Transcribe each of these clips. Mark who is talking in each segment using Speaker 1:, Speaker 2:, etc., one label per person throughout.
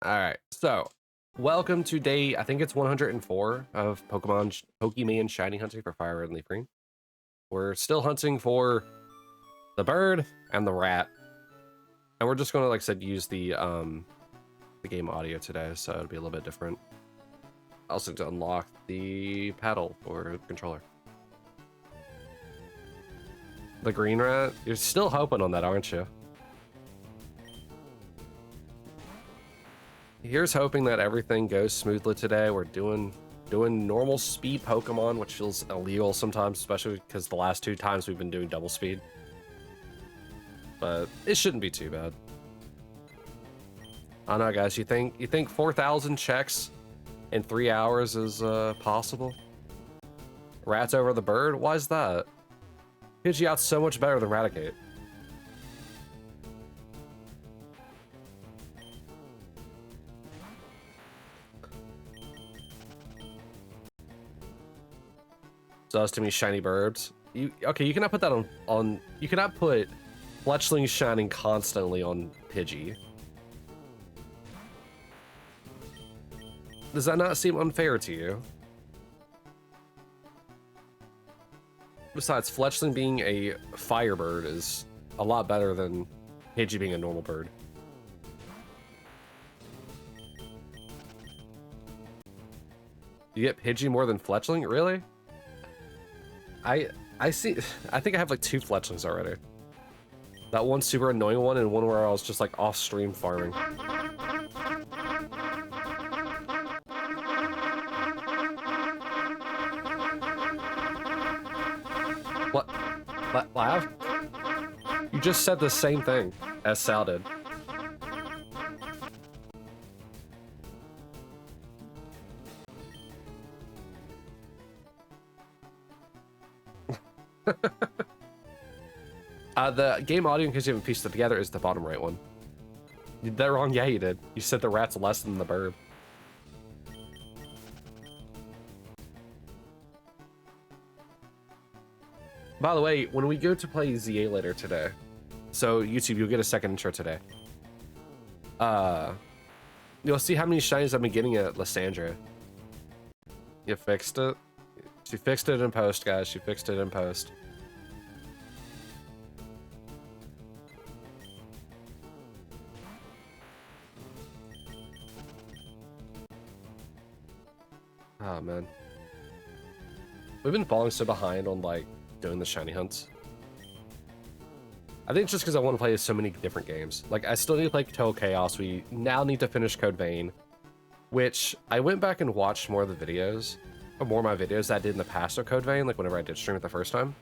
Speaker 1: Alright, so welcome to day, I think it's 104 of Pokemon Shiny hunting for Fire Red and Leaf Green. We're still hunting for the bird and the rat. And we're just gonna, like I said, use the game audio today, so it'll be a little bit different. Also to unlock the paddle or the controller. The green rat, you're still hoping on that, aren't you? Here's hoping that everything goes smoothly today. We're doing normal speed Pokemon, which feels illegal sometimes, especially because the last 2 times we've been doing double speed. But it shouldn't be too bad. I don't know, guys. You think 4,000 checks in 3 hours is possible? Rats over the bird? Why is that? Pidgeot's so much better than Raticate. So as to me, shiny birds. You cannot put that on you cannot put Fletchling shining constantly on Pidgey. Does that not seem unfair to you? Besides, Fletchling being a firebird is a lot better than Pidgey being a normal bird. You get Pidgey more than Fletchling? Really? I see. I think I have like 2 Fletchlings already. That one super annoying one and one where I was just like off stream farming. What? Laugh? You just said the same thing as Sal did. The game audio, in case you haven't pieced it together, is the bottom right one. You did that wrong? Yeah, you did. You said the rat's less than the bird. By the way, when we go to play ZA later today, so YouTube, you'll get a second intro today. You'll see how many shinies I've been getting at Lysandra. You fixed it? She fixed it in post, guys. She fixed it in post. Oh, man. We've been falling so behind on, like, doing the shiny hunts. I think it's just because I want to play so many different games. Like, I still need to play Total Chaos. We now need to finish Code Vein, which I went back and watched more of the videos, or more of my videos that I did in the past of Code Vein, like whenever I did stream it the first time.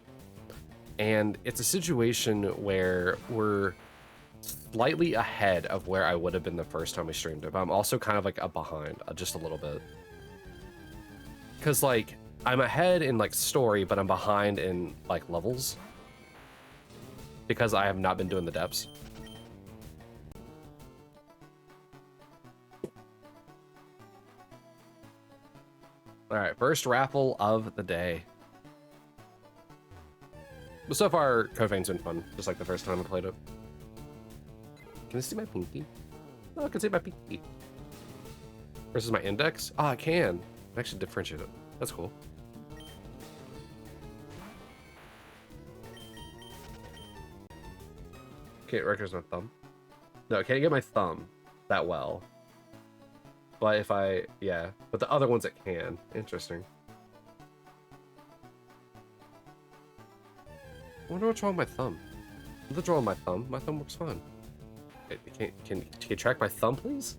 Speaker 1: And it's a situation where we're slightly ahead of where I would have been the first time we streamed it, but I'm also kind of like behind just a little bit. Because, like, I'm ahead in, like, story, but I'm behind in, like, levels. Because I have not been doing the depths. Alright, first raffle of the day. But so far, Code Vein's been fun, just like the first time I played it. Can you see my pinky? Oh, I can see my pinky. Versus my index? Oh, I can. I actually differentiate it. That's cool. Can't recognize my thumb. No, I can't get my thumb that well. But if I, yeah. But the other ones it can. Interesting. I wonder what's wrong with my thumb. What's wrong with my thumb? My thumb works fine. Can you track my thumb, please?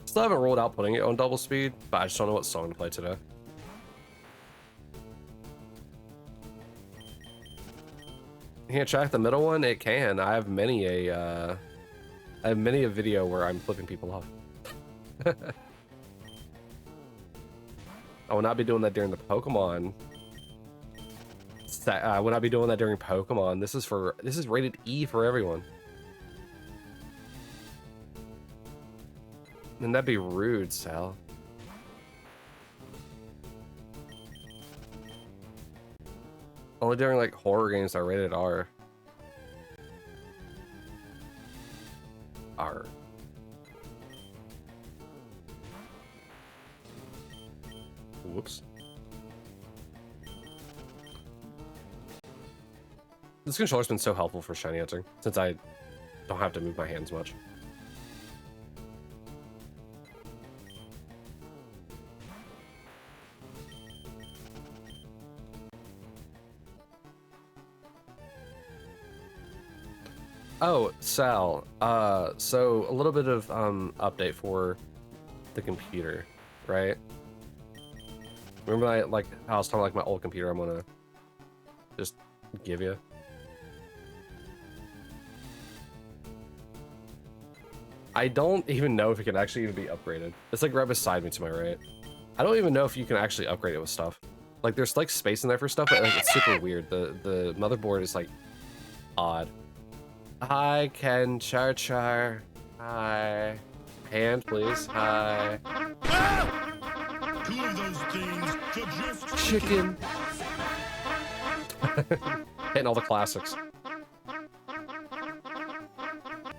Speaker 1: Still haven't rolled out putting it on double speed, but I just don't know what song to play today. Can't track the middle one? It can. I have many a video where I'm flipping people off. I will not be doing that during the Pokemon. I will not be doing that during Pokemon. This is rated E for everyone. And that'd be rude, Sal. Only during like horror games are rated R. R. Whoops. This controller's been so helpful for shiny hunting, since I don't have to move my hands much. Oh, Sal, so a little bit of update for the computer, right? Remember I was talking like my old computer I'm gonna just give you? I don't even know if it can actually even be upgraded. It's like right beside me to my right. I don't even know if you can actually upgrade it with stuff. Like there's like space in there for stuff, but like it's super weird. The motherboard is like odd. Hi, Ken Char. Hi. Hand, please. Hi.
Speaker 2: Two of those things suggest
Speaker 1: Chicken. Hitting all the classics.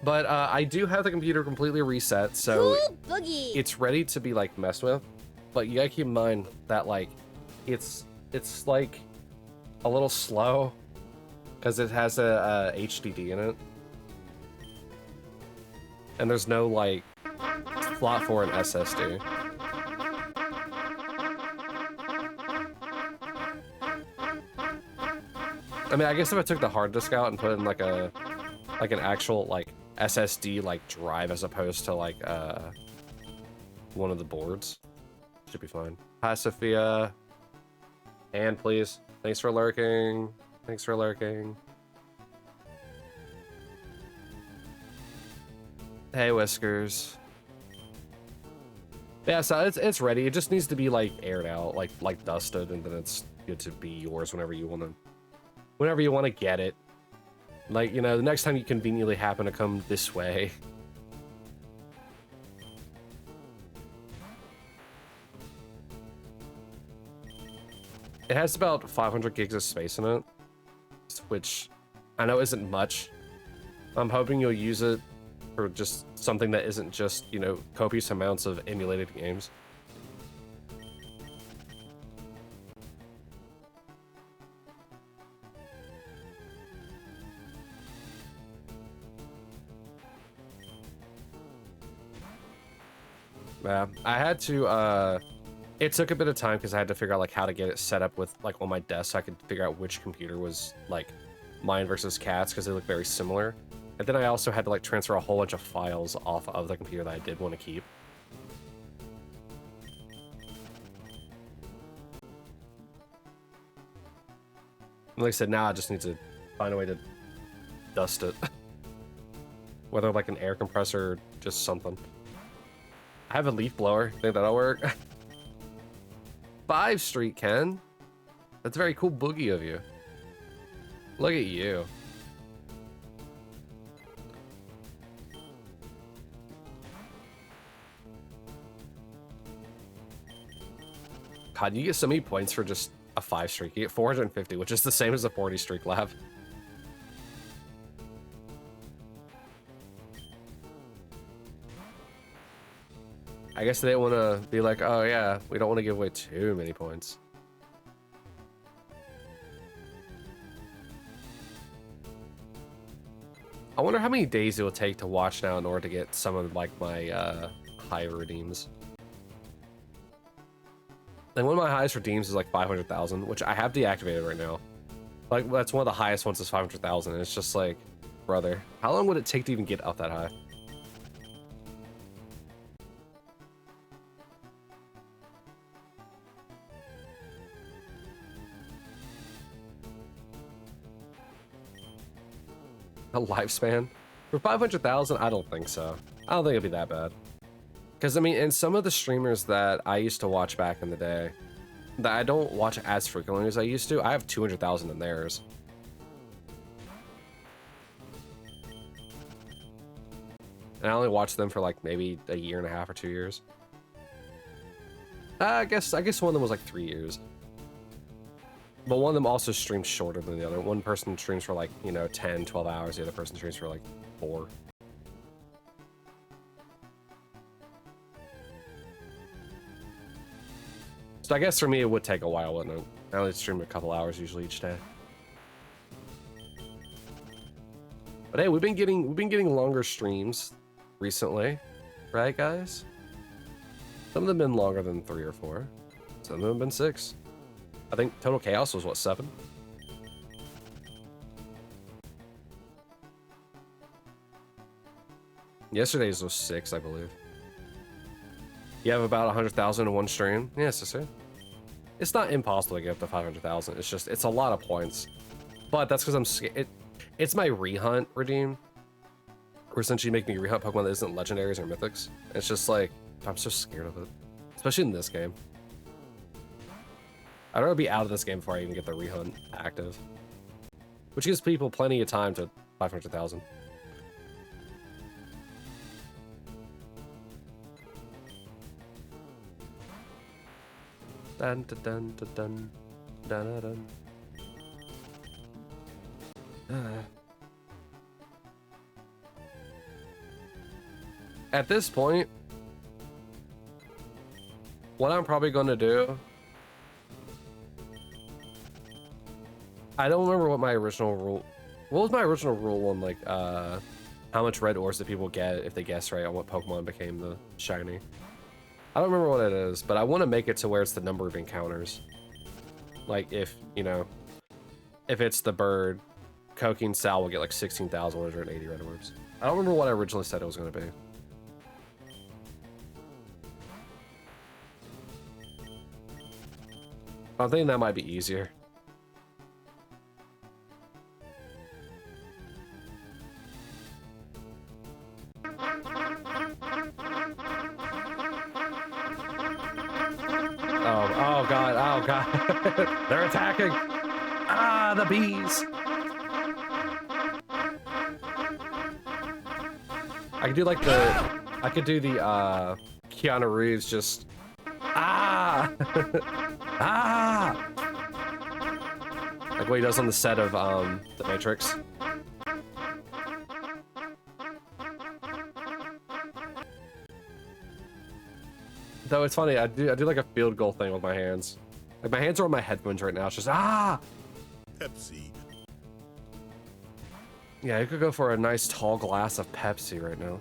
Speaker 1: But I do have the computer completely reset, so it's ready to be like messed with. But you gotta keep in mind that like it's like a little slow because it has a HDD in it, and there's no like slot for an SSD. I mean, I guess if I took the hard disk out and put in like an actual like SSD like drive as opposed to like one of the boards, should be fine. Hi, Sophia. And please, thanks for lurking. Thanks for lurking. Hey, Whiskers. Yeah, so it's ready. It just needs to be like aired out, like dusted, and then it's good to be yours whenever you want to get it. Like, you know, the next time you conveniently happen to come this way. It has about 500 gigs of space in it, which I know isn't much. I'm hoping you'll use it for just something that isn't just, you know, copious amounts of emulated games. Yeah, I had to, it took a bit of time because I had to figure out like how to get it set up with like on my desk so I could figure out which computer was like mine versus Cat's because they look very similar. And then I also had to like transfer a whole bunch of files off of the computer that I did want to keep. And like I said, now I just need to find a way to dust it. Whether like an air compressor or just something. I have a leaf blower. Think that'll work? 5 Street, Ken. That's a very cool boogie of you. Look at you. God, you get so many points for just a 5 streak. You get 450, which is the same as a 40 streak lab. I guess they want to be like, oh yeah, we don't want to give away too many points. I wonder how many days it will take to watch now in order to get some of like my higher redeems. And one of my highest redeems is like 500,000, which I have deactivated right now. Like that's one of the highest ones is 500,000. And it's just like, brother, how long would it take to even get up that high? A lifespan? For 500,000, I don't think so. I don't think it'd be that bad. Because, I mean, in some of the streamers that I used to watch back in the day, that I don't watch as frequently as I used to, I have 200,000 in theirs. And I only watched them for like maybe a year and a half or 2 years. I guess one of them was like 3 years. But one of them also streams shorter than the other. One person streams for like, you know, 10, 12 hours. The other person streams for like 4. So I guess for me it would take a while, wouldn't it? I only stream a couple hours usually each day. But hey, we've been getting longer streams recently, right guys? Some of them have been longer than 3 or 4. Some of them have been 6. I think Total Chaos was what, 7? Yesterday's was 6, I believe. You have about 100,000 in one stream? Yes, sir. It's not impossible to get up to 500,000. It's just, it's a lot of points. But that's because I'm scared. It's my rehunt redeem. Where essentially you make me rehunt Pokemon that isn't legendaries or mythics. It's just like, I'm so scared of it. Especially in this game. I'd rather be out of this game before I even get the rehunt active. Which gives people plenty of time to 500,000. Dun dun dun dun dun dun dun. At this point, what I'm probably going to do, I don't remember what my original rule. What was my original rule on like how much red ores do people get if they guess right on what Pokemon became the shiny? I don't remember what it is, but I want to make it to where it's the number of encounters. Like if, you know, if it's the bird, Coking Sal will get like 16,180 red orbs. I don't remember what I originally said it was going to be. I'm thinking that might be easier. Oh god, oh god. They're attacking. Ah, the bees. I could do like the Keanu Reeves just ah ah, like what he does on the set of The Matrix. Though it's funny, I do like a field goal thing with my hands. Like my hands are on my headphones right now. It's just ah.
Speaker 2: Pepsi.
Speaker 1: Yeah, you could go for a nice tall glass of Pepsi right now.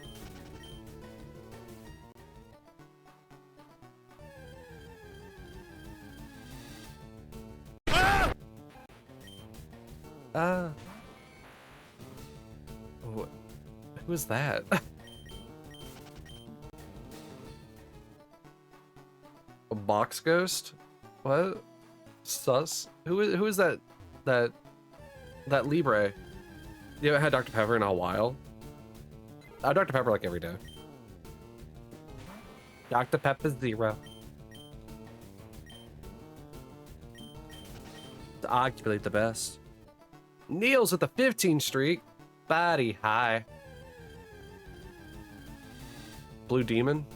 Speaker 1: Who is that? A box ghost? What? Sus? Who is that? That Libre? You haven't had Dr. Pepper in a while? I have Dr. Pepper like every day. Dr. Pepper Zero. It's arguably the best. Neil's at the 15 streak. Body high. Blue Demon?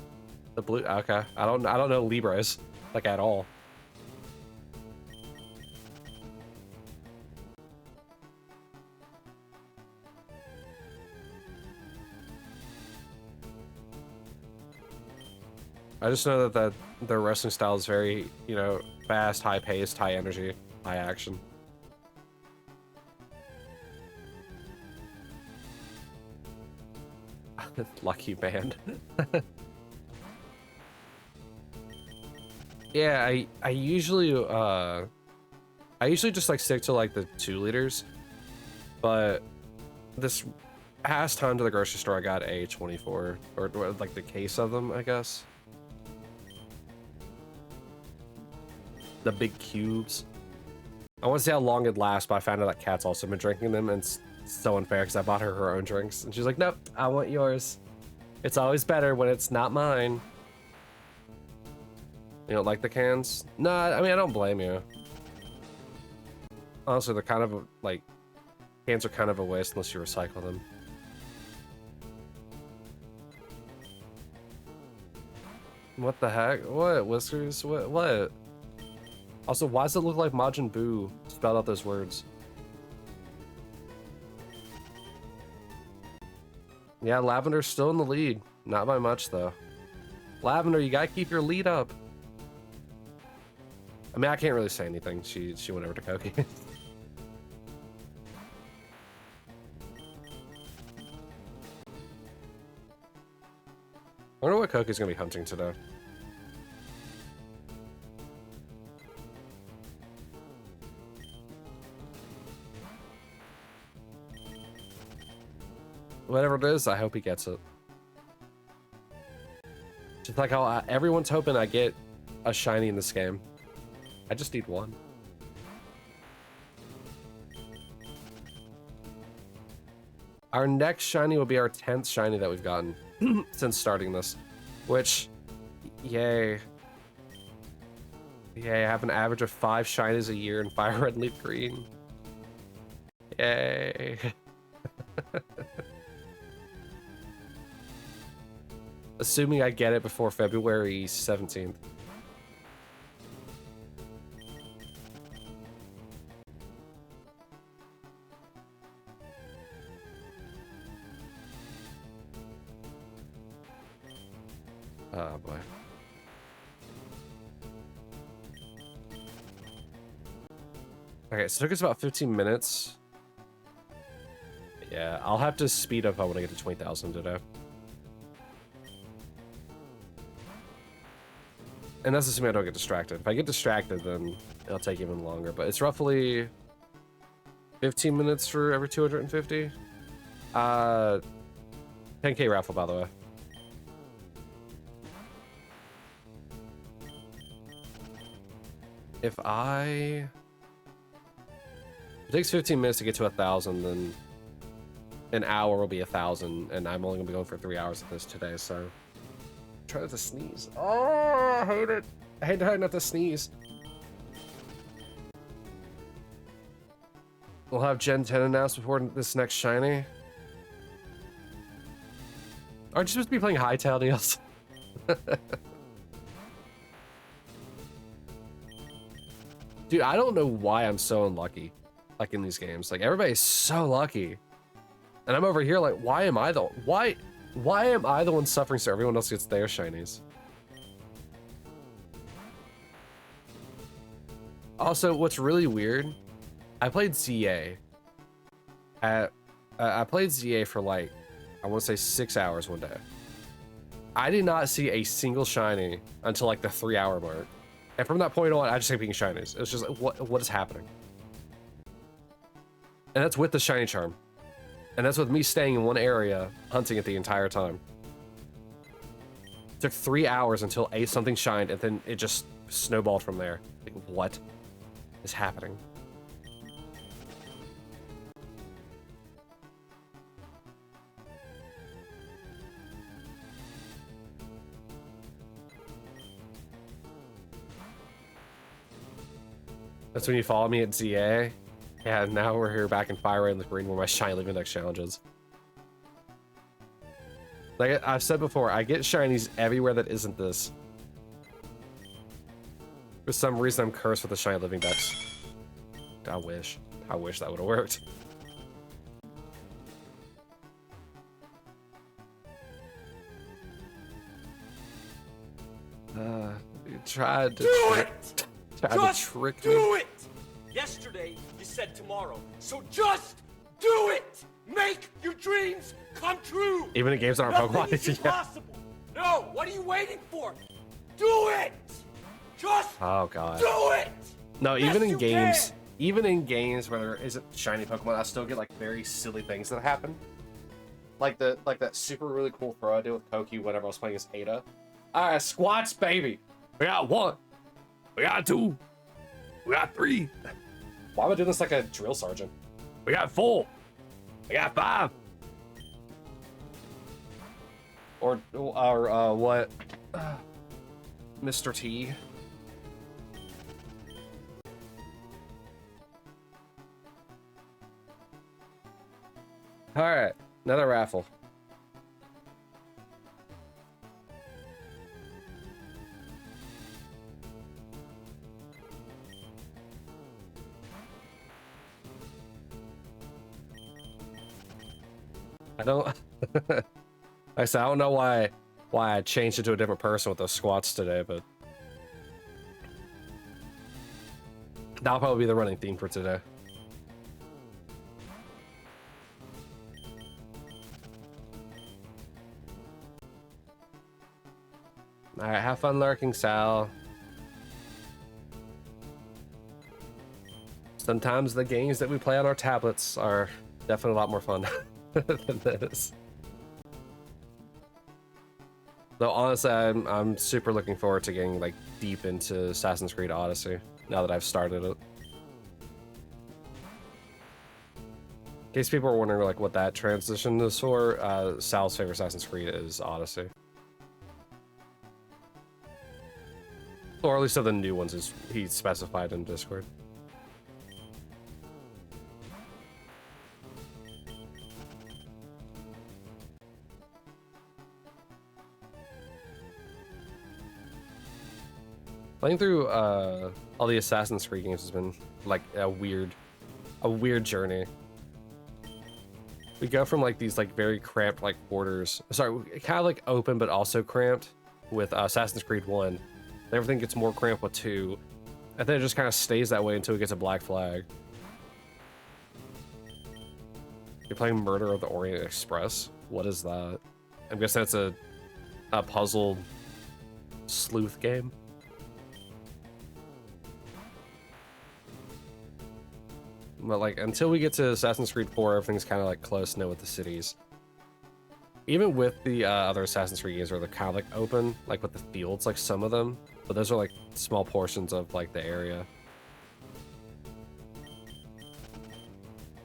Speaker 1: The blue, okay. I don't know Libres like at all. I just know that their wrestling style is very, you know, fast, high paced, high energy, high action. Lucky band. Yeah, I usually just like stick to like the 2 liters, but this past time to the grocery store I got a 24 or like the case of them, I guess. The big cubes. I want to see how long it lasts, but I found out that Kat's also been drinking them, and it's so unfair because I bought her own drinks, and she's like, "Nope, I want yours. It's always better when it's not mine." You don't like the cans? No, I mean, I don't blame you. Honestly, they're kind of like, cans are kind of a waste unless you recycle them. What the heck? What? Whiskers? What? Also, why does it look like Majin Buu spelled out those words? Yeah, Lavender's still in the lead. Not by much, though. Lavender, you gotta keep your lead up. I mean, I can't really say anything. She went over to Koki. I wonder what Koki's gonna be hunting today. Whatever it is, I hope he gets it. Just like how everyone's hoping I get a shiny in this game. I just need one. Our next shiny will be our 10th shiny that we've gotten since starting this, which, yay. Yay, I have an average of 5 shinies a year in Fire Red and Leaf Green. Yay. Assuming I get it before February 17th. Oh boy. Okay, so it took us about 15 minutes. Yeah, I'll have to speed up if I want to get to 20,000 today. And that's assuming I don't get distracted. If I get distracted, then it'll take even longer. But it's roughly 15 minutes for every 250. 10K raffle, by the way. If it takes 15 minutes to get to 1,000, then an hour will be 1,000, and I'm only gonna be going for 3 hours of this today, so. Try not to sneeze. Oh, I hate it. I hate trying not to sneeze. We'll have Gen 10 announced before this next shiny. Aren't you supposed to be playing Hytale, Niels? Dude, I don't know why I'm so unlucky, like in these games. Like everybody's so lucky, and I'm over here like, why am I the one suffering so everyone else gets their shinies? Also, what's really weird, I played ZA. I played ZA for like, I want to say 6 hours one day. I did not see a single shiny until like the 3-hour mark. And from that point on, I just kept being shinies. It was just like, what is happening? And that's with the shiny charm. And that's with me staying in one area, hunting it the entire time. It took 3 hours until something shined, and then it just snowballed from there. Like, what is happening? That's when you follow me at ZA. Yeah, now we're here back in Fire Red and the Green where my Shiny Living Dex challenges. Like I've said before, I get shinies everywhere that isn't this. For some reason, I'm cursed with the Shiny Living Dex. I wish that would have worked. You tried to trick me.
Speaker 3: Do it! Yesterday, you said tomorrow. So just do it! Make your dreams come true!
Speaker 1: Even in games that aren't
Speaker 3: Nothing
Speaker 1: Pokemon.
Speaker 3: is impossible. No, what are you waiting for? Do it! Just
Speaker 1: Oh god.
Speaker 3: do it!
Speaker 1: No,
Speaker 3: Yes,
Speaker 1: even in
Speaker 3: you
Speaker 1: games,
Speaker 3: can.
Speaker 1: even in games where there isn't shiny Pokemon, I still get like very silly things that happen. Like that super really cool throw I did with Koki whenever I was playing as Ada. Alright, squats, baby. We got 1. We got 2. We got 3. Why am I doing this like a drill sergeant? We got 4. We got 5. Or what? Mr. T. All right, another raffle. I don't. I said I don't know why I changed into a different person with those squats today, but that'll probably be the running theme for today. All right, have fun lurking, Sal. Sometimes the games that we play on our tablets are definitely a lot more fun than this. Though honestly, I'm super looking forward to getting like deep into Assassin's Creed Odyssey now that I've started it. In case people are wondering like what that transition is for, Sal's favorite Assassin's Creed is Odyssey. Or at least of the new ones he specified in Discord. Playing through all the Assassin's Creed games has been like a weird journey. We go from like these like very cramped like borders, sorry, kind of like open but also cramped with Assassin's Creed 1. Everything gets more cramped with 2, and then it just kind of stays that way until it gets a Black Flag. You're playing Murder of the Orient Express. What is that? I'm guessing that's a puzzle sleuth game. But like until we get to Assassin's Creed 4, everything's kind of like close-knit with the cities. Even with the other Assassin's Creed games where they're kind of like open, like with the fields, like some of them, but those are like small portions of like the area.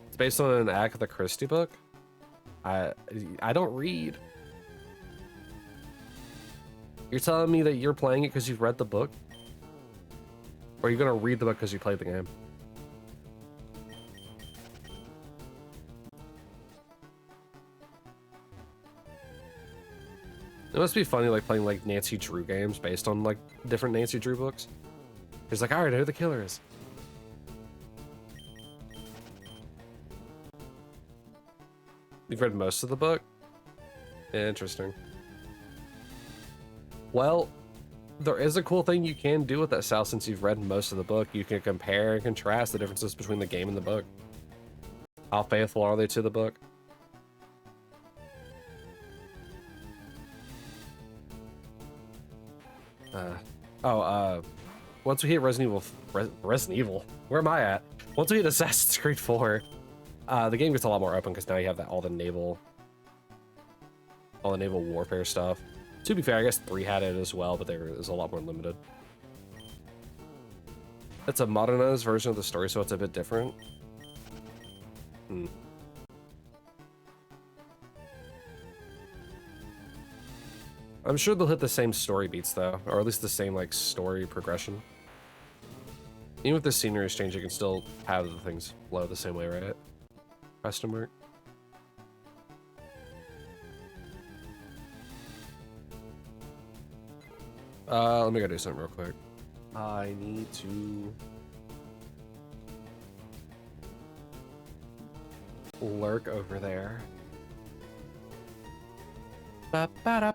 Speaker 1: It's based on an Agatha Christie book. I don't read. You're telling me that you're playing it because you've read the book? Or are you gonna read the book because you played the game? It must be funny, like, playing, like, Nancy Drew games based on, like, different Nancy Drew books. It's like, I already know who the killer is. You've read most of the book? Interesting. Well, there is a cool thing you can do with that, Sal, since you've read most of the book. You can compare and contrast the differences between the game and the book. How faithful are they to the book? Once we hit Resident Evil, where am I at? Once we hit Assassin's Creed 4, the game gets a lot more open because now you have all the naval warfare stuff. To be fair, I guess 3 had it as well, but there is a lot more limited. It's a modernized version of the story, so it's a bit different. I'm sure they'll hit the same story beats though, or at least the same like story progression. Even if the scenery is changed, you can still have the things flow the same way, right? Question mark. Let me go do something real quick. I need to lurk over there. Ba-ba-da.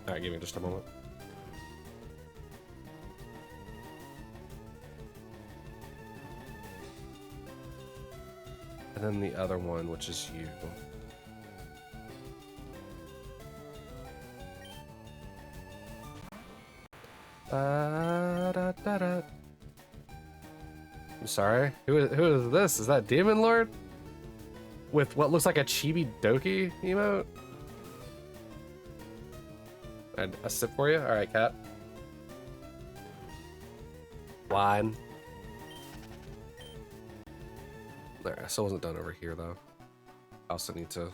Speaker 1: Alright, give me just a moment. And then the other one, which is you. I'm sorry. Who is this? Is that Demon Lord? With what looks like a chibi doki emote? And a sip for you? Alright, cat. Line. There, I still wasn't done over here though. I also need to.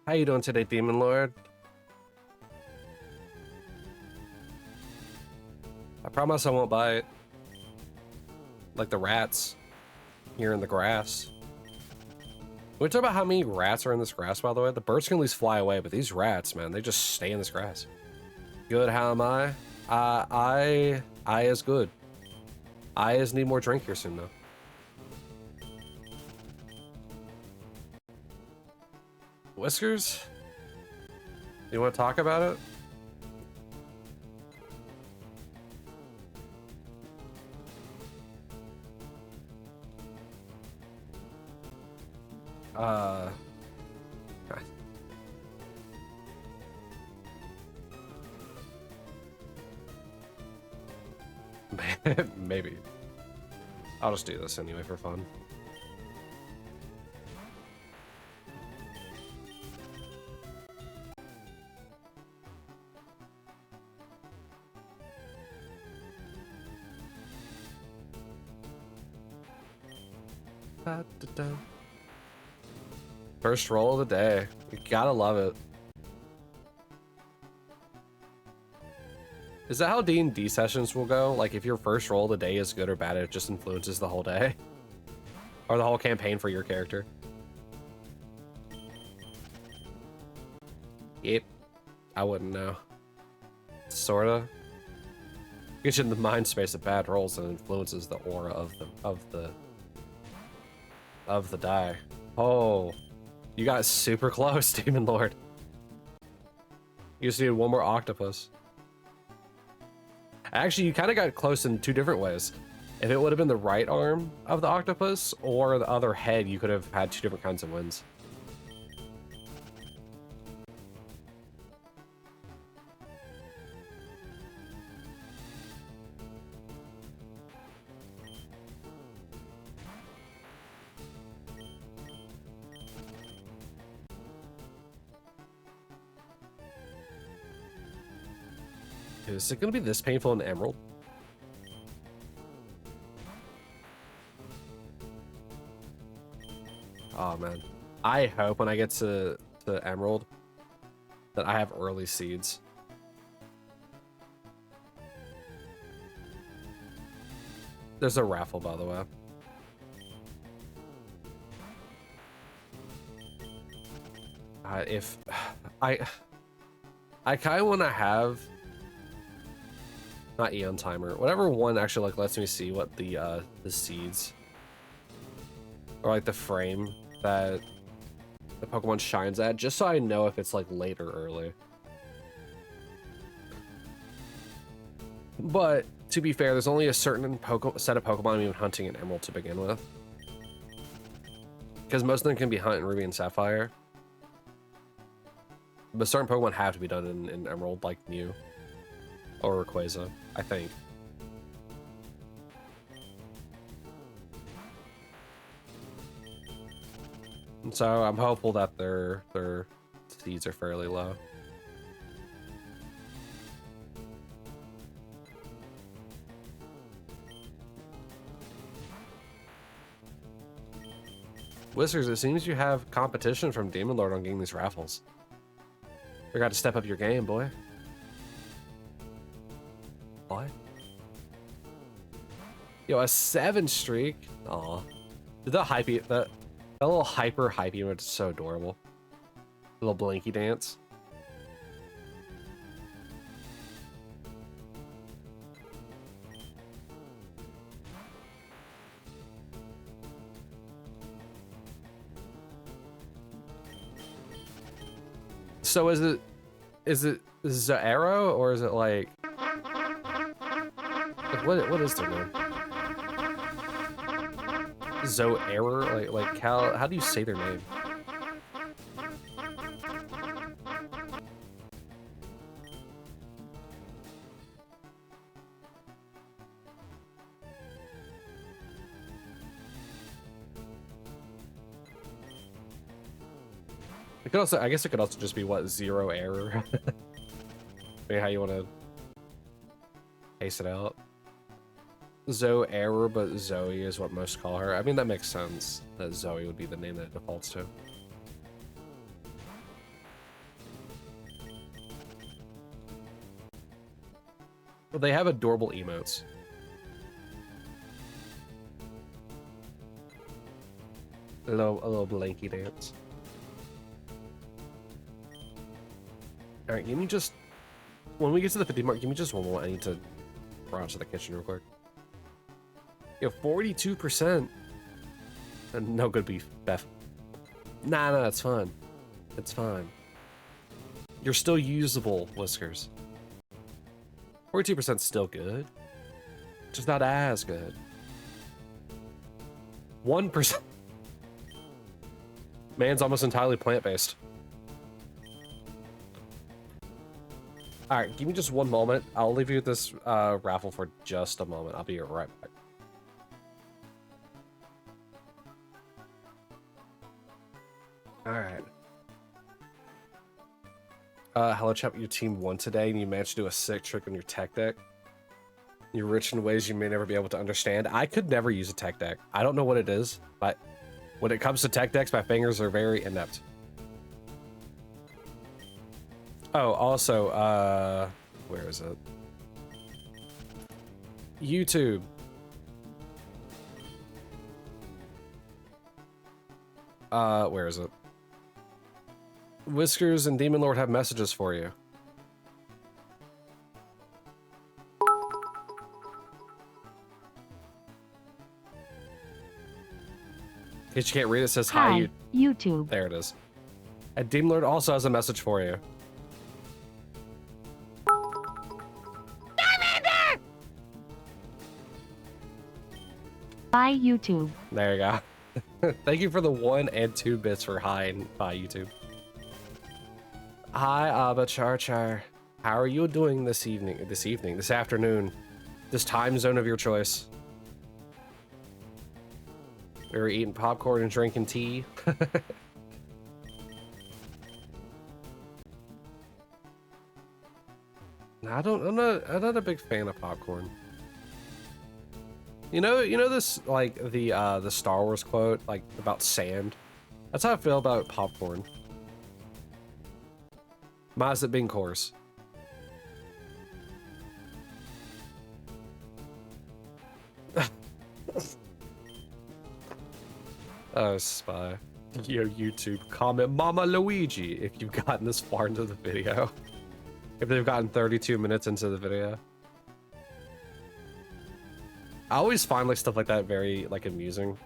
Speaker 1: How you doing today, Demon Lord? I promise I won't bite. like the rats here in the grass. We talk about how many rats are in this grass, by the way. The birds can at least fly away, but these rats, man, they just stay in this grass. Good, how am I? I is good. I is need more drink here soon, though. Whiskers? You want to talk about it? Maybe. I'll just do this anyway for fun. First roll of the day. You gotta love it. Is that how D&D sessions will go? Like, if your first roll of the day is good or bad, it just influences the whole day? Or the whole campaign for your character? Yep. I wouldn't know. Sorta. Gets you in the mind space of bad rolls and influences the aura of the die. Oh. You got super close, Demon Lord. You just needed one more octopus. Actually, you kind of got close in two different ways. If it would have been the right arm of the octopus or the other head, you could have had two different kinds of wins. Is it going to be this painful in Emerald? Oh man, I hope when I get to Emerald that I have early seeds. There's a raffle, by the way. If I kind of want to have not Eon Timer, whatever one actually like lets me see what the seeds or like the frame that the Pokemon shines at, just so I know if it's like late or early. But to be fair, there's only a certain set of Pokemon I'm even hunting in Emerald to begin with, because most of them can be hunted in Ruby and Sapphire, but certain Pokemon have to be done in Emerald, like Mew or Rayquaza, I think. And so I'm hopeful that their seeds are fairly low. Whiskers, it seems you have competition from Demon Lord on getting these raffles. You got to step up your game, boy. What? Yo, a 7 streak. Aw. The hypey, that little hyper emote is so adorable. Little blinky dance. So is it Zaero or is it like what is their name? Zoerror? Like how do you say their name? It could also, I guess it could also just be what, Zero Error. Maybe how you want to pace it out. Zoerror, but Zoe is what most call her. I mean, that makes sense that Zoe would be the name that it defaults to. Well, they have adorable emotes. little blanky dance. All right, give me just, when we get to the 50 mark, give me just one more. I need to run to the kitchen real quick. You have 42%. And no good beef, Beth. Nah, it's fine. It's fine. You're still usable, Whiskers. 42% still good. Just not as good. 1%. Man's almost entirely plant-based. Alright, give me just one moment. I'll leave you with this raffle for just a moment. I'll be right back. Alright. Hello chat, your team won today and you managed to do a sick trick on your tech deck. You're rich in ways you may never be able to understand. I could never use a tech deck. I don't know what it is, but when it comes to tech decks, my fingers are very inept. Oh, also, where is it? YouTube. Where is it? Whiskers and Demon Lord have messages for you. In case you can't read it, says hi,
Speaker 4: YouTube.
Speaker 1: There it is. And Demon Lord also has a message for you.
Speaker 4: Bye, YouTube.
Speaker 1: There you go. Thank you for the 1 and 2 bits for hi and bye, YouTube. Hi, Abba Char Char. How are you doing this afternoon, this time zone of your choice? We were eating popcorn and drinking tea. I'm not a big fan of popcorn. You know this, like, the Star Wars quote, like, about sand? That's how I feel about popcorn. Minus it being coarse. Oh, Spy. Yo, YouTube, comment Mama Luigi if you've gotten this far into the video. If they've gotten 32 minutes into the video. I always find like stuff like that very like amusing.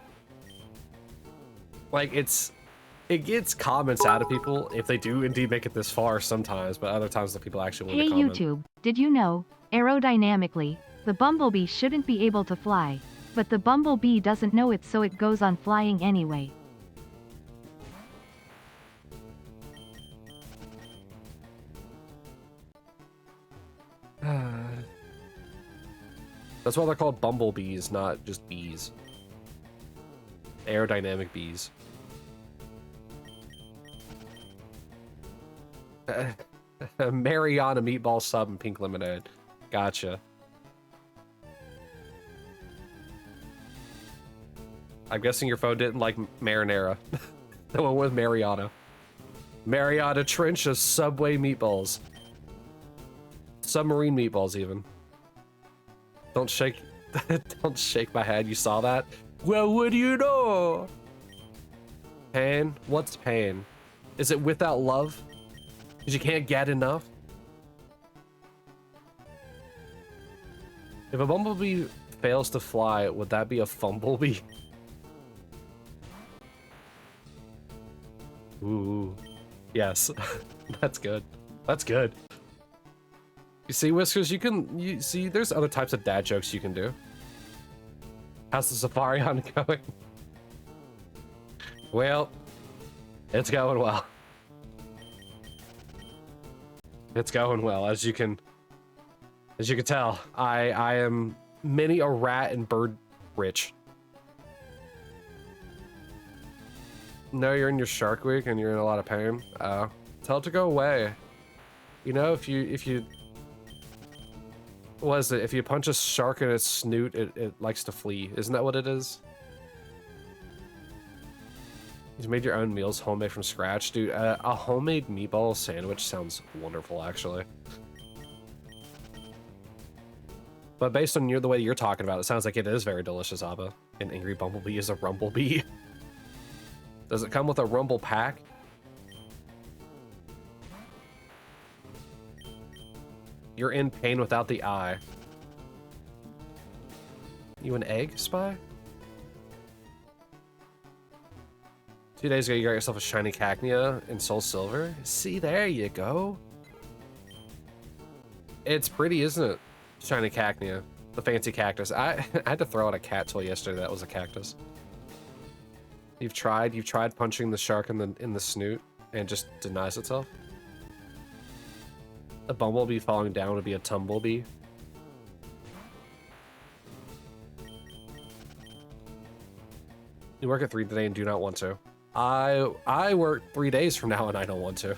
Speaker 1: Like it gets comments out of people if they do indeed make it this far sometimes, but other times the people actually want to comment.
Speaker 4: Hey YouTube, did you know, aerodynamically, the bumblebee shouldn't be able to fly, but the bumblebee doesn't know it, so it goes on flying anyway.
Speaker 1: That's why they're called bumblebees, not just bees. Aerodynamic bees. Mariana meatball sub and pink lemonade. Gotcha. I'm guessing your phone didn't like marinara. The one with Mariana. Mariana Trench's Subway meatballs. Submarine meatballs even. Don't shake don't shake my head. You saw that? Well, what do you know? Pain? What's pain? Is it without love? Because you can't get enough? If a bumblebee fails to fly, would that be a fumblebee? Ooh. Yes. That's good. That's good. You see, Whiskers, you see, there's other types of dad jokes you can do. How's the safari hunt going? Well, it's going well. It's going well, as you can tell. I am many a rat and bird rich. No, you're in your Shark Week and you're in a lot of pain. Tell it to go away. You know, if you what is it? If you punch a shark in its snoot, it likes to flee. Isn't that what it is? You've made your own meals homemade from scratch. Dude, a homemade meatball sandwich sounds wonderful, actually. But based on the way you're talking about it, sounds like it is very delicious, Abba. An angry bumblebee is a rumblebee. Does it come with a Rumble pack? You're in pain without the eye. You an egg, Spy? 2 days ago, you got yourself a shiny Cacnea in Soul Silver. See, there you go. It's pretty, isn't it? Shiny Cacnea. The fancy cactus. I had to throw out a cat toy yesterday that was a cactus. You've tried punching the shark in the snoot and it just denies itself. A bumblebee falling down would be a tumblebee. You work at 3 today and do not want to. I work 3 days from now and I don't want to.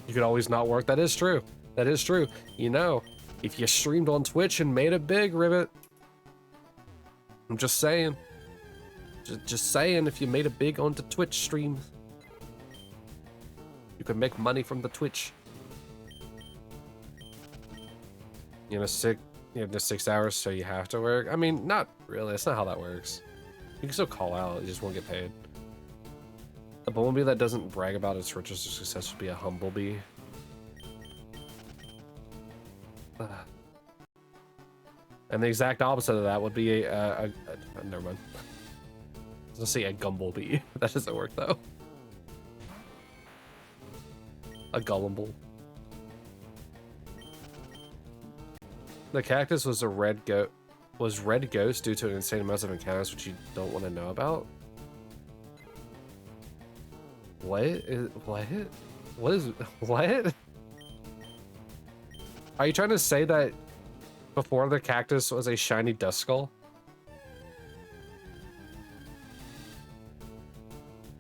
Speaker 1: You could always not work. That is true. That is true. You know, if you streamed on Twitch and made it big, Ribbit. I'm just saying. Just saying, if you made it big onto Twitch stream, you could make money from the Twitch. You know, just 6 hours, so you have to work. I mean, not really. That's not how that works. You can still call out. You just won't get paid. A bumblebee that doesn't brag about its riches or success would be a humblebee. And the exact opposite of that would be never mind. I was gonna say a gumblebee. That doesn't work though. A gullible. The cactus was a red ghost due to an insane amount of encounters which you don't want to know about. What? Are you trying to say that before the cactus was a shiny dust skull?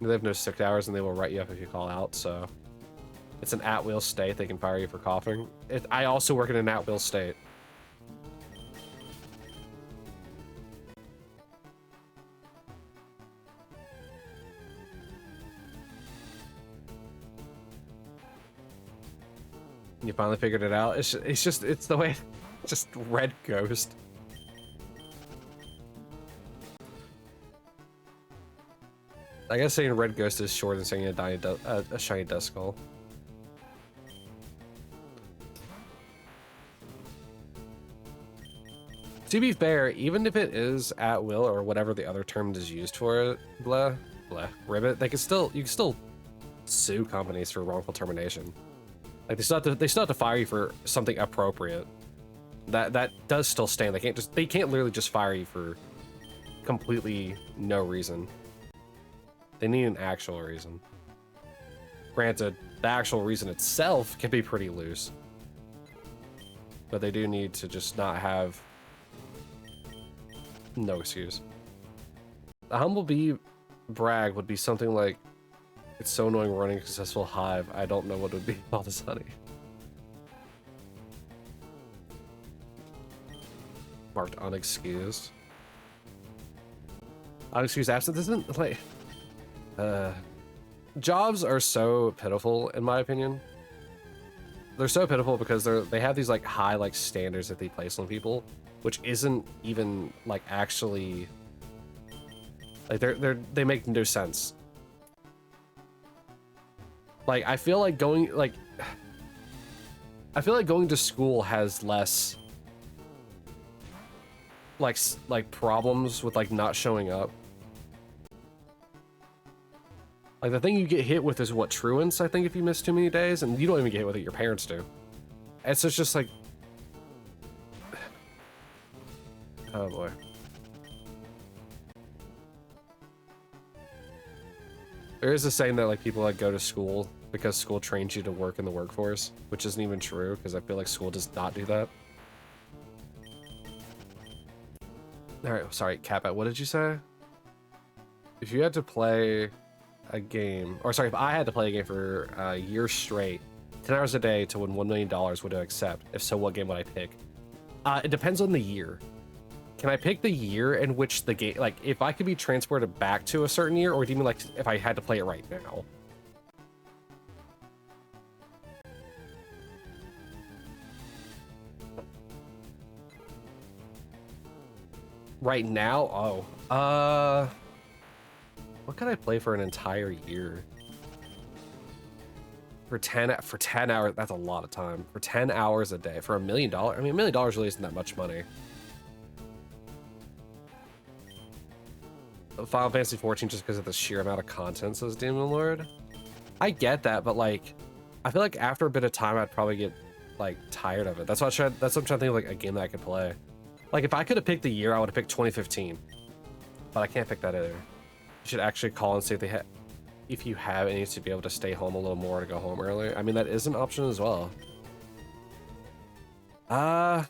Speaker 1: They have no sick hours and they will write you up if you call out, so it's an at-will state. They can fire you for coughing. I also work in an at-will state. You finally figured it out. It's the way, just red ghost. I guess saying red ghost is short than saying a shiny dust skull. To be fair, even if it is at will or whatever the other term is used for it, ribbit, you can still sue companies for wrongful termination. Like they still have to fire you for something appropriate. That does still stand. They can't literally just fire you for completely no reason. They need an actual reason. Granted, the actual reason itself can be pretty loose. But they do need to just not have no excuse. The humblebee brag would be something like, it's so annoying running a successful hive, I don't know what it would be with all this honey. Marked unexcused. Unexcused absence isn't like... Jobs are so pitiful, in my opinion. They're so pitiful because they have these like high like standards that they place on people, which isn't even like actually like they make no sense. Like I feel like going to school has less like problems with like not showing up. Like, the thing you get hit with is what, truants, I think, if you miss too many days, and you don't even get hit with it, your parents do. And so it's just like... Oh, boy. There is a saying that, like, people, like, go to school because school trains you to work in the workforce, which isn't even true, because I feel like school does not do that. Alright, sorry, Kappa, what did you say? If you had to play... a game, or sorry, if I had to play a game for a year straight, 10 hours a day to win $1 million, would I accept? If so, what game would I pick? It depends on the year. Can I pick the year in which the game, like, if I could be transported back to a certain year, or do you mean, like, if I had to play it right now? Right now, what could I play for an entire year? For 10 hours, that's a lot of time. For 10 hours a day, for $1 million. I mean, $1 million really isn't that much money. Final Fantasy 14 just because of the sheer amount of content, says Demon Lord. I get that, but like, I feel like after a bit of time, I'd probably get like tired of it. That's what I'm trying to think of, like a game that I could play. Like if I could have picked the year, I would have picked 2015, but I can't pick that either. You should actually call and see if they have. If you have, it needs to be able to stay home a little more to go home earlier. I mean, that is an option as well. I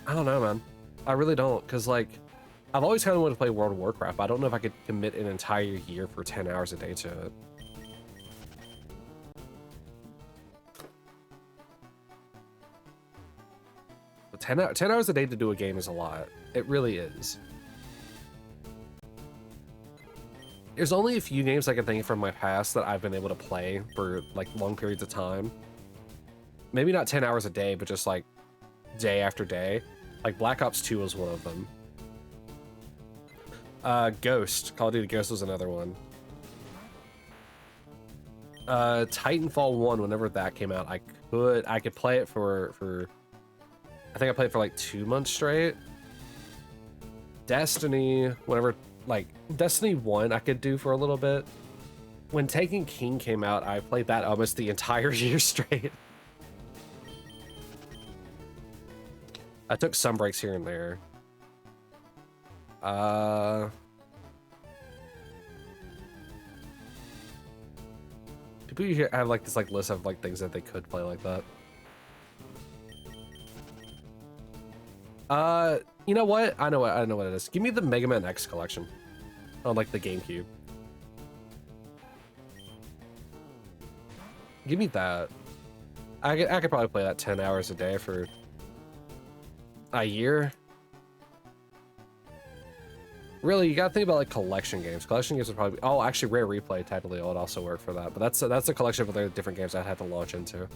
Speaker 1: don't know, man. I really don't, because like, I've always kind of wanted to play World of Warcraft, but I don't know if I could commit an entire year for 10 hours a day to it. But 10 hours a day to do a game is a lot. It really is. There's only a few games I can think from my past that I've been able to play for like long periods of time. Maybe not 10 hours a day, but just like day after day. Like Black Ops 2 was one of them. Ghost. Call of Duty Ghost was another one. Titanfall 1, whenever that came out, I could play it for I think I played for like 2 months straight. Destiny, whenever, like, Destiny 1 I could do for a little bit. When Taken King came out, I played that almost the entire year straight. I took some breaks here and there. People usually have like this like list of like things that they could play like that. You know what? I know what it is. Give me the Mega Man X collection on like the GameCube. Give me that. I could probably play that 10 hours a day for a year. Really, you gotta think about like collection games. Collection games would probably be, oh, actually Rare Replay technically would also work for that, but that's a collection of other different games I'd have to launch into.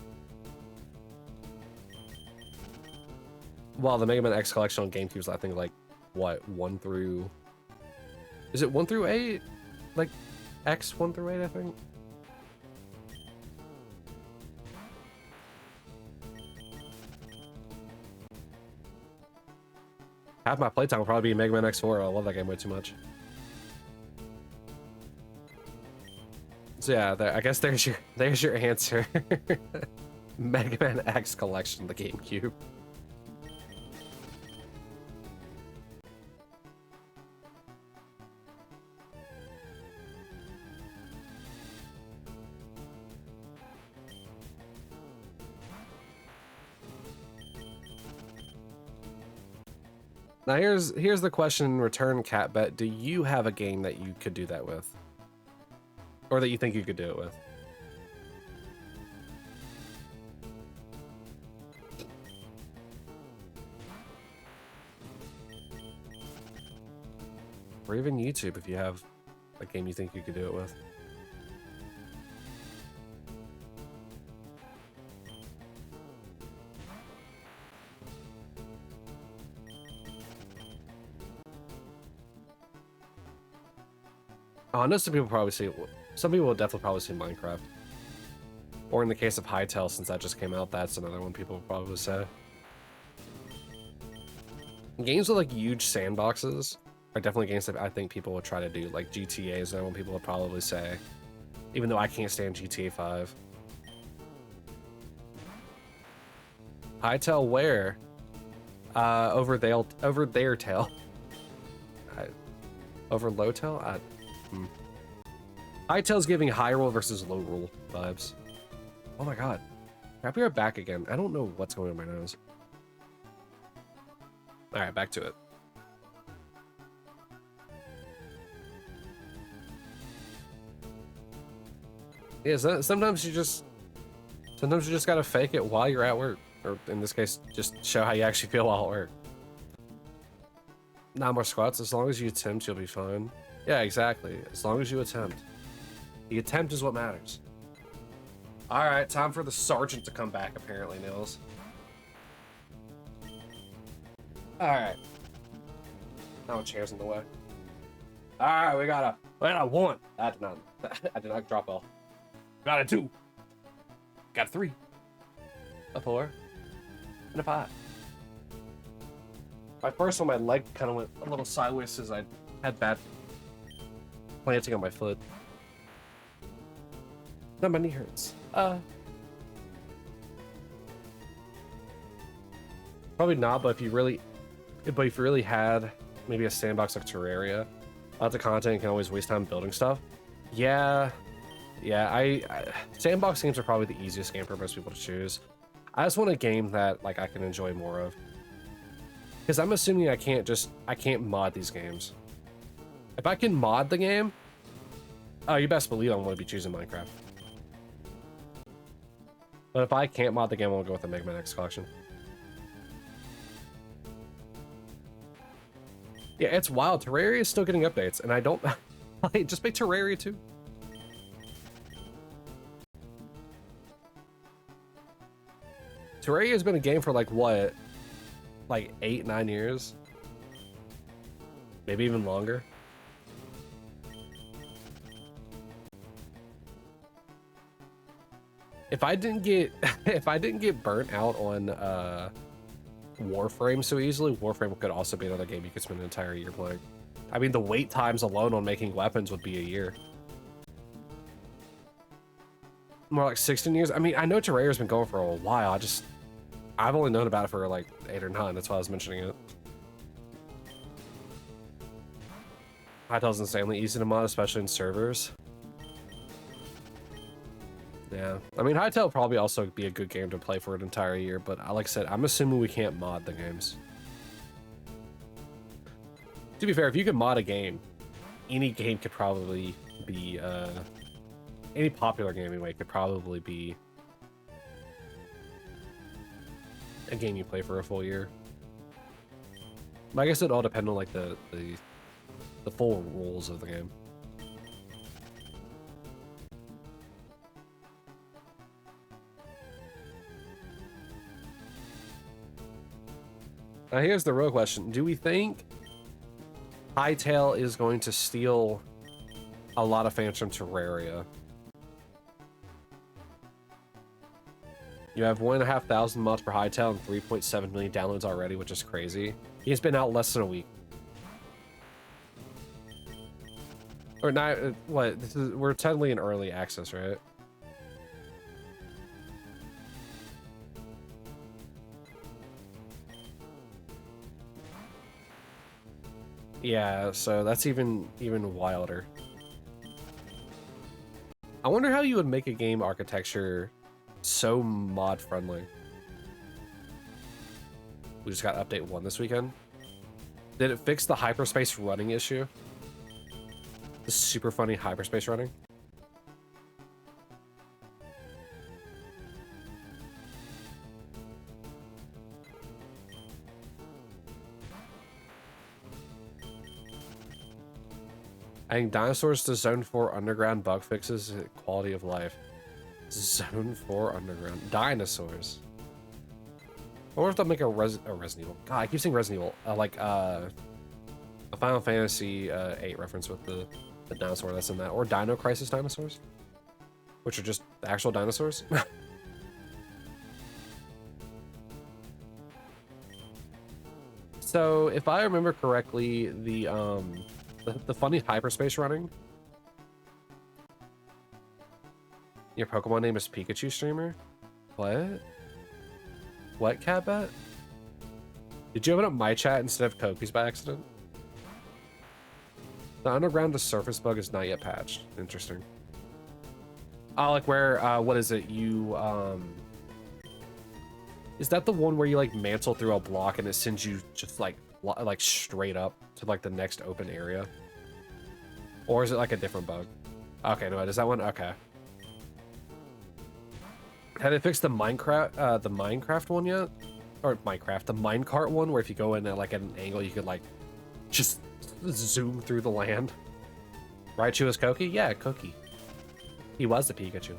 Speaker 1: Well, the Mega Man X collection on GameCube is, I think, like, what, 1 through... Is it 1 through 8? Like, X 1 through 8, I think? Half my playtime will probably be Mega Man X4. I love that game way too much. So yeah, I guess there's your answer. Mega Man X collection, the GameCube. Now here's the question in return, Catbet. Do you have a game that you could do that with? Or that you think you could do it with? Or even YouTube if you have a game you think you could do it with. Oh, I know some people probably see, some people will definitely probably see Minecraft. Or in the case of Hytale, since that just came out, that's another one people will probably say. Games with like huge sandboxes are definitely games that I think people will try to do. Like GTA is another one people will probably say. Even though I can't stand GTA 5. Hytale where? Over their tail. Over low tail? Hytale's giving high roll versus low roll vibes. Oh my god. Happy we're back again. I don't know what's going on in my nose. Alright, back to it. Yeah, sometimes you just gotta fake it while you're at work. Or in this case, just show how you actually feel while at work. Not more squats. As long as you attempt, you'll be fine. Yeah, exactly. As long as you attempt. The attempt is what matters. Alright, time for the sergeant to come back, apparently, Nils. Alright. Now a chair's in the way. Alright, we got a 1. I did not drop well. Got a 2. Got a 3. A 4. And a 5. My first one, my leg kind of went a little sideways as I had bad planting on my foot. Now my knee hurts. Probably not, but if you really had maybe a sandbox like Terraria, lots of content, you can always waste time building stuff. Yeah, I sandbox games are probably the easiest game for most people to choose. I just want a game that like I can enjoy more of. Because I'm assuming I can't mod these games. If I can mod the game, oh, you best believe I'm going to be choosing Minecraft. But if I can't mod the game, I'll go with the Mega Man X collection. Yeah, it's wild. Terraria is still getting updates, and I don't... just make Terraria 2. Terraria has been a game for like, what? Like 8-9 years? Maybe even longer. If I didn't get burnt out on Warframe so easily, Warframe could also be another game you could spend an entire year playing. I mean, the wait times alone on making weapons would be a year. More like 16 years. I mean, I know Terraria's been going for a while. I've only known about it for like 8 or 9. That's why I was mentioning it. Hytale's insanely easy to mod, especially in servers. Yeah, I mean, Hytale will probably also be a good game to play for an entire year, but like I said, I'm assuming we can't mod the games. To be fair, if you could mod a game, any game could probably be, any popular game anyway, could probably be a game you play for a full year. But I guess it all depends on like the full rules of the game. Now here's the real question. Do we think Hytale is going to steal a lot of fans from Terraria? You have 1,500 mods for Hytale and 3.7 million downloads already, which is crazy. He's been out less than a week. Or not, what? We're technically in early access, right? Yeah, so that's even wilder. I wonder how you would make a game architecture so mod friendly. We just got update 1 this weekend. Did it fix the hyperspace running issue? The super funny hyperspace running? Adding dinosaurs to Zone 4 Underground bug fixes quality of life. Zone 4 Underground. Dinosaurs. I wonder if they'll make a Resident Evil. God, I keep saying Resident Evil. Like, a Final Fantasy 8 reference with the dinosaur that's in that. Or Dino Crisis dinosaurs. Which are just actual dinosaurs. So, if I remember correctly, the funny hyperspace running. Your Pokemon name is Pikachu streamer? What? What, Catbat? Did you open up my chat instead of Koki's by accident? The underground to surface bug is not yet patched. Interesting. Oh, like where, what is it? You, is that the one where you like mantle through a block and it sends you just like straight up to like the next open area? Or is it like a different bug? Okay, no, is that one? Okay. Have they fixed the Minecraft one yet? Or Minecraft, the minecart one, where if you go in at like an angle, you could like just zoom through the land. Raichu is Koki? Yeah, Koki. He was the Pikachu.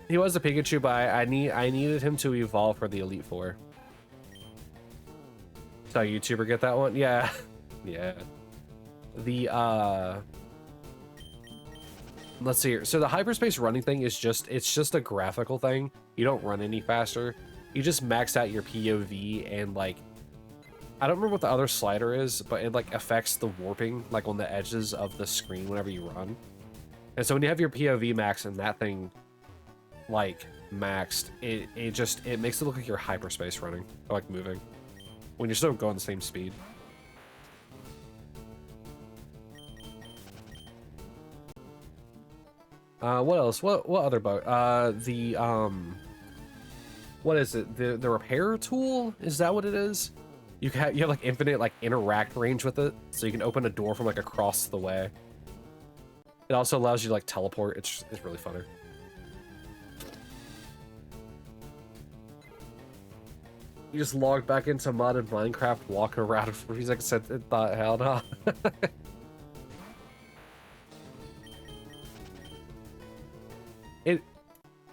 Speaker 1: He was a Pikachu, but I needed him to evolve for the Elite Four. Saw a YouTuber get that one? Yeah. Yeah. The let's see here. So the hyperspace running thing is it's just a graphical thing. You don't run any faster. You just max out your POV, and like I don't remember what the other slider is, but it like affects the warping like on the edges of the screen whenever you run. And so when you have your POV max and that thing like maxed, it makes it look like you're hyperspace running or like moving when you're still going the same speed. What else? What other bug? What is it? The repair tool? Is that what it is? You have like infinite like interact range with it, so you can open a door from like across the way. It also allows you to like teleport. It's really funny. You just log back into modded Minecraft, walk around for 3 seconds, and thought, hell no.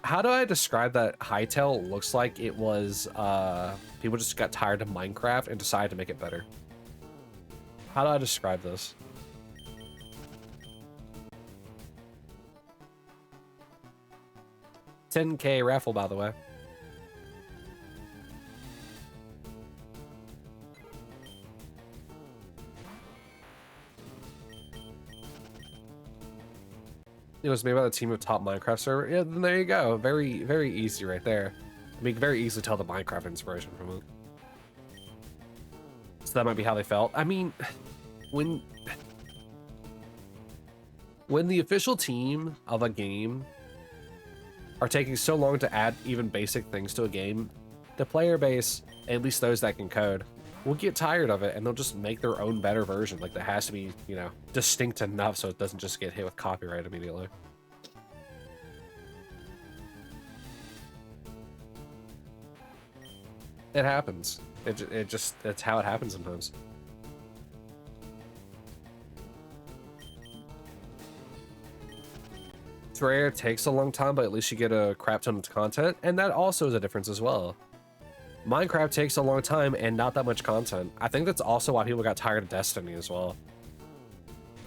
Speaker 1: How do I describe that Hytale looks like it was, people just got tired of Minecraft and decided to make it better? How do I describe this? $10K raffle, by the way. It was made by the team of top Minecraft server. Yeah, then there you go. Very, very easy right there. I mean, very easily tell the Minecraft inspiration from it. So that might be how they felt. I mean, when the official team of a game are taking so long to add even basic things to a game, the player base, at least those that can code, will get tired of it and they'll just make their own better version. Like, that has to be, you know, distinct enough so it doesn't just get hit with copyright immediately. It happens. It's how it happens sometimes. Terraria takes a long time, but at least you get a crap ton of content, and that also is a difference as well. Minecraft takes a long time and not that much content. I think that's also why people got tired of Destiny as well.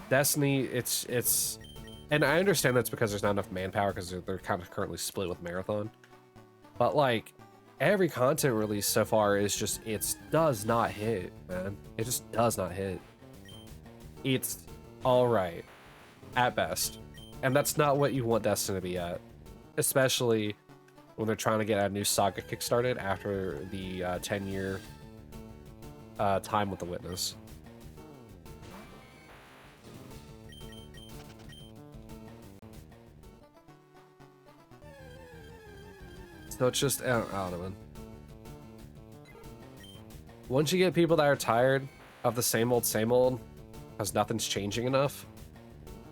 Speaker 1: Destiny, it's and I understand that's because there's not enough manpower because they're kind of currently split with Marathon. But like, every content release so far is just, it does not hit, man. It just does not hit. It's all right at best. And that's not what you want Destiny to be at. Especially when they're trying to get a new saga kickstarted after the 10-year time with the Witness. So it's just, I don't know, man. Once you get people that are tired of the same old, because nothing's changing enough,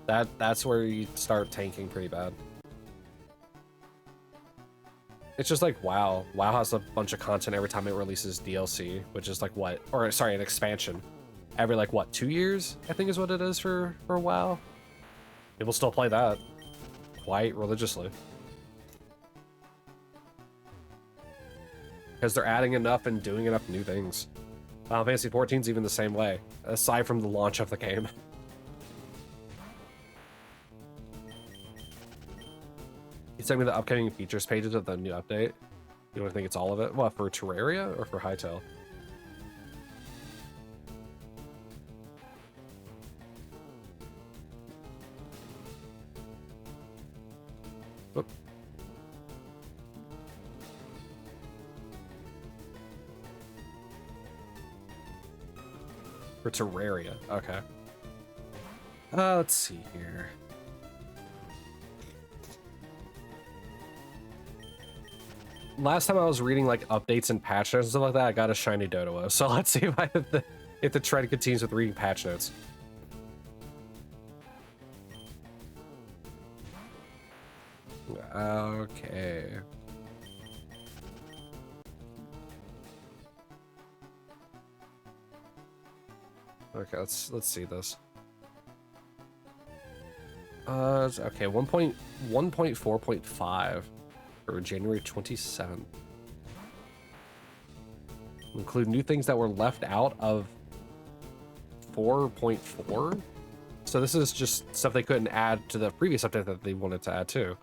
Speaker 1: that's where you start tanking pretty bad. It's just like WoW. WoW has a bunch of content every time it releases DLC, which is like what? Or sorry, an expansion. Every like what, 2 years? I think is what it is for WoW. People still play that quite religiously. Because they're adding enough and doing enough new things. Final Fantasy XIV's even the same way, aside from the launch of the game. You sent me the upcoming features pages of the new update. You don't think it's all of it? What, for Terraria or for Hytale? Oop. For Terraria, okay. Let's see here. Last time I was reading like updates and patch notes and stuff like that, I got a shiny Doduo. So let's see if the trend continues with reading patch notes. Okay. Okay, let's see this. Okay, 1.4.5. or January 27th. Include new things that were left out of 4.4. So this is just stuff they couldn't add to the previous update that they wanted to add too.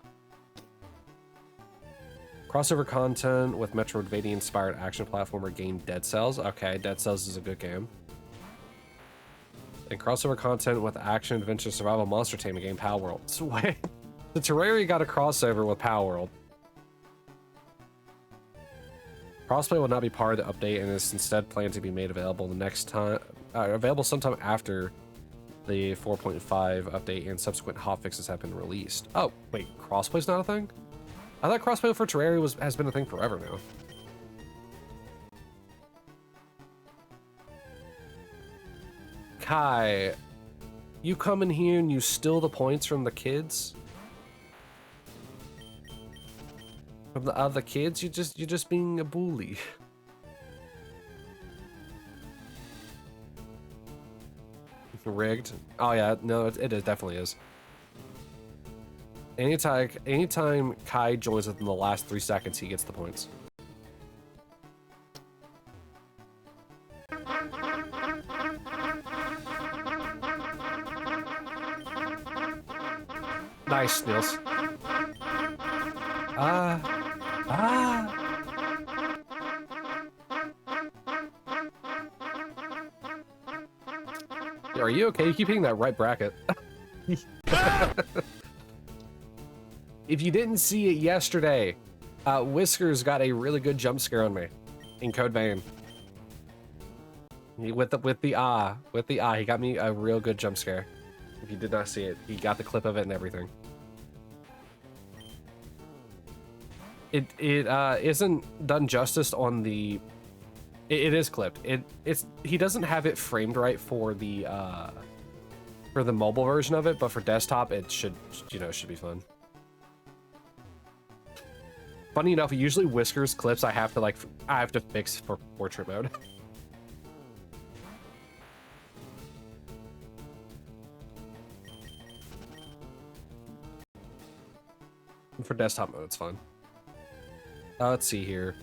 Speaker 1: Crossover content with Metroidvania-inspired action platformer game Dead Cells. Okay, Dead Cells is a good game. And crossover content with action adventure survival monster taming game Power World. Sweet. The Terraria got a crossover with Power World. Crossplay will not be part of the update and is instead planned to be made available the next time, available sometime after the 4.5 update and subsequent hotfixes have been released. Oh, wait, crossplay's not a thing? I thought crossplay for Terraria has been a thing forever now. Kai, you come in here and you steal the points from the kids? From the other kids? You're just being a bully. Rigged. Oh yeah, no, it is, definitely is. Anytime Kai joins within the last 3 seconds, he gets the points. Nice, Nils. Are you okay? You keep hitting that right bracket. If you didn't see it yesterday, Whiskers got a really good jump scare on me in Code Vein. With the he got me a real good jump scare. If you did not see it, he got the clip of it and everything. It isn't done justice on the. It is clipped. He doesn't have it framed right for the mobile version of it, but for desktop it should be fun. Funny enough, usually Whiskers clips I have to fix for portrait mode. For desktop mode, it's fun. Let's see here.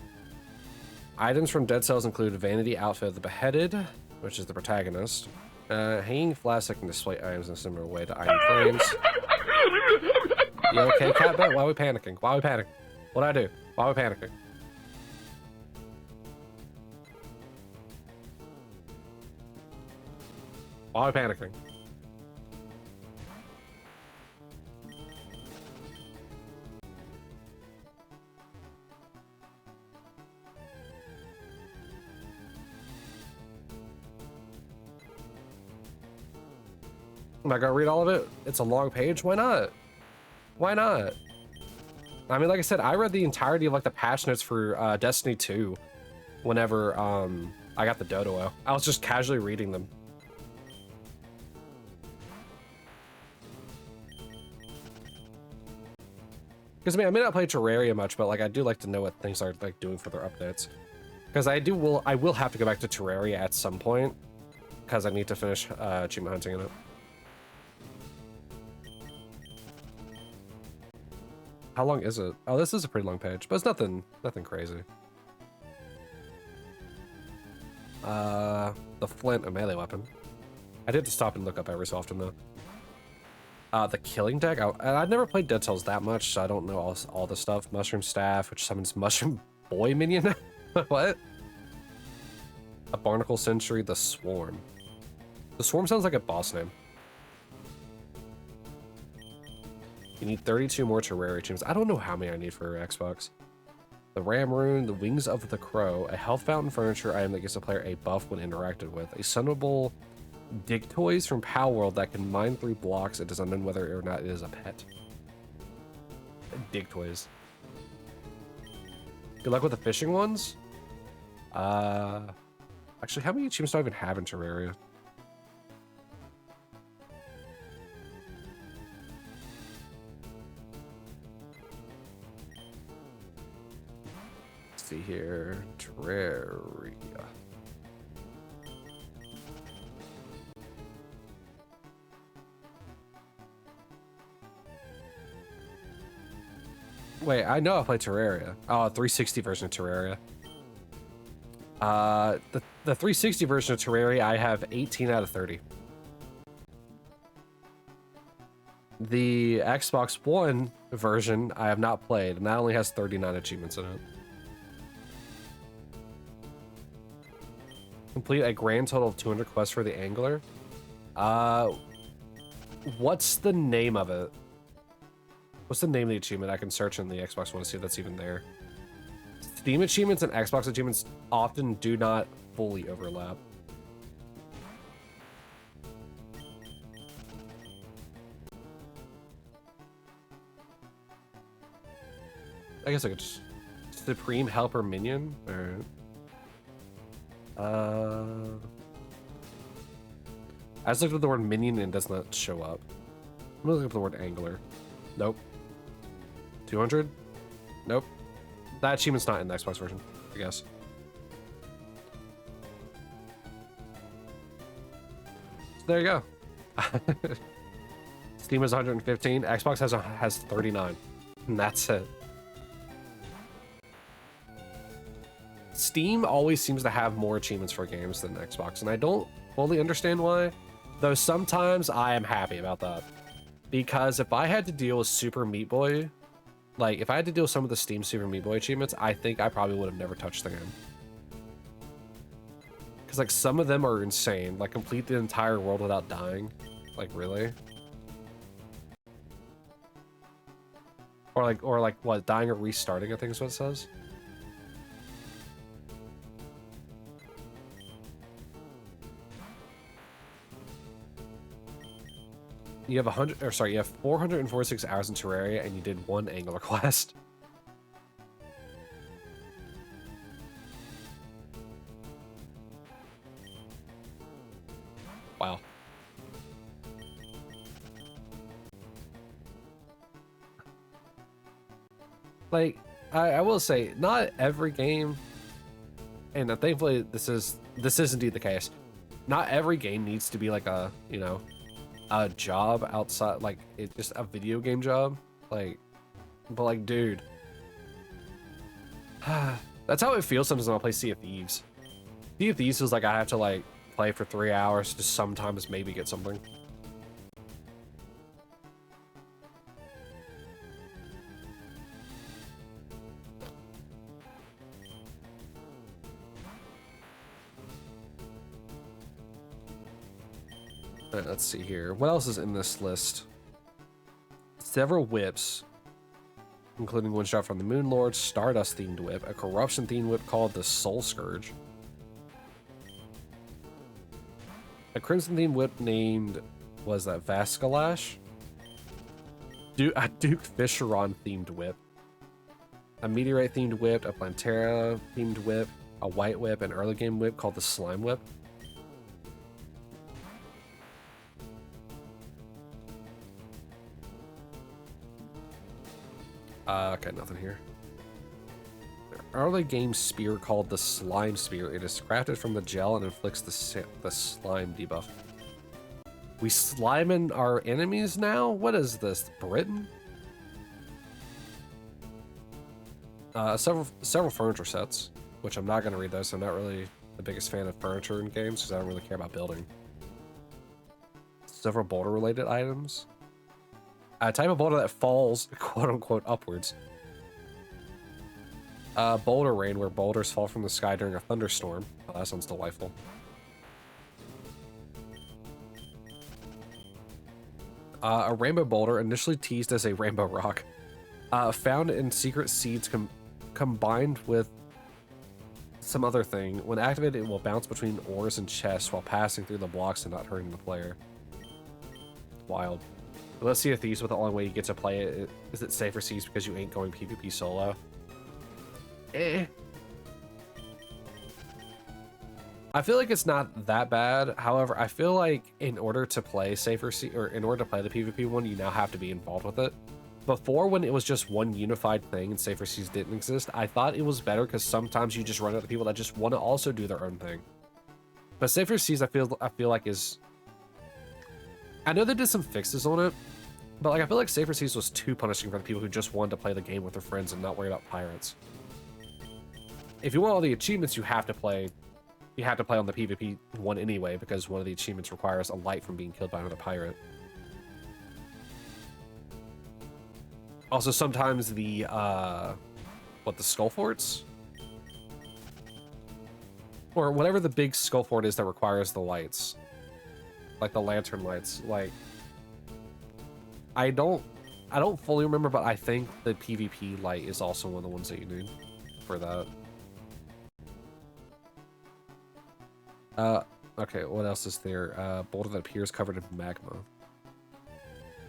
Speaker 1: Items from Dead Cells include Vanity Outfit of the Beheaded, which is the protagonist. Hanging flasks that can display items in a similar way to item frames. You okay, Catbet? Why are we panicking? Why are we panicking? What'd I do? Why are we panicking? Why are we panicking? Am I gonna read all of it? It's a long page. Why not? Why not? I mean, like I said, I read the entirety of like the patch notes for Destiny 2 whenever I got the Dodo. I was just casually reading them. Because I mean, I may not play Terraria much, but like I do like to know what things are like doing for their updates. Because I will have to go back to Terraria at some point because I need to finish achievement hunting in it. How long is it? Oh, this is a pretty long page, but it's nothing crazy. The flint, a melee weapon. I did have to stop and look up every so often though. The killing deck. I've never played Dead Cells that much, so I don't know all the stuff. Mushroom staff, which summons mushroom boy minion. What? A barnacle sentry. The swarm. The swarm sounds like a boss name. You need 32 more Terraria achievements. I don't know how many I need for Xbox. The Ram Rune, the Wings of the Crow, a health fountain furniture item that gives the player a buff when interacted with, a summable dig toys from Power World that can mine 3 blocks. It is unknown whether or not it is a pet. Dig toys. Good luck with the fishing ones. Actually, how many achievements do I even have in Terraria? See here, Terraria. Wait, I know I played Terraria. Oh, 360 version of Terraria. The 360 version of Terraria, I have 18 out of 30. The Xbox One version, I have not played, and that only has 39 achievements in it. Complete a grand total of 200 quests for the Angler. What's the name of it? What's the name of the achievement? I can search in the Xbox One to see if that's even there. Steam achievements and Xbox achievements often do not fully overlap. I guess I could just... Supreme Helper Minion? Alright. I just looked at the word minion and it does not show up. I'm gonna look up the word angler. Nope. 200? Nope. That achievement's not in the Xbox version, I guess. So there you go. Steam is 115. Xbox has 39. And that's it. Steam always seems to have more achievements for games than Xbox, and I don't fully understand why, though sometimes I am happy about that. Because if I had to deal with Super Meat Boy, like if I had to deal with some of the Steam Super Meat Boy achievements, I think I probably would have never touched the game. Because like some of them are insane, like complete the entire world without dying. Like really? Or like what, dying or restarting, I think is what it says. You have you have 446 hours in Terraria and you did one Angler quest. Wow. Like, I will say, not every game, and thankfully this is indeed the case. Not every game needs to be like a, you know, a job outside, like it's just a video game job, like, but like, dude, that's how it feels sometimes when I play Sea of Thieves. Sea of Thieves is like I have to like play for 3 hours to sometimes maybe get something. All right, let's see here. What else is in this list? Several whips, including one shot from the Moon Lord, Stardust themed whip, a corruption themed whip called the Soul Scourge, a crimson themed whip named, was that Vascalash? A Duke Fisheron themed whip, a meteorite themed whip, a Plantera themed whip, a white whip, an early game whip called the Slime Whip. Okay, nothing here. Early game spear called the Slime Spear. It is crafted from the gel and inflicts the slime debuff. We sliming our enemies now? What is this, Britain? Several furniture sets, which I'm not going to read those. I'm not really the biggest fan of furniture in games because I don't really care about building. Several boulder-related items. A type of boulder that falls, quote-unquote, upwards. Boulder rain, where boulders fall from the sky during a thunderstorm. Oh, that sounds delightful. A rainbow boulder, initially teased as a rainbow rock. Found in secret seeds combined with some other thing. When activated, it will bounce between ores and chests while passing through the blocks and not hurting the player. Wild. Let's see if these with the only way you get to play it. Is it safer seas because you ain't going PvP solo? I feel like it's not that bad. However, I feel like in order to play safer sea, or in order to play the PvP one, you now have to be involved with it. Before, when it was just one unified thing and safer seas didn't exist, I thought it was better because sometimes you just run into people that just want to also do their own thing. But safer seas, I feel like is. I know they did some fixes on it, But like, I feel like Safer Seas was too punishing for the people who just wanted to play the game with their friends and not worry about pirates. If you want all the achievements, you have to play on the PvP one anyway, because one of the achievements requires a light from being killed by another pirate. Also, sometimes the, the skull forts? Or whatever the big skull fort is that requires the lights. Like the lantern lights. Like, I don't fully remember, but I think the PvP light is also one of the ones that you need for that. Okay, what else is there? Boulder that appears covered in magma.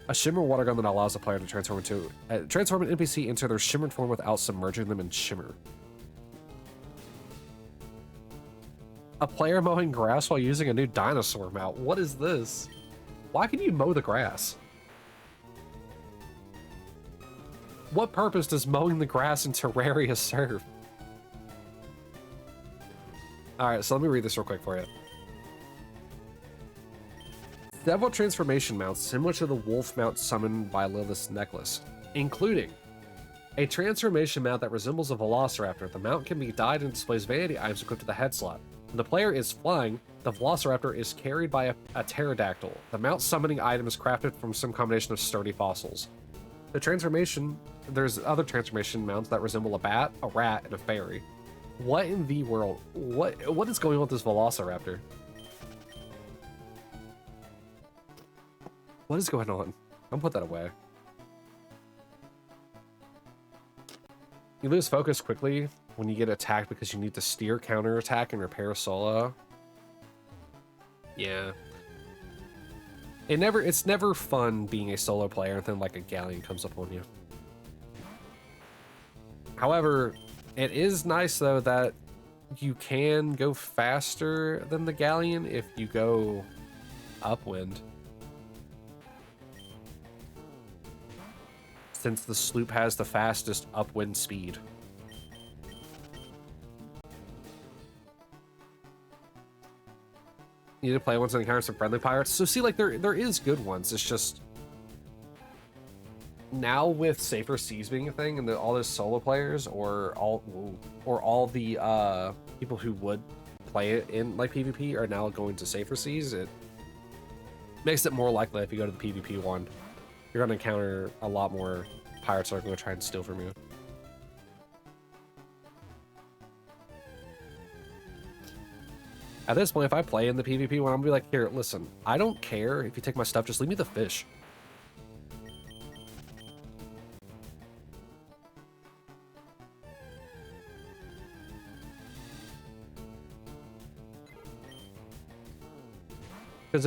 Speaker 1: A shimmer water gun that allows the player to transform an NPC into their shimmered form without submerging them in shimmer. A player mowing grass while using a new dinosaur mount. What is this? Why can you mow the grass? What purpose does mowing the grass in Terraria serve? Alright, so let me read this real quick for you. Several transformation mounts similar to the wolf mount summoned by Lilith's necklace, including a transformation mount that resembles a velociraptor. The mount can be dyed and displays vanity items equipped to the head slot. When the player is flying, the velociraptor is carried by a pterodactyl. The mount summoning item is crafted from some combination of sturdy fossils. There's other transformation mounts that resemble a bat, a rat, and a fairy. What in the world? What is going on with this velociraptor? What is going on? I'm gonna put that away. You lose focus quickly when you get attacked because you need to steer, counterattack, and repair solo. Yeah. It's never fun being a solo player and then like a galleon comes up on you. However, it is nice though that you can go faster than the galleon if you go upwind. Since the sloop has the fastest upwind speed. You need to play once and encounter some friendly pirates. So see, like there is good ones. It's just now with Safer Seas being a thing and all those solo players or all the people who would play it in like PvP are now going to Safer Seas. It makes it more likely if you go to the PvP one, you're going to encounter a lot more pirates that are going to try and steal from you. At this point, if I play in the PvP one, I'm going to be like, here, listen, I don't care if you take my stuff, just leave me the fish. Because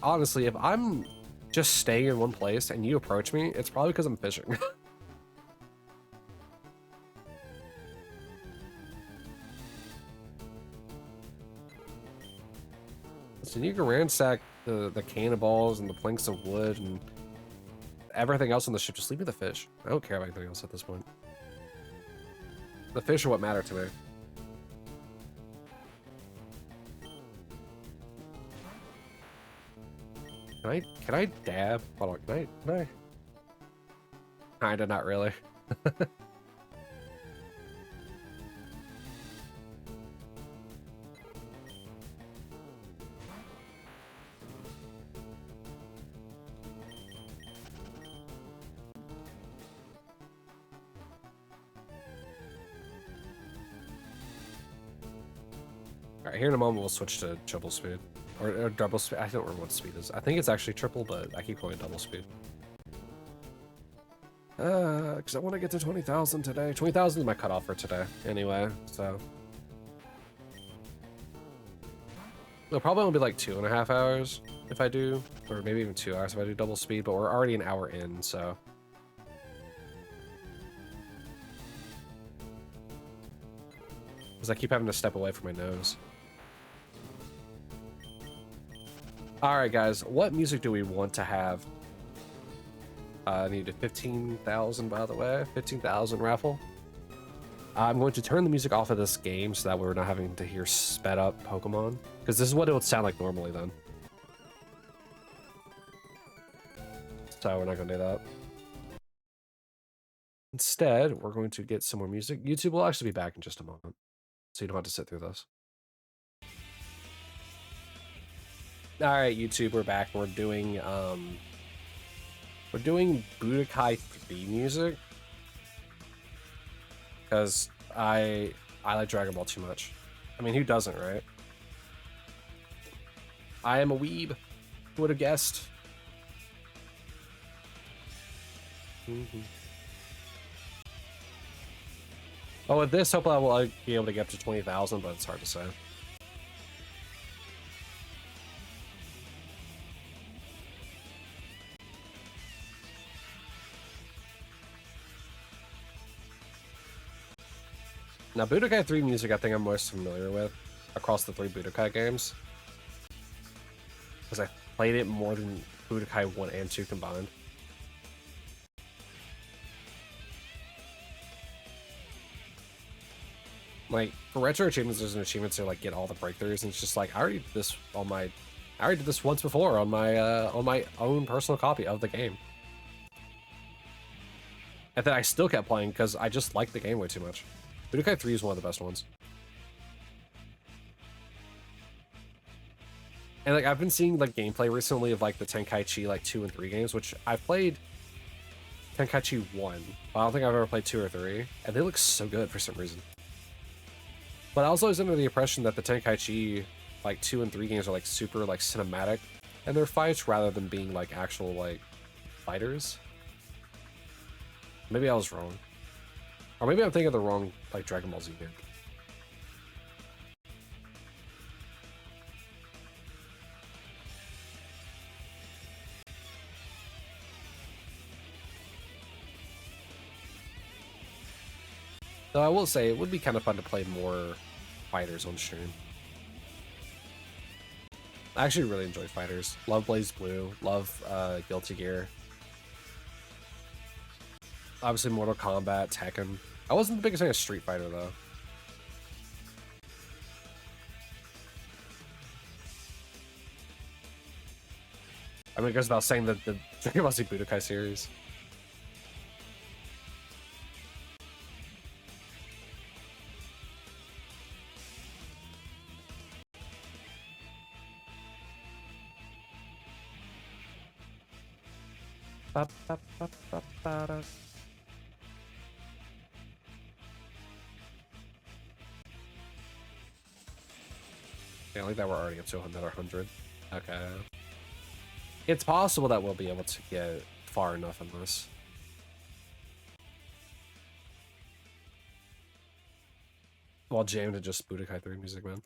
Speaker 1: honestly, if I'm just staying in one place and you approach me, it's probably because I'm fishing. So you can ransack the cannonballs and the planks of wood and everything else on the ship. Just leave me the fish. I don't care about anything else at this point. The fish are what matter to me. Can I dab? Hold on, can I? Kinda, not really. Alright, here in a moment we'll switch to triple speed. Or double speed. I don't remember what speed is. I think it's actually triple, but I keep calling it double speed. Because I want to get to 20,000 today. 20,000 is my cutoff for today, anyway, so. It'll probably only be like 2.5 hours if I do, or maybe even 2 hours if I do double speed, but we're already an hour in, so. Because I keep having to step away from my nose. Alright guys, what music do we want to have? I needed 15,000 by the way, 15,000 raffle. I'm going to turn the music off of this game so that we're not having to hear sped up Pokemon. Because this is what it would sound like normally then. So we're not gonna do that. Instead, we're going to get some more music. YouTube will actually be back in just a moment, so you don't have to sit through this. All right, YouTube, we're back. We're doing Budokai 3 music because I like Dragon Ball too much. I mean, who doesn't, right? I am a weeb. Who would have guessed? Oh, with this, hopefully I will be able to get up to 20,000, but it's hard to say. Now, Budokai 3 music, I think I'm most familiar with across the 3 Budokai games, because I played it more than Budokai 1 and 2 combined. Like, for retro achievements, there's an achievement to like get all the breakthroughs, and it's just like I already did this once before on my own personal copy of the game, and then I still kept playing because I just liked the game way too much. Budokai 3 is one of the best ones. And like I've been seeing like gameplay recently of like the Tenkaichi like 2 and 3 games, which I've played Tenkaichi 1, but I don't think I've ever played 2 or 3, and they look so good for some reason. But I was always under the impression that the Tenkaichi like 2 and 3 games are like super like cinematic and their fights rather than being like actual like fighters. Maybe I was wrong. Or maybe I'm thinking of the wrong like Dragon Ball Z game. Though I will say it would be kind of fun to play more fighters on stream. I actually really enjoy fighters. Love Blaze Blue. Love Guilty Gear. Obviously Mortal Kombat, Tekken. I wasn't the biggest fan of Street Fighter though. I mean, it goes without saying that the Dragon Ball Z Budokai series. Yeah, like that we're already up to another 100. Okay. It's possible that we'll be able to get far enough in this. While jammed to just Budokai 3 music, man.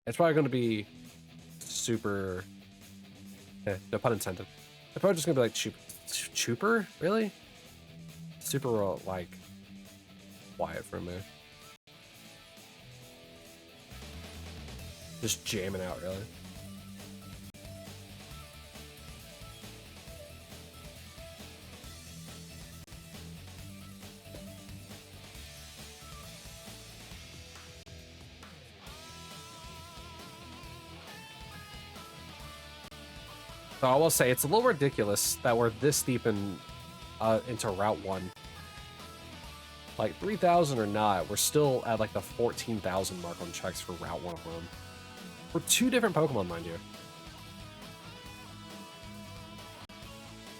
Speaker 1: It's probably going to be super... no pun intended. It's probably just going to be like Chuper? Really? Super, like, quiet for me. Just jamming out, really. So I will say it's a little ridiculous that we're this deep in into Route 1. Like 3,000 or not, we're still at like the 14,000 mark on checks for Route 1 alone. For 2 different Pokemon, mind you.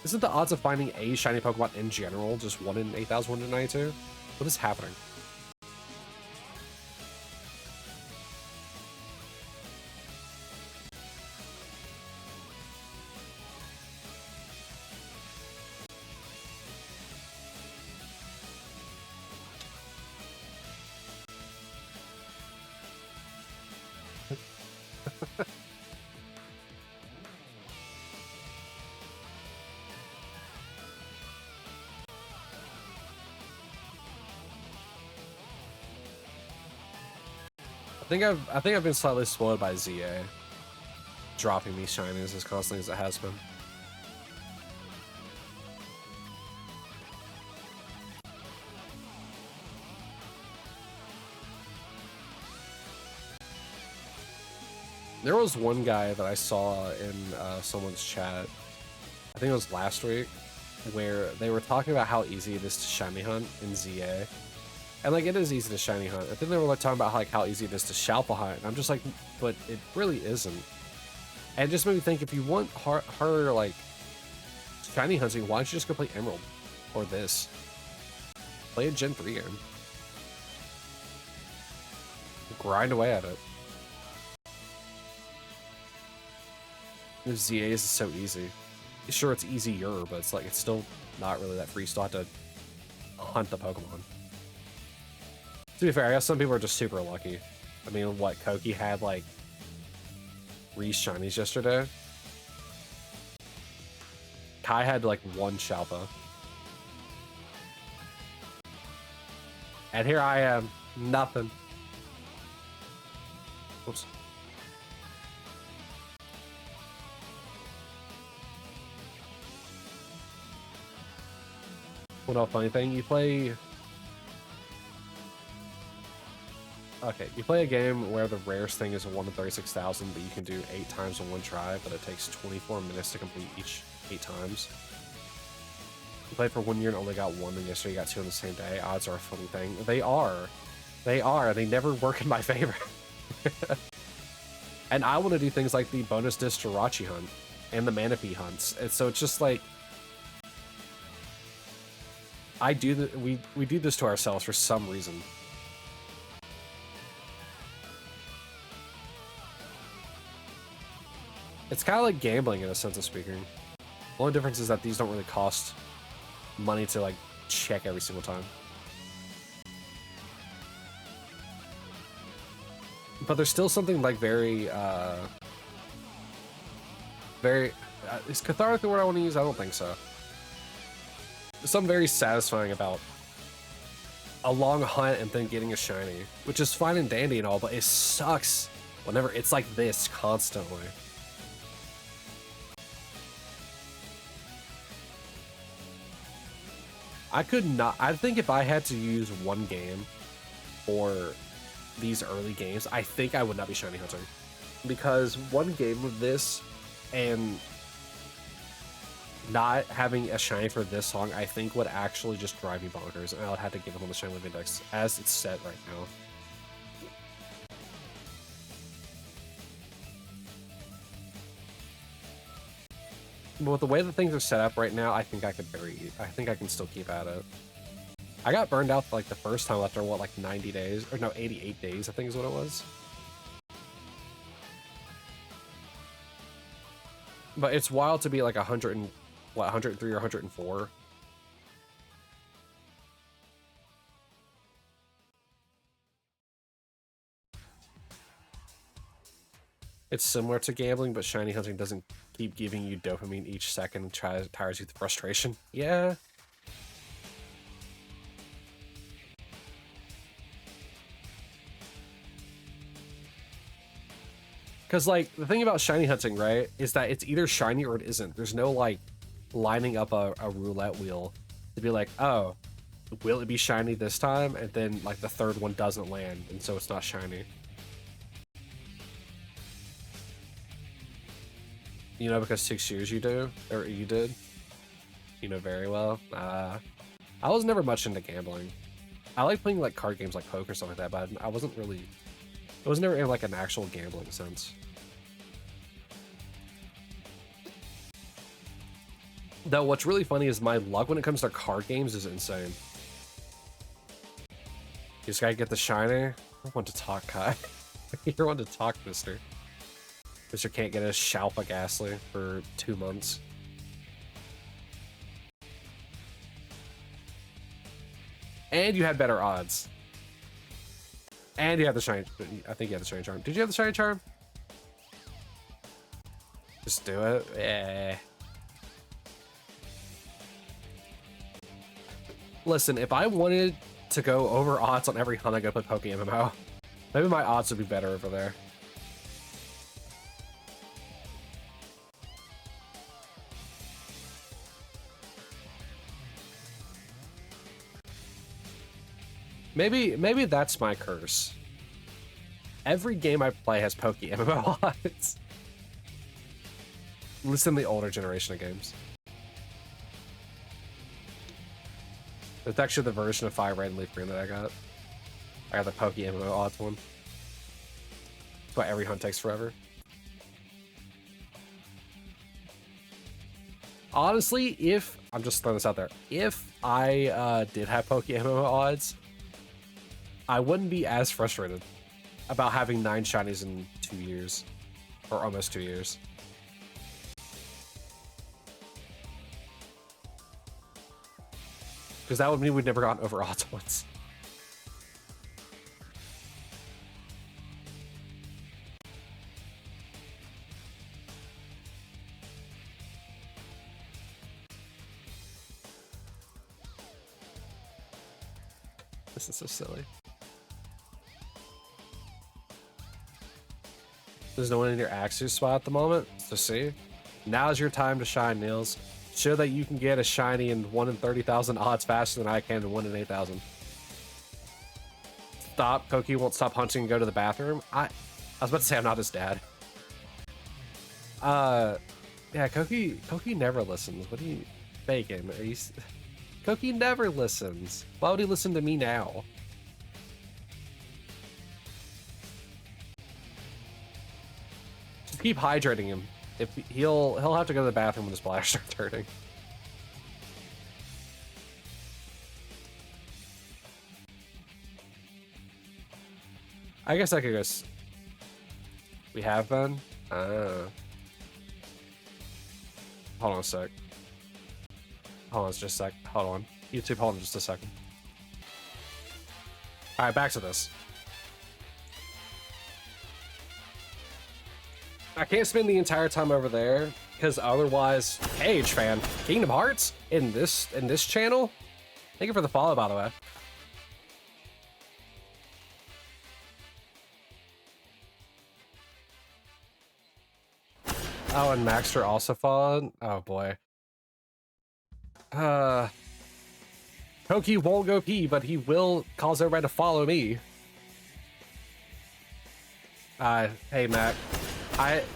Speaker 1: Isn't the odds of finding a shiny Pokemon in general just 1 in 8,192? What is happening? I think I've been slightly spoiled by ZA dropping me shinies as constantly as it has been. There was one guy that I saw in someone's chat I think it was last week, where they were talking about how easy it is to shiny hunt in ZA. And like, it is easy to shiny hunt. And then they were like talking about like how easy it is to Shalpa hunt. And I'm just like, but it really isn't. And it just made me think, if you want harder like shiny hunting, why don't you just go play Emerald or this? Play a Gen 3 game. Grind away at it. The ZA is so easy. Sure, it's easier, but it's like, it's still not really that free. You still have to hunt the Pokemon. To be fair, I guess some people are just super lucky. I mean, what, Koki had like 3 shinies yesterday? Kai had like 1 Shalpa. And here I am, nothing. Oops. Well, no, funny thing, you play... Okay, you play a game where the rarest thing is a 1 in 36,000, but you can do 8 times in one try, but it takes 24 minutes to complete each 8 times. You played for 1 year and only got 1, and yesterday you got 2 on the same day. Odds are a funny thing. They are. They are. They never work in my favor. And I want to do things like the bonus disc Jirachi hunt and the Manaphy hunts. And so it's just like, we do this to ourselves for some reason. It's kind of like gambling in a sense of speaking. The only difference is that these don't really cost money to like check every single time. But there's still something like very, is cathartic the word I want to use? I don't think so. There's something very satisfying about a long hunt and then getting a shiny, which is fine and dandy and all, but it sucks whenever it's like this constantly. I could not, I think if I had to use one game for these early games, I think I would not be shiny hunting. Because one game of this and not having a shiny for this song, I think would actually just drive me bonkers, and I would have to give him the Shiny Living Dex as it's set right now. But with the way that things are set up right now, I think I can still keep at it. I got burned out like the first time after what, like 90 days? Or no, 88 days, I think is what it was. But it's wild to be like 100 and, what, 103 or 104? It's similar to gambling, but shiny hunting doesn't keep giving you dopamine each second and tires you with frustration. Yeah. Because, like, the thing about shiny hunting, right, is that it's either shiny or it isn't. There's no, like, lining up a roulette wheel to be like, oh, will it be shiny this time? And then, like, the third one doesn't land, and so it's not shiny. You know, because 6 years you did, you know very well. I was never much into gambling. I like playing, like, card games like poker, stuff like that, but I wasn't really... It was never in, like, an actual gambling sense. Though, what's really funny is my luck when it comes to card games is insane. You just gotta get the shiny. I want to talk, Kai. You're one to talk, mister. Mister can't get a Shalpa Ghastly for 2 months. And you had better odds. And you have the shiny. I think you have the shiny charm. Did you have the shiny charm? Just do it. Yeah. Listen, if I wanted to go over odds on every hunt, I go play PokeMMO. Maybe my odds would be better over there. Maybe that's my curse. Every game I play has PokeMMO odds. Listen to the older generation of games. It's actually the version of Fire Red and Leaf Green that I got. I got the Pokémon odds one. That's why every hunt takes forever. Honestly, if I'm just throwing this out there, if I did have Pokémon odds, I wouldn't be as frustrated about having 9 shinies in 2 years, or almost 2 years. Because that would mean we'd never gotten over odds once. This is so silly. There's no one in your Axu spot at the moment, so see? Now's your time to shine, Niels. Show that you can get a shiny in 1 in 30,000 odds faster than I can in 1 in 8,000. Stop. Koki won't stop hunting and go to the bathroom. I was about to say I'm not his dad. Yeah, Koki never listens. What are you faking? Are you... Koki never listens. Why would he listen to me now? Just keep hydrating him. If he'll have to go to the bathroom when his bladder starts hurting. I guess I could go. We have been. Hold on a sec. Hold on just a sec. Hold on. YouTube, hold on just a second. All right, back to this. I can't spend the entire time over there because otherwise, hey, fan, Kingdom Hearts in this channel. Thank you for the follow, by the way. Oh, and Maxter also followed. Oh boy. Koki won't go pee, but he will cause everybody to follow me. Hey Mac.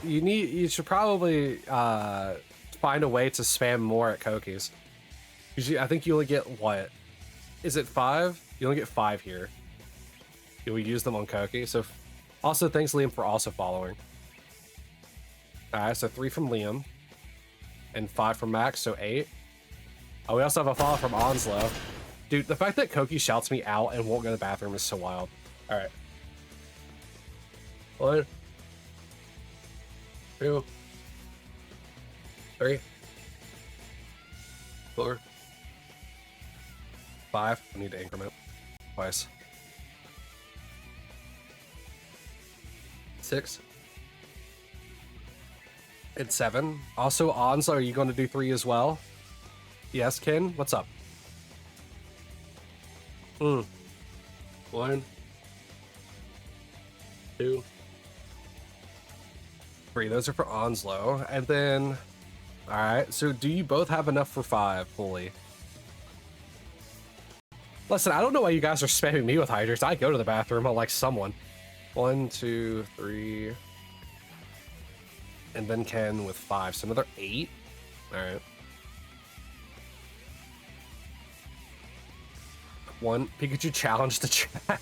Speaker 1: You should probably find a way to spam more at Koki's. I think you only get what? Is it 5? You only get 5 here. You will use them on Koki. So also thanks Liam for also following. Alright, so 3 from Liam. And 5 from Max, so 8. Oh, we also have a follow from Onslow. Dude, the fact that Koki shouts me out and won't go to the bathroom is so wild. Alright. 1, 2, 3, 4, 5. I need to increment twice. 6 and 7. Also, Onslow, are you going to do 3 as well? Yes, Ken. What's up? 1, 2, 3. Those are for Onslow. And then, all right. So do you both have enough for 5 fully? Listen, I don't know why you guys are spamming me with hydrants. I go to the bathroom like someone. 1, 2, 3. And then Ken with 5. So another 8. All right. 1 Pikachu challenge to chat.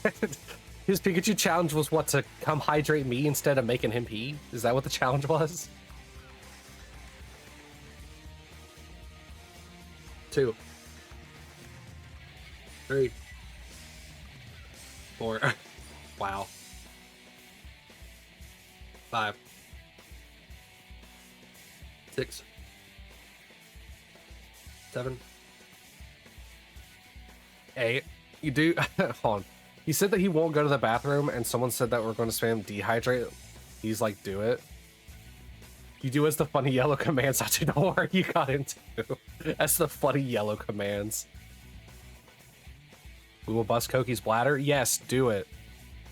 Speaker 1: His Pikachu challenge was what, to come hydrate me instead of making him pee? Is that what the challenge was? 2, 3, 4. Wow. 5, 6, 7, 8. You do. Hold on. He said that he won't go to the bathroom, and someone said that we're going to spam dehydrate. He's like, do it. You do as the funny yellow commands. I don't know where you got into. That's the funny yellow commands. We will bust Koki's bladder. Yes, do it.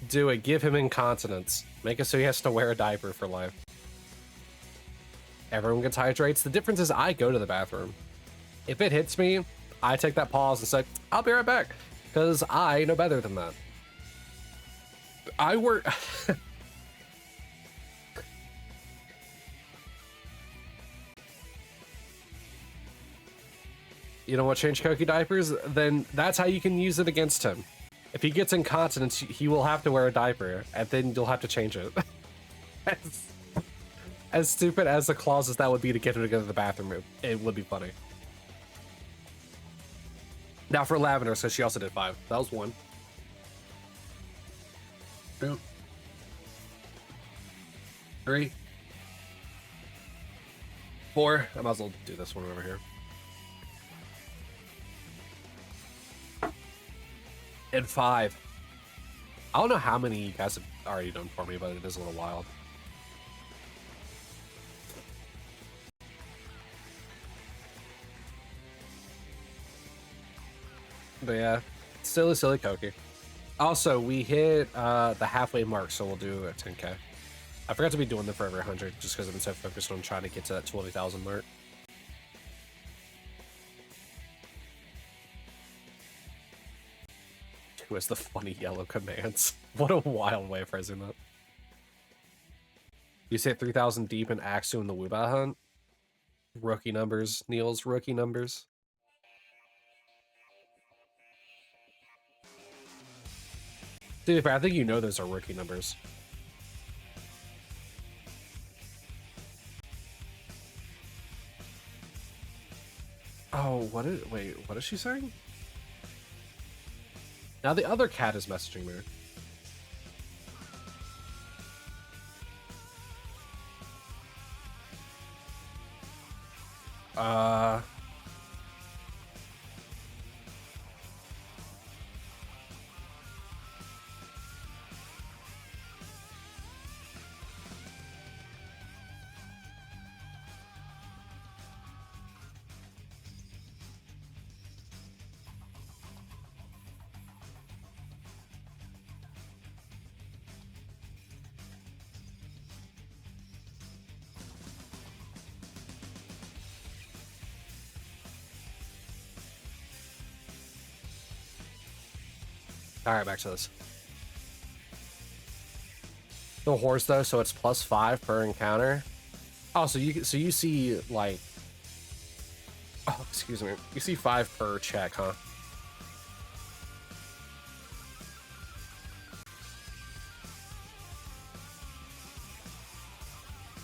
Speaker 1: Do it. Give him incontinence. Make it so he has to wear a diaper for life. Everyone gets hydrates. The difference is I go to the bathroom. If it hits me, I take that pause and say, I'll be right back. Because I know better than that. I work... You don't want to change Koki diapers? Then that's how you can use it against him. If he gets incontinence, he will have to wear a diaper, and then you'll have to change it. As stupid as the clause as that would be to get him to go to the bathroom, it would be funny. Now for Lavender, so she also did 5. That was 1. 2. 3. 4. I might as well do this one over here. And 5. I don't know how many you guys have already done for me, but it is a little wild. But yeah, silly Koki. Also, we hit the halfway mark, so we'll do a 10k. I forgot to be doing them for every 100, just because I've been so focused on trying to get to that 20,000 mark. Who has the funny yellow commands? What a wild way of phrasing that. You say 3,000 deep in Axu in the Wuba hunt? Rookie numbers, Neil's rookie numbers. Dude, I think you know those are rookie numbers. Oh, wait, what is she saying? Now the other cat is messaging me. All right, back to this. The horse though, so it's +5 per encounter. Oh, so you see like, oh, excuse me, you see 5 per check, huh?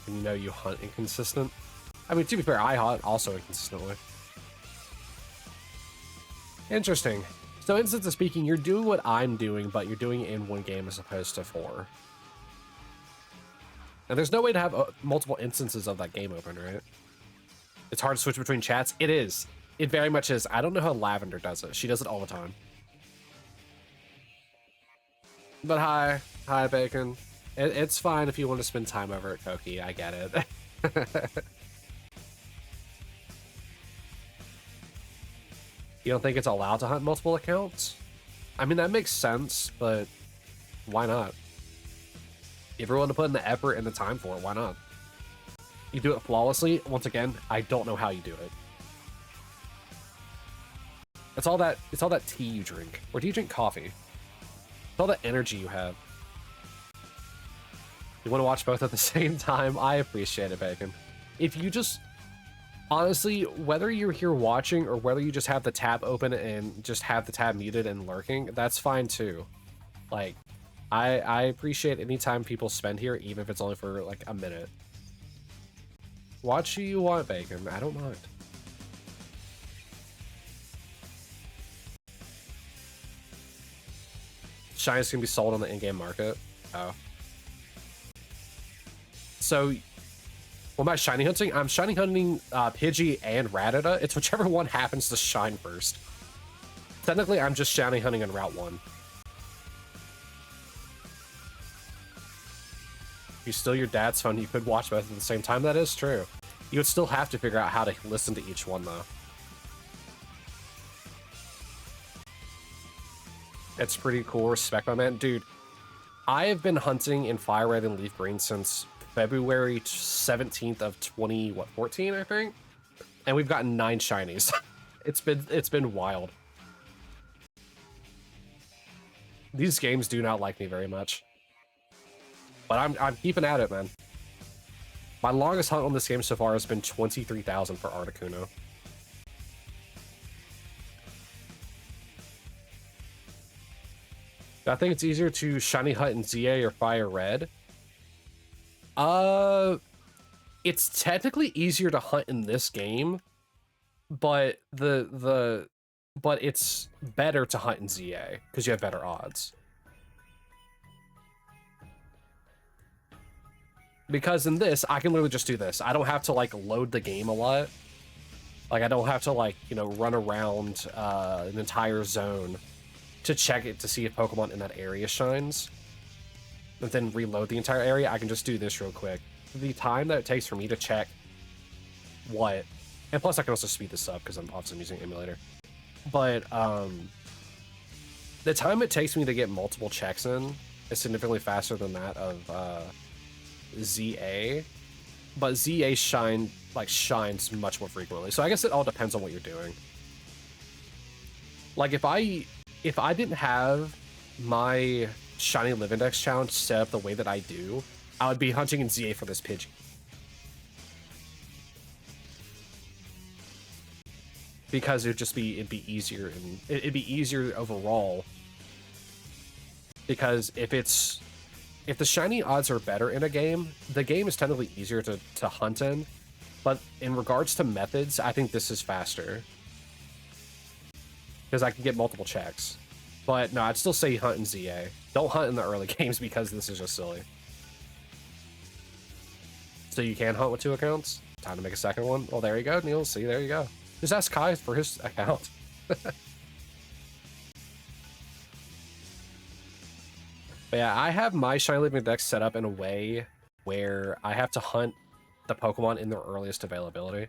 Speaker 1: And you know you hunt inconsistent. I mean, to be fair, I hunt also inconsistently. Interesting. So, in sense of speaking, you're doing what I'm doing, but you're doing it in 1 game as opposed to 4. And there's no way to have multiple instances of that game open, right? It's hard to switch between chats. It is. It very much is. I don't know how Lavender does it. She does it all the time. But hi, Bacon. It's fine if you want to spend time over at Koki. I get it. You don't think it's allowed to hunt multiple accounts? I mean, that makes sense, but why not? If you're willing to put in the effort and the time for it, why not? You do it flawlessly. Once again, I don't know how you do it. It's all that tea you drink. Or do you drink coffee? It's all that energy you have. You want to watch both at the same time? I appreciate it, Bacon. If you just... Honestly, whether you're here watching or whether you just have the tab open and just have the tab muted and lurking, that's fine too. Like, I appreciate any time people spend here, even if it's only for like a minute. Watch who you want, Bacon. I don't mind. Shinies can be sold on the in-game market. Oh. So... What am I shiny hunting? I'm shiny hunting Pidgey and Rattata. It's whichever one happens to shine first. Technically, I'm just shiny hunting on Route 1. If you steal your dad's phone, you could watch both at the same time. That is true. You would still have to figure out how to listen to each one, though. It's pretty cool. Respect, my man. Dude, I have been hunting in Fire Red and Leaf Green since February 17th of 2014, I think, and we've gotten 9 shinies. It's been wild. These games do not like me very much, but I'm keeping at it, man. My longest hunt on this game so far has been 23,000 for Articuno. I think it's easier to shiny hunt in ZA or Fire Red. It's technically easier to hunt in this game, but but it's better to hunt in ZA because you have better odds. Because in this, I can literally just do this. I don't have to like load the game a lot. Like I don't have to like, you know, run around an entire zone to check it to see if Pokemon in that area shines. And then reload the entire area. I can just do this real quick. The time that it takes for me to check what, and plus I can also speed this up because I'm obviously using emulator. But the time it takes me to get multiple checks in is significantly faster than that of ZA. But ZA shines much more frequently. So I guess it all depends on what you're doing. Like if I didn't have my Shiny Living Dex challenge set up the way that I do, I would be hunting in ZA for this Pidgey. Because it'd be easier, and it'd be easier overall. Because if the shiny odds are better in a game, the game is technically easier to hunt in. But in regards to methods, I think this is faster. Because I can get multiple checks. But no, I'd still say hunt in ZA. Don't hunt in the early games because this is just silly. So you can hunt with 2 accounts? Time to make a second one? Well, there you go, Neil. See, there you go. Just ask Kai for his account. But yeah, I have my Shiny Living Dex set up in a way where I have to hunt the Pokemon in their earliest availability.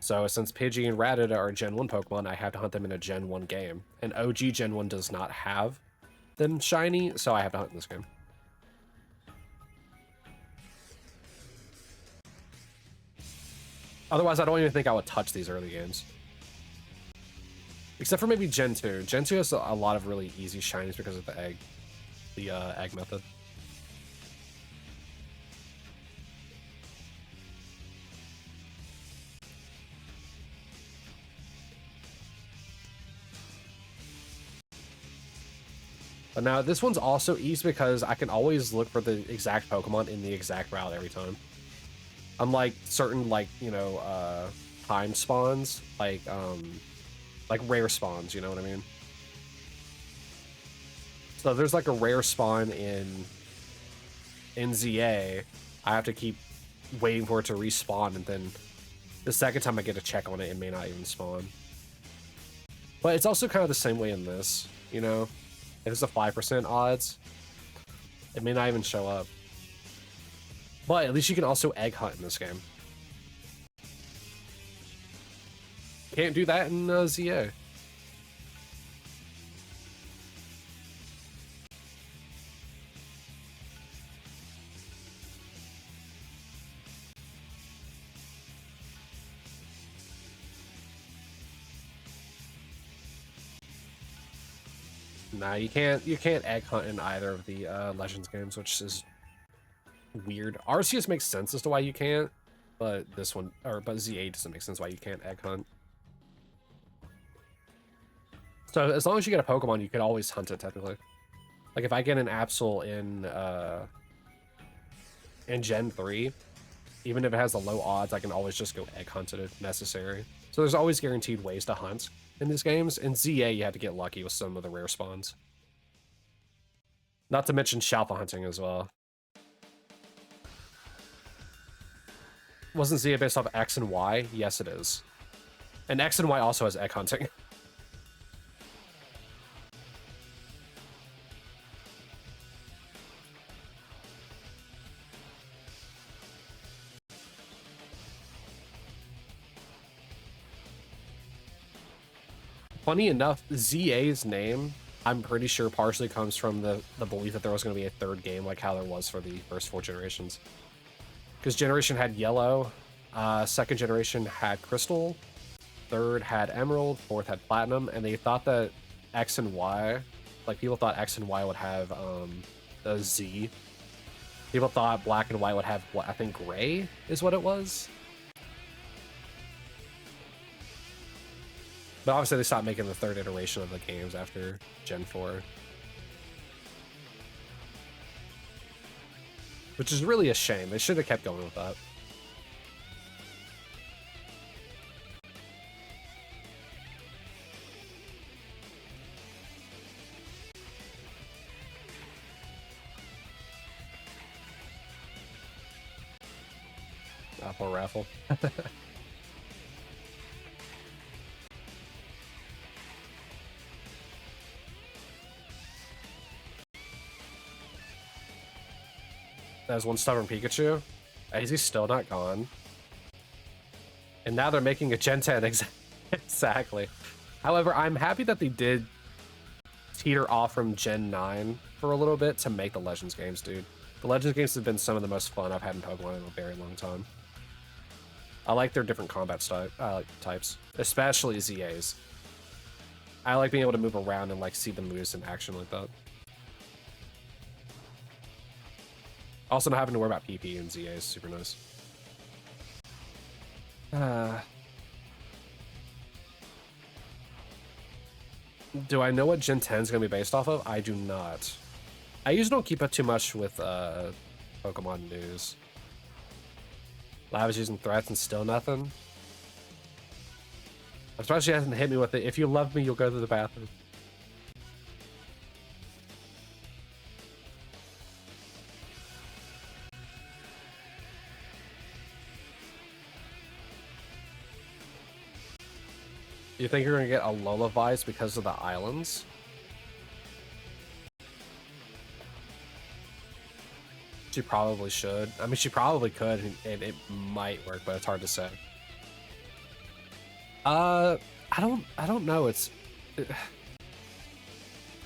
Speaker 1: So since Pidgey and Rattata are Gen 1 Pokemon, I have to hunt them in a Gen 1 game. And OG Gen 1 does not have them shiny, so I have to hunt in this game. Otherwise, I don't even think I would touch these early games. Except for maybe Gen 2. Gen 2 has a lot of really easy shinies because of the egg method. But now this one's also easy because I can always look for the exact Pokemon in the exact route every time. Unlike certain, like, you know, time spawns, like rare spawns, you know what I mean? So there's like a rare spawn in ZA, I have to keep waiting for it to respawn, and then the second time I get a check on it, it may not even spawn. But it's also kind of the same way in this, you know? If it's a 5% odds, it may not even show up. But at least you can also egg hunt in this game. Can't do that in ZA. Nah, you can't egg hunt in either of the Legends games, which is weird. Arceus makes sense as to why you can't, but this one, but ZA doesn't make sense why you can't egg hunt. So as long as you get a Pokemon, you can always hunt it technically. Like if I get an Absol in Gen 3, even if it has the low odds, I can always just go egg hunt it if necessary. So there's always guaranteed ways to hunt in these games. In ZA, you have to get lucky with some of the rare spawns. Not to mention Shalfa hunting as well. Wasn't ZA based off X and Y? Yes, it is. And X and Y also has egg hunting. Funny enough, ZA's name, I'm pretty sure partially comes from the belief that there was going to be a third game like how there was for the first 4 generations. Because Generation had Yellow, second generation had Crystal, third had Emerald, fourth had Platinum, and they thought that X and Y, like people thought X and Y would have a Z. People thought Black and White would have, what, I think Gray is what it was. But obviously they stopped making the third iteration of the games after Gen 4. which is really a shame. They should have kept going with that. Apple raffle. There's one stubborn Pikachu. Is he still not gone? And now they're making a Gen 10 exactly. However, I'm happy that they did teeter off from Gen 9 for a little bit to make the Legends games, dude. The Legends games have been some of the most fun I've had in Pokemon in a very long time. I like their different combat types, especially ZAs. I like being able to move around and like see the moves in action like that. Also, not having to worry about PP and ZA is super nice. Do I know what Gen 10 is going to be based off of? I do not. I usually don't keep up too much with Pokemon news. Lava's using threats and still nothing. I'm surprised she hasn't hit me with it. If you love me, you'll go to the bathroom. You think you're gonna get Alola vibes because of the islands? She probably should. I mean, she probably could, and it might work, but it's hard to say. I don't know.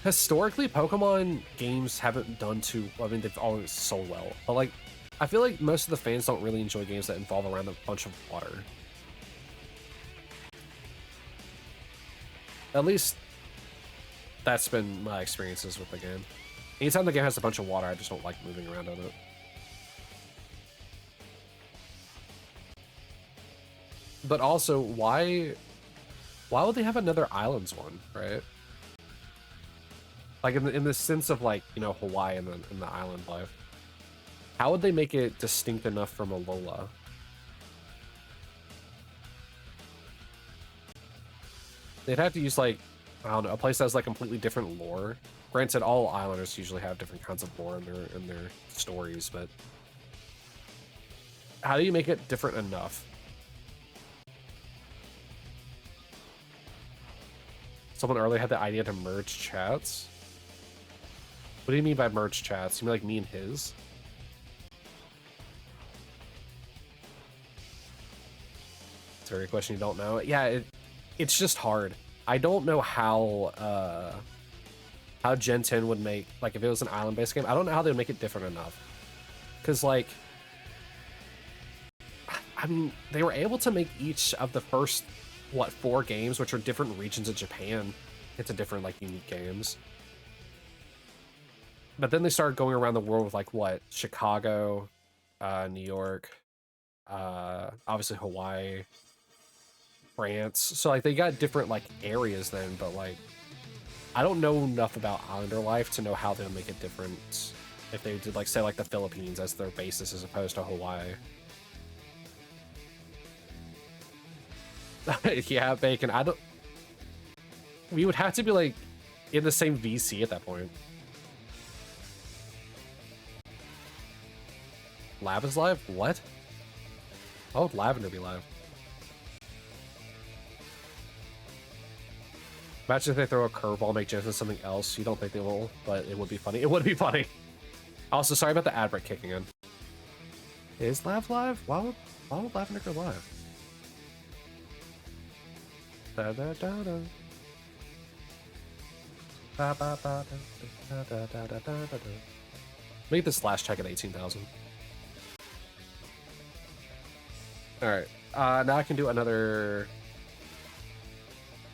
Speaker 1: Historically, Pokemon games haven't done too. I mean, they've always sold well, but like, I feel like most of the fans don't really enjoy games that involve around a bunch of water. At least that's been my experiences with the game. Anytime the game has a bunch of water, I just don't like moving around on it. But also, why would they have another islands one, right? Like in the sense of like, you know, Hawaii and the island life. How would they make it distinct enough from Alola? They'd have to use like, I don't know, a place that has like completely different lore. Granted, all islanders usually have different kinds of lore in their stories, but how do you make it different enough? Someone earlier had the idea to merge chats. What do you mean by merge chats? You mean like me and his? It's a very question you don't know. Yeah, it's just hard. I don't know how Gen 10 would make, like, if it was an island-based game, I don't know how they would make it different enough. Because, like, I mean, they were able to make each of the first, what, 4 games, which are different regions of Japan, into different, like, unique games. But then they started going around the world with, like, what, Chicago, New York, obviously Hawaii, France. So, like, they got different, like, areas then, but, like, I don't know enough about Islander life to know how they would make it different if they did, like, say, like, the Philippines as their basis as opposed to Hawaii. Yeah, Bacon, I don't... We would have to be, like, in the same VC at that point. Lab is live? What? Why would Lavender be live? Imagine if they throw a curveball and make Jensen something else. You don't think they will, but it would be funny. It would be funny. Also, sorry about the ad break kicking in. Is Lav live? Why would Lavender go live? Da da da da. Ba ba ba da da da da da da. Make this last check at 18,000. All right. Now I can do another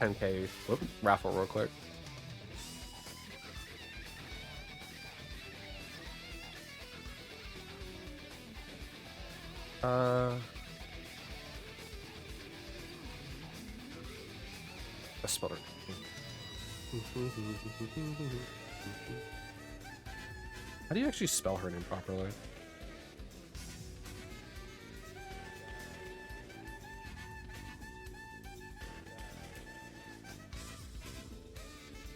Speaker 1: 10K raffle real quick. A spell. How do you actually spell her name properly?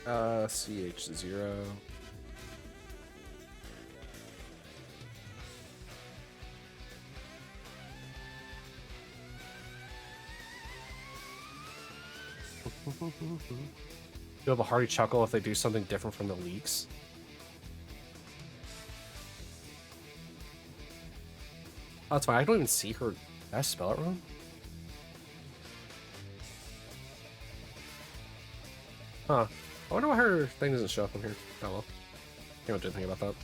Speaker 1: CH0. You'll have a hearty chuckle if they do something different from the leaks. Oh, that's fine. I don't even see her. Did I spell it wrong? Huh. I wonder why her thing doesn't show up on here. Oh well. Can't do anything about that.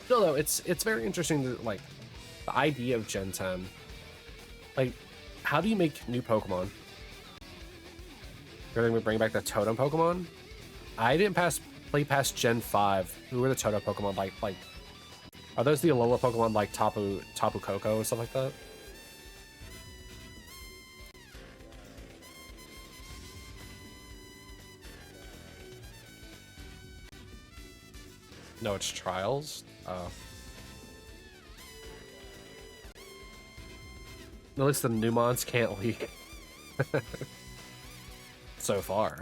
Speaker 1: Still though, it's very interesting to, like, the idea of Gen 10. Like, how do you make new Pokemon? You're gonna bring back the Totem Pokemon? I didn't play past Gen 5. Who are the Totem Pokemon? Like, are those the Alola Pokemon like Tapu Koko and stuff like that? No, it's Trials. Oh. At least the Numons can't leak. So far.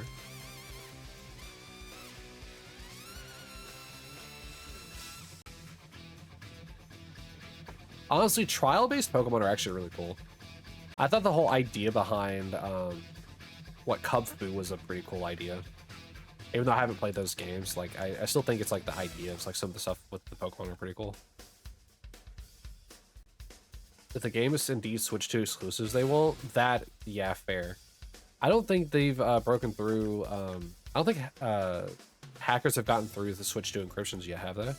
Speaker 1: Honestly, trial-based Pokemon are actually really cool. I thought the whole idea behind what Cub Fu was a pretty cool idea. Even though I haven't played those games, like I still think it's like the idea of like some of the stuff with the Pokemon are pretty cool. If the game is indeed switched to exclusives, they won't. That, yeah, fair. I don't think they've broken through. I don't think hackers have gotten through the switch to encryptions yet, have they?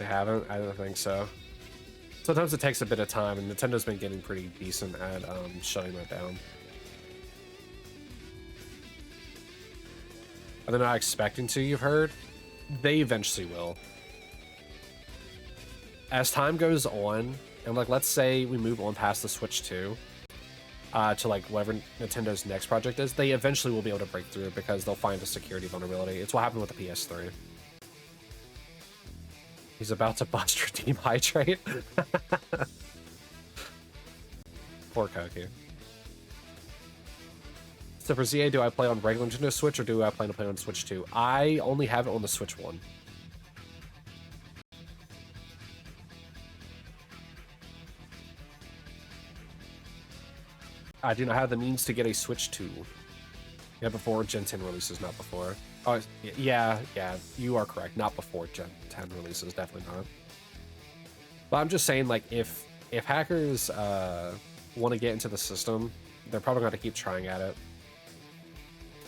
Speaker 1: They haven't? I don't think so. Sometimes it takes a bit of time, and Nintendo's been getting pretty decent at shutting that down. Are they not expecting to, you've heard? They eventually will. As time goes on, and like, let's say we move on past the Switch 2, to like whatever Nintendo's next project is, they eventually will be able to break through it because they'll find a security vulnerability. It's what happened with the PS3. He's about to bust your Team Hydrate. Poor Koki. So for ZA, do I play on regular Nintendo Switch or do I plan to play on Switch 2? I only have it on the Switch 1. I do not have the means to get a Switch 2. Yeah, before Gen 10 releases, not before. Oh, yeah, you are correct. Not before Gen 10 releases, definitely not. But I'm just saying, like, if hackers want to get into the system, they're probably going to keep trying at it.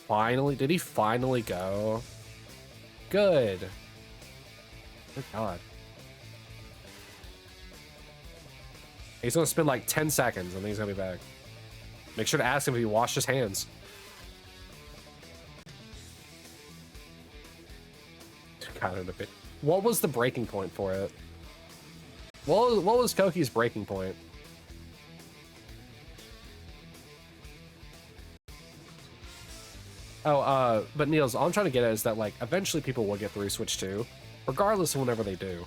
Speaker 1: Finally, did he finally go? Good. Good God. He's going to spend like 10 seconds and then he's going to be back. Make sure to ask him if he washed his hands. What was the breaking point for it? What was Koki's breaking point? Oh, but Niels, all I'm trying to get at is that, like, eventually people will get through Switch 2, regardless of whenever they do.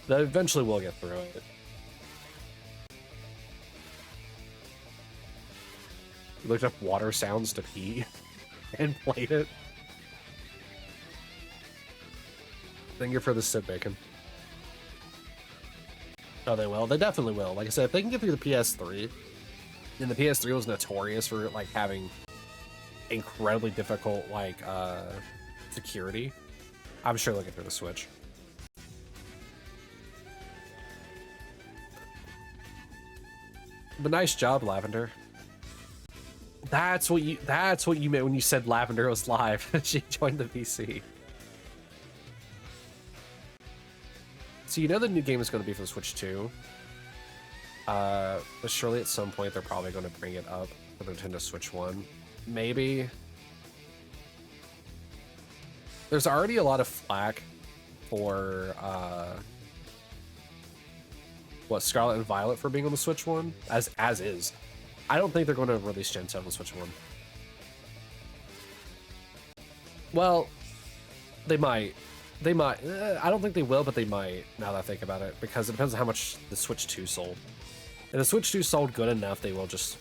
Speaker 1: They eventually will get through it. You looked up water sounds to pee and played it. Thank you for the Sid Bacon. Oh, they will. They definitely will. Like I said, if they can get through the PS3, and the PS3 was notorious for, like, having incredibly difficult, like, security, I'm sure they'll get through the Switch. But nice job, Lavender. That's what you meant when you said Lavender was live. She joined the PC. So you know the new game is going to be for the Switch 2. But surely at some point they're probably going to bring it up for the Nintendo Switch 1. Maybe. There's already a lot of flack for Scarlet and Violet for being on the Switch 1, as is. I don't think they're going to release Gen 10 on the Switch 1. Well, they might. They might. I don't think they will, but they might, now that I think about it, because it depends on how much the Switch 2 sold. If the Switch 2 sold good enough, they will just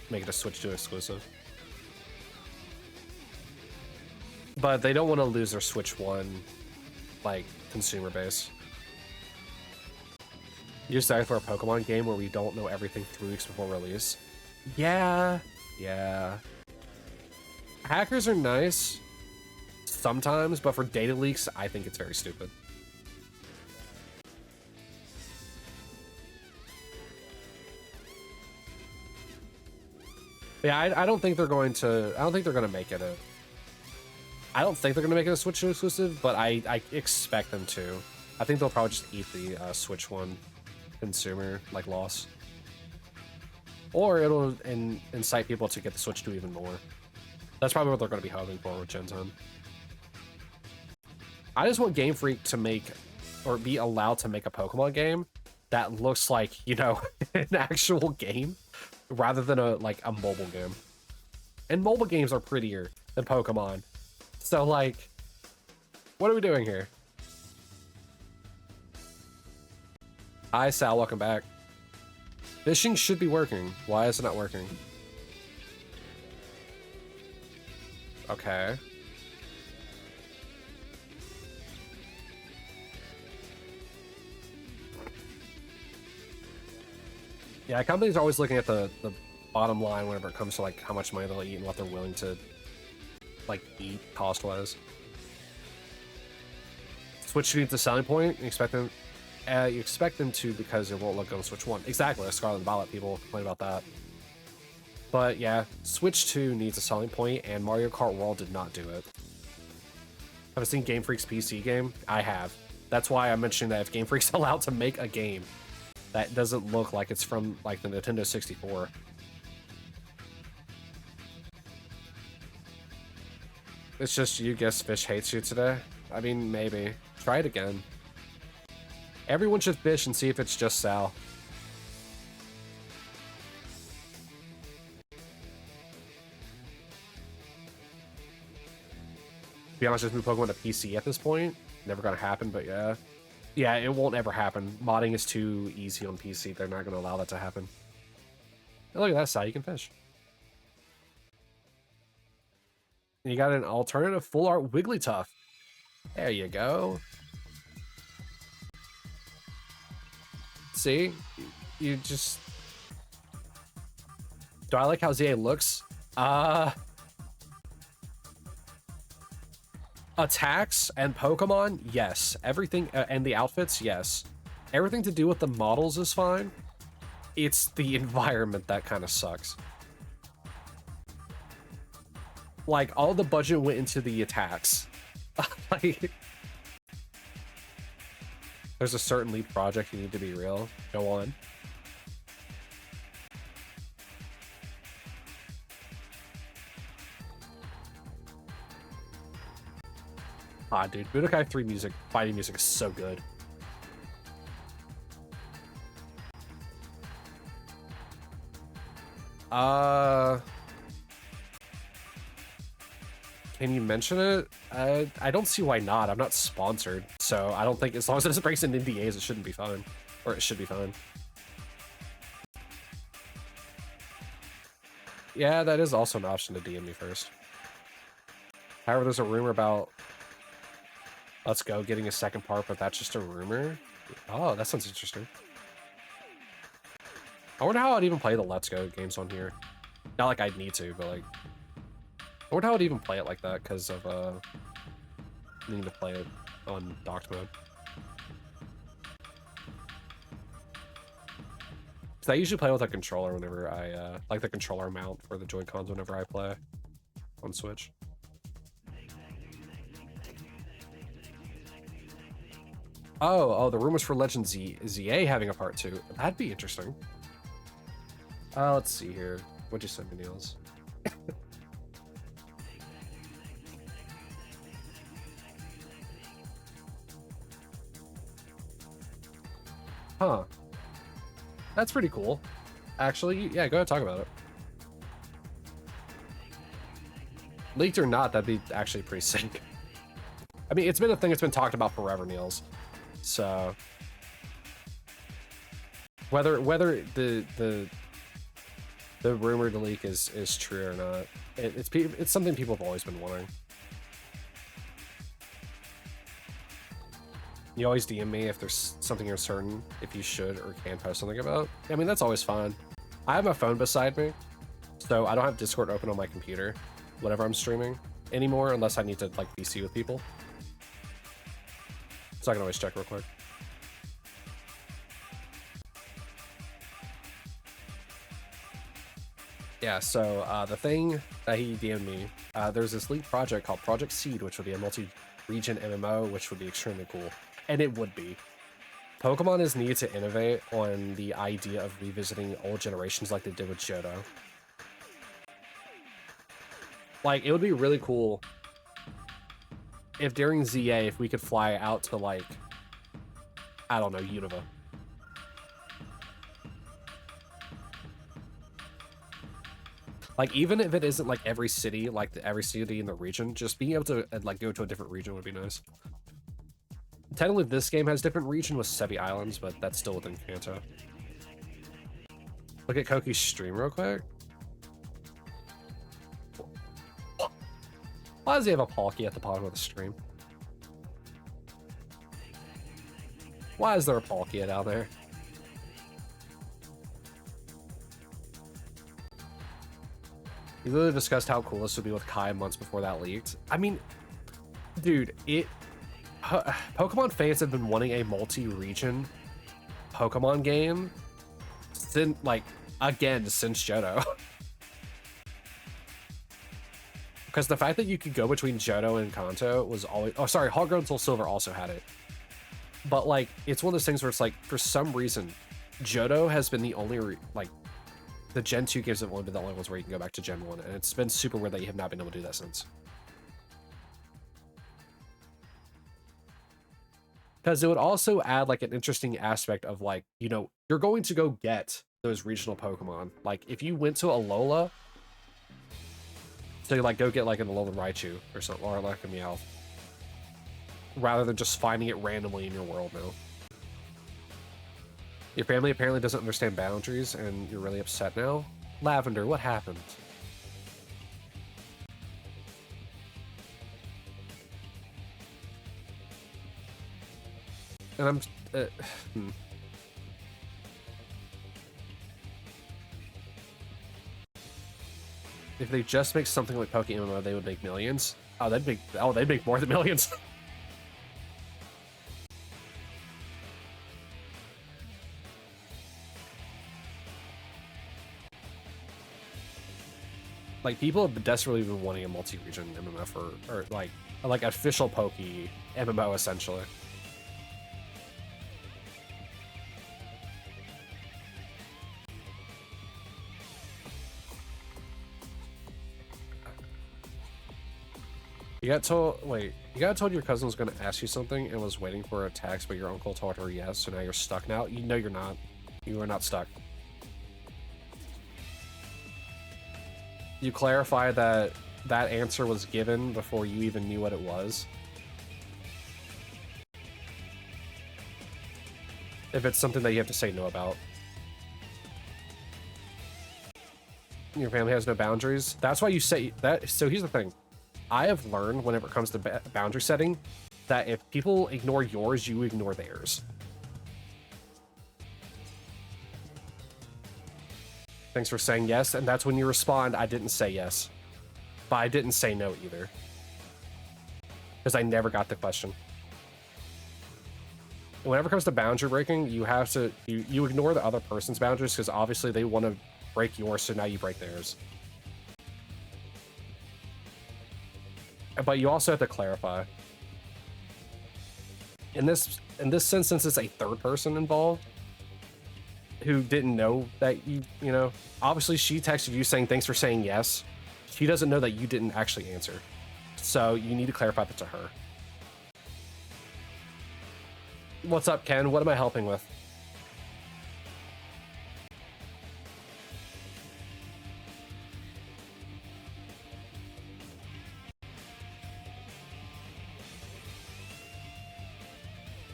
Speaker 1: make it a Switch 2 exclusive. But they don't want to lose their Switch 1, like, consumer base. You're excited for a Pokemon game where we don't know everything 3 weeks before release? Yeah. Hackers are nice sometimes, but for data leaks, I think it's very stupid. Yeah, I don't think they're going to. I don't think they're going to make it a. I don't think they're going to make it a Switch 2 exclusive, but I expect them to. I think they'll probably just eat the Switch 1 consumer like loss, or it'll incite people to get the Switch 2 even more. That's probably what they're going to be hoping for with Gen 10. I just want Game Freak to make, or be allowed to make a Pokemon game that looks like, you know, an actual game, rather than a mobile game. And mobile games are prettier than Pokemon. So, like, what are we doing here? Hi, Sal, welcome back. Fishing should be working. Why is it not working? Okay. Yeah, companies are always looking at the bottom line whenever it comes to like how much money they'll eat and what they're willing to like eat cost-wise. Switch needs a selling point. You expect them to, because it won't look good on Switch 1. Exactly, Scarlet and Violet, people complain about that. But yeah, Switch 2 needs a selling point, and Mario Kart World did not do it. Have I seen Game Freak's PC game? I have. That's why I'm mentioning that if Game Freak's allowed to make a game that doesn't look like it's from like the Nintendo 64. It's just you guess Fish hates you today? I mean, maybe. Try it again. Everyone should fish and see if it's just Sal. To be honest, just move Pokemon to PC at this point. Never gonna happen, but yeah. Yeah, it won't ever happen. Modding is too easy on PC. They're not gonna allow that to happen. And look at that, Sal, you can fish. And you got an alternative full art Wigglytuff. There you go. See? You just... Do I like how ZA looks? Attacks and Pokemon, yes. Everything, and the outfits, yes. Everything to do with the models is fine. It's the environment that kind of sucks. Like, all the budget went into the attacks. Like, there's a certain lead project you need to be real. Go on. Ah, dude, Budokai 3 music, fighting music is so good. Can you mention it? I don't see why not. I'm not sponsored, so I don't think, as long as it doesn't break into NDAs, it shouldn't be fine. Or it should be fine. Yeah, that is also an option to DM me first. However, there's a rumor about Let's Go getting a second part, but that's just a rumor. Oh, that sounds interesting. I wonder how I'd even play the Let's Go games on here. Not like I'd need to, but like, I wonder how I'd even play it like that because of needing to play it on docked mode. Because I usually play with a controller whenever I like the controller mount for the Joy-Cons whenever I play on Switch. Oh, the rumors for Legend ZA having a part 2. That'd be interesting. Let's see here. What'd you send me, Niels? Huh. That's pretty cool. Actually, yeah, go ahead and talk about it. Leaked or not, that'd be actually pretty sick. I mean, it's been a thing that's been talked about forever, Niels. So whether the rumored leak is true or not, it's something people have always been wanting. You always DM me if there's something you're certain if you should or can post something about. I mean, that's always fine. I have my phone beside me, so I don't have Discord open on my computer whenever I'm streaming anymore, unless I need to like VC with people. So I can always check real quick. Yeah, so the thing that he DM'd me, there's this leaked project called Project Seed, which would be a multi-region MMO, which would be extremely cool. And it would be. Pokemon is needed to innovate on the idea of revisiting old generations like they did with Johto. Like, it would be really cool if during ZA, if we could fly out to, like, I don't know, Unova. Like, even if it isn't, like, every city, like, every city in the region, just being able to, like, go to a different region would be nice. Technically, this game has different region with Sebi Islands, but that's still within Kanto. Look at Koki's stream real quick. Why does he have a Palkia at the bottom of the stream? Why is there a Palkia down there? We literally discussed how cool this would be with Kai months before that leaked. I mean, dude, Pokemon fans have been wanting a multi-region Pokemon game since, like, again, since Johto. Because the fact that you could go between Johto and Kanto was always... Oh, sorry, Heart Gold Soul Silver also had it. But, like, it's one of those things where it's like, for some reason, Johto has been the only, like, the Gen 2 games have only been the only ones where you can go back to Gen 1, and it's been super weird that you have not been able to do that since. Because it would also add, like, an interesting aspect of, like, you know, you're going to go get those regional Pokemon. Like, if you went to Alola, so you, like, go get, like, an Alolan Raichu or something, or, like, a Meowth, rather than just finding it randomly in your world now. Your family apparently doesn't understand boundaries, and you're really upset now? Lavender, what happened? And I'm... If they just make something like Pokemon, they would make millions. Oh, they'd make more than millions. Like, people have desperately been wanting a multi-region MMO or like official Poke MMO essentially. You got told your cousin was going to ask you something and was waiting for a text, but your uncle told her yes, so now you're stuck now? You know you're not. You are not stuck. You clarify that that answer was given before you even knew what it was. If it's something that you have to say no about. Your family has no boundaries. That's why you say that. So here's the thing. I have learned whenever it comes to boundary setting that if people ignore yours, you ignore theirs. Thanks for saying yes, and that's when you respond, I didn't say yes. But I didn't say no either. Because I never got the question. And whenever it comes to boundary breaking, you have to, you ignore the other person's boundaries because obviously they want to break yours, so now you break theirs. But you also have to clarify. In this instance, it's a third person involved who didn't know that you know, obviously she texted you saying thanks for saying yes. She doesn't know that you didn't actually answer. So you need to clarify that to her. What's up, Ken? What am I helping with?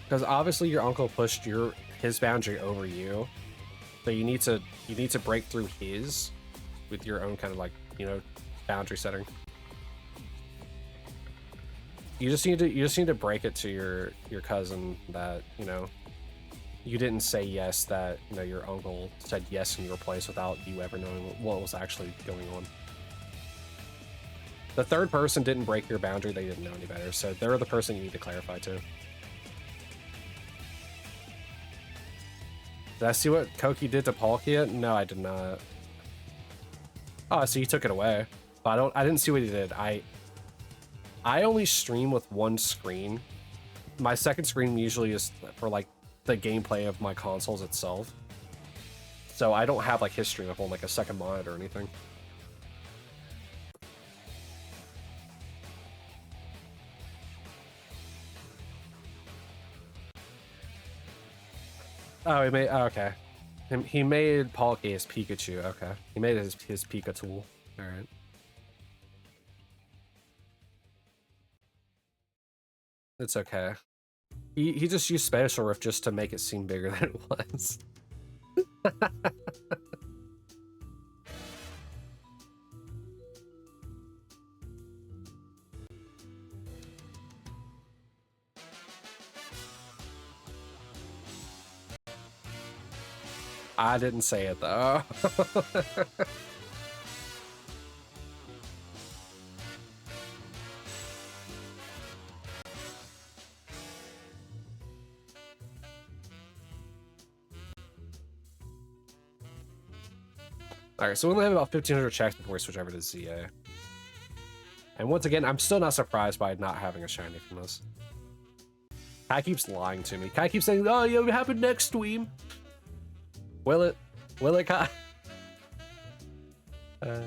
Speaker 1: Because obviously your uncle pushed his boundary over you, so you need to break through his with your own kind of like, you know, boundary setting. You just need to break it to your cousin that, you know, you didn't say yes, that, you know, your uncle said yes in your place without you ever knowing what was actually going on. The third person didn't break your boundary, they didn't know any better, so they're the person you need to clarify to. Did I see what Koki did to Palkia? No, I did not. Oh, so he took it away. But I didn't see what he did. I only stream with one screen. My second screen usually is for like the gameplay of my consoles itself. So I don't have like his stream up on like a second monitor or anything. Oh, he made, oh, okay. He made Palkia his Pikachu, okay. He made his Pikachu. Alright. It's okay. He just used Spatial Rift just to make it seem bigger than it was. I didn't say it though. Alright, so we only have about 1,500 checks before we switch over to ZA. And once again, I'm still not surprised by not having a shiny from this. Kai keeps lying to me. Kai keeps saying, oh, yeah, it happened next stream. Will it? Will it, Kai? Dude,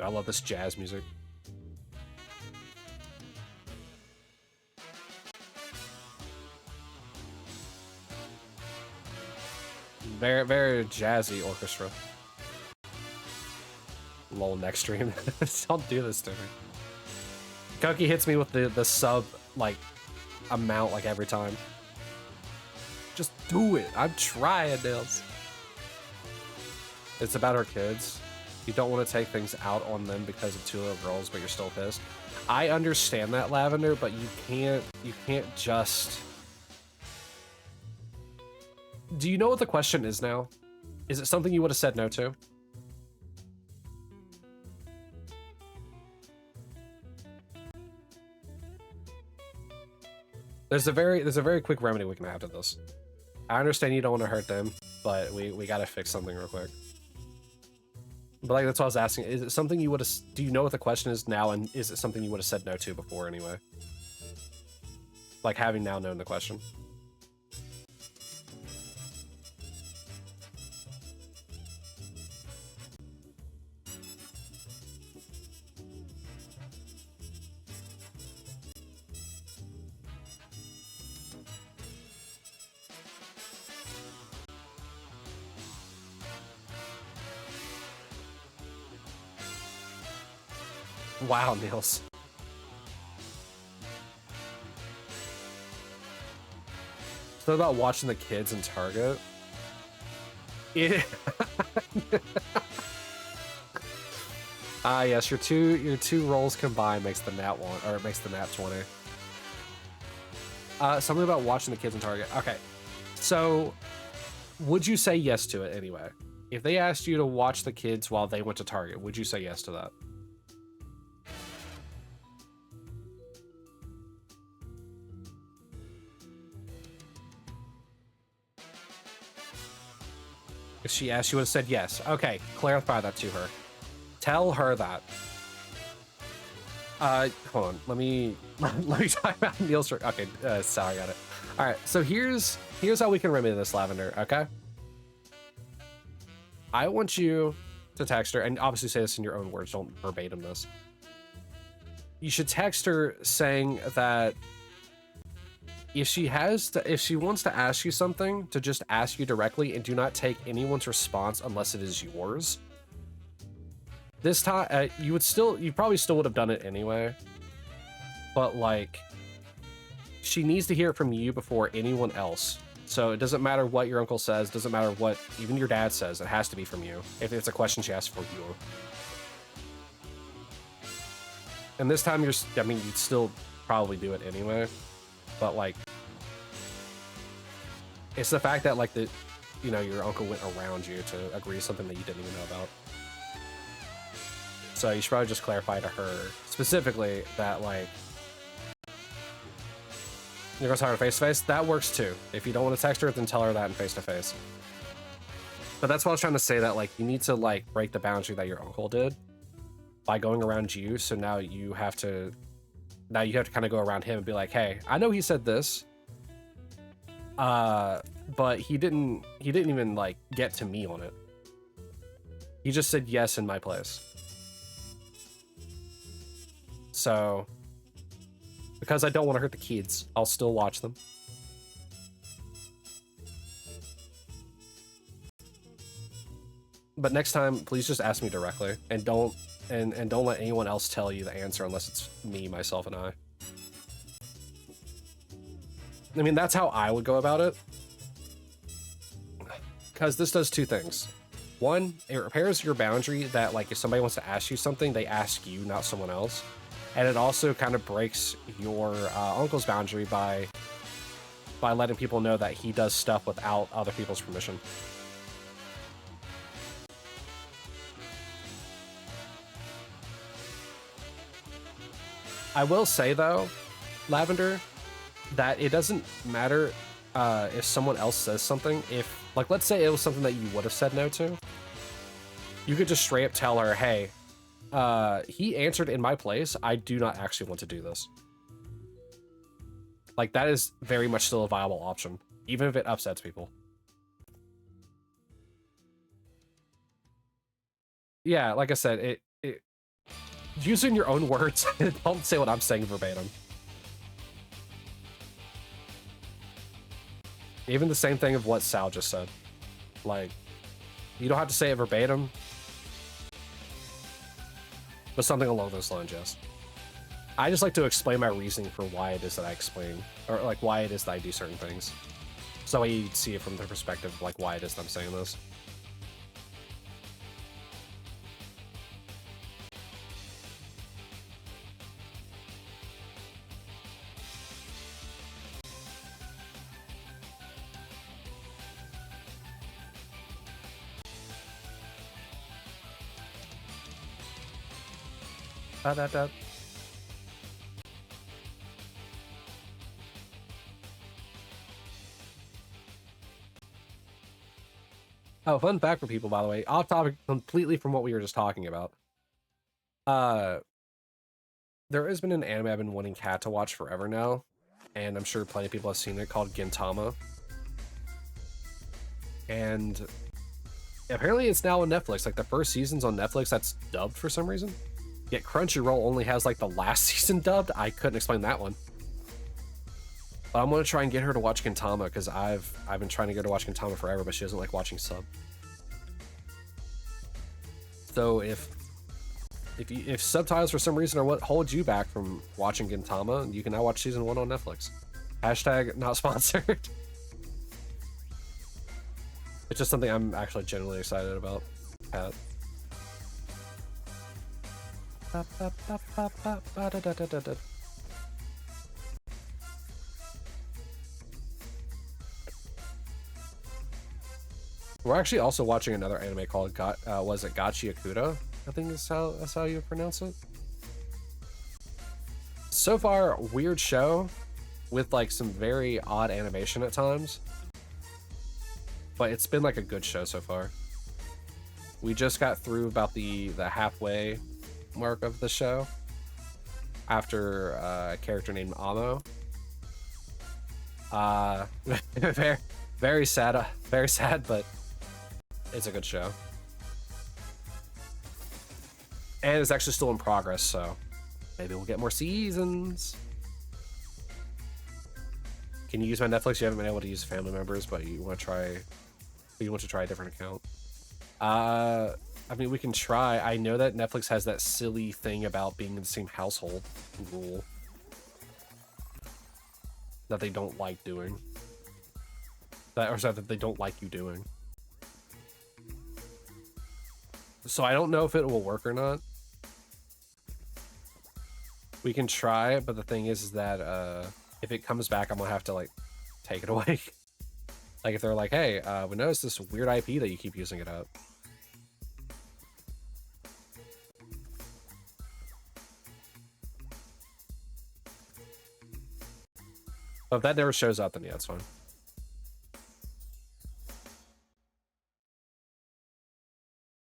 Speaker 1: I love this jazz music. Very, very jazzy orchestra. Lol, next stream. Don't do this to me. Koki hits me with the sub, like, amount, like, every time. Just do it. I'm trying, Nils. It's about our kids. You don't want to take things out on them because of two little girls, but you're still pissed. I understand that, Lavender, but you can't just... Do you know what the question is now? Is it something you would have said no to? There's a very quick remedy we can have to this. I understand you don't want to hurt them, but we gotta fix something real quick. But like that's what I was asking. Is it something you would have? Do you know what the question is now? And is it something you would have said no to before anyway? Like having now known the question. Wow, Niels. So about watching the kids in Target. Yeah. Ah, yes, your two rolls combined makes the nat 1, or it makes the nat 20. Something about watching the kids in Target. Okay, so would you say yes to it anyway? If they asked you to watch the kids while they went to Target, would you say yes to that? If she asked, you would have said yes. Okay, clarify that to her. Tell her that. Hold on. Let me talk about Neil's. Okay, sorry, I got it. All right, so here's how we can remedy this, Lavender. Okay. I want you to text her, and obviously say this in your own words. Don't verbatim this. You should text her saying that if she wants to ask you something, to just ask you directly and do not take anyone's response unless it is yours. This time, you probably still would have done it anyway, but like, she needs to hear it from you before anyone else. So it doesn't matter what your uncle says, doesn't matter what even your dad says, it has to be from you if it's a question she asks for you. And this time I mean, you'd still probably do it anyway, but like, it's the fact that like you know, your uncle went around you to agree to something that you didn't even know about. So you should probably just clarify to her specifically that like, you're gonna tell her face to face. That works too. If you don't want to text her, then tell her that in face to face. But that's what I was trying to say, that like you need to like break the boundary that your uncle did by going around you. So now you have to kind of go around him and be like, hey, I know he said this, but he didn't even like get to me on it. He just said yes in my place. So because I don't want to hurt the kids, I'll still watch them. But next time, please just ask me directly, and don't let anyone else tell you the answer unless it's me, myself, and I. I mean, that's how I would go about it. Because this does two things. One, it repairs your boundary that, like, if somebody wants to ask you something, they ask you, not someone else. And it also kind of breaks your uncle's boundary by letting people know that he does stuff without other people's permission. I will say, though, Lavender, that it doesn't matter if someone else says something. If, like, let's say it was something that you would have said no to, you could just straight up tell her, hey, he answered in my place. I do not actually want to do this. Like, that is very much still a viable option, even if it upsets people. Yeah, like I said, using your own words, don't say what I'm saying verbatim. Even the same thing of what Sal just said. Like, you don't have to say it verbatim, but something along those lines, yes. I just like to explain my reasoning for why it is that I explain, or like why it is that I do certain things. So you see it from the perspective of like why it is that I'm saying this. Da. Oh, fun fact for people, by the way, off topic completely from what we were just talking about. There has been an anime I've been wanting Kat to watch forever now, and I'm sure plenty of people have seen it, called Gintama. And apparently it's now on Netflix. Like, the first season's on Netflix. That's dubbed for some reason. Yet Crunchyroll only has like the last season dubbed. I couldn't explain that one. But I'm gonna try and get her to watch Gintama, because I've been trying to get her to watch Gintama forever, but she doesn't like watching sub. So if subtitles for some reason are what holds you back from watching Gintama, you can now watch season 1 on Netflix. Hashtag not sponsored. It's just something I'm actually genuinely excited about. We're actually also watching another anime called was it Gachi Akuda? I think that's how you pronounce it. So far, weird show with like some very odd animation at times, but it's been like a good show so far. We just got through about the halfway mark of the show after a character named Amo. Very sad, but it's a good show. And it's actually still in progress, so maybe we'll get more seasons. Can you use my Netflix? You haven't been able to use family members, but you want to try a different account. I mean, we can try. I know that Netflix has that silly thing about being in the same household rule. that they don't like doing. That they don't like you doing. So I don't know if it will work or not. We can try, but the thing is that if it comes back, I'm gonna have to like take it away. Like if they're like, hey, we noticed this weird IP that you keep using it up. But if that never shows up, then yeah, it's fine.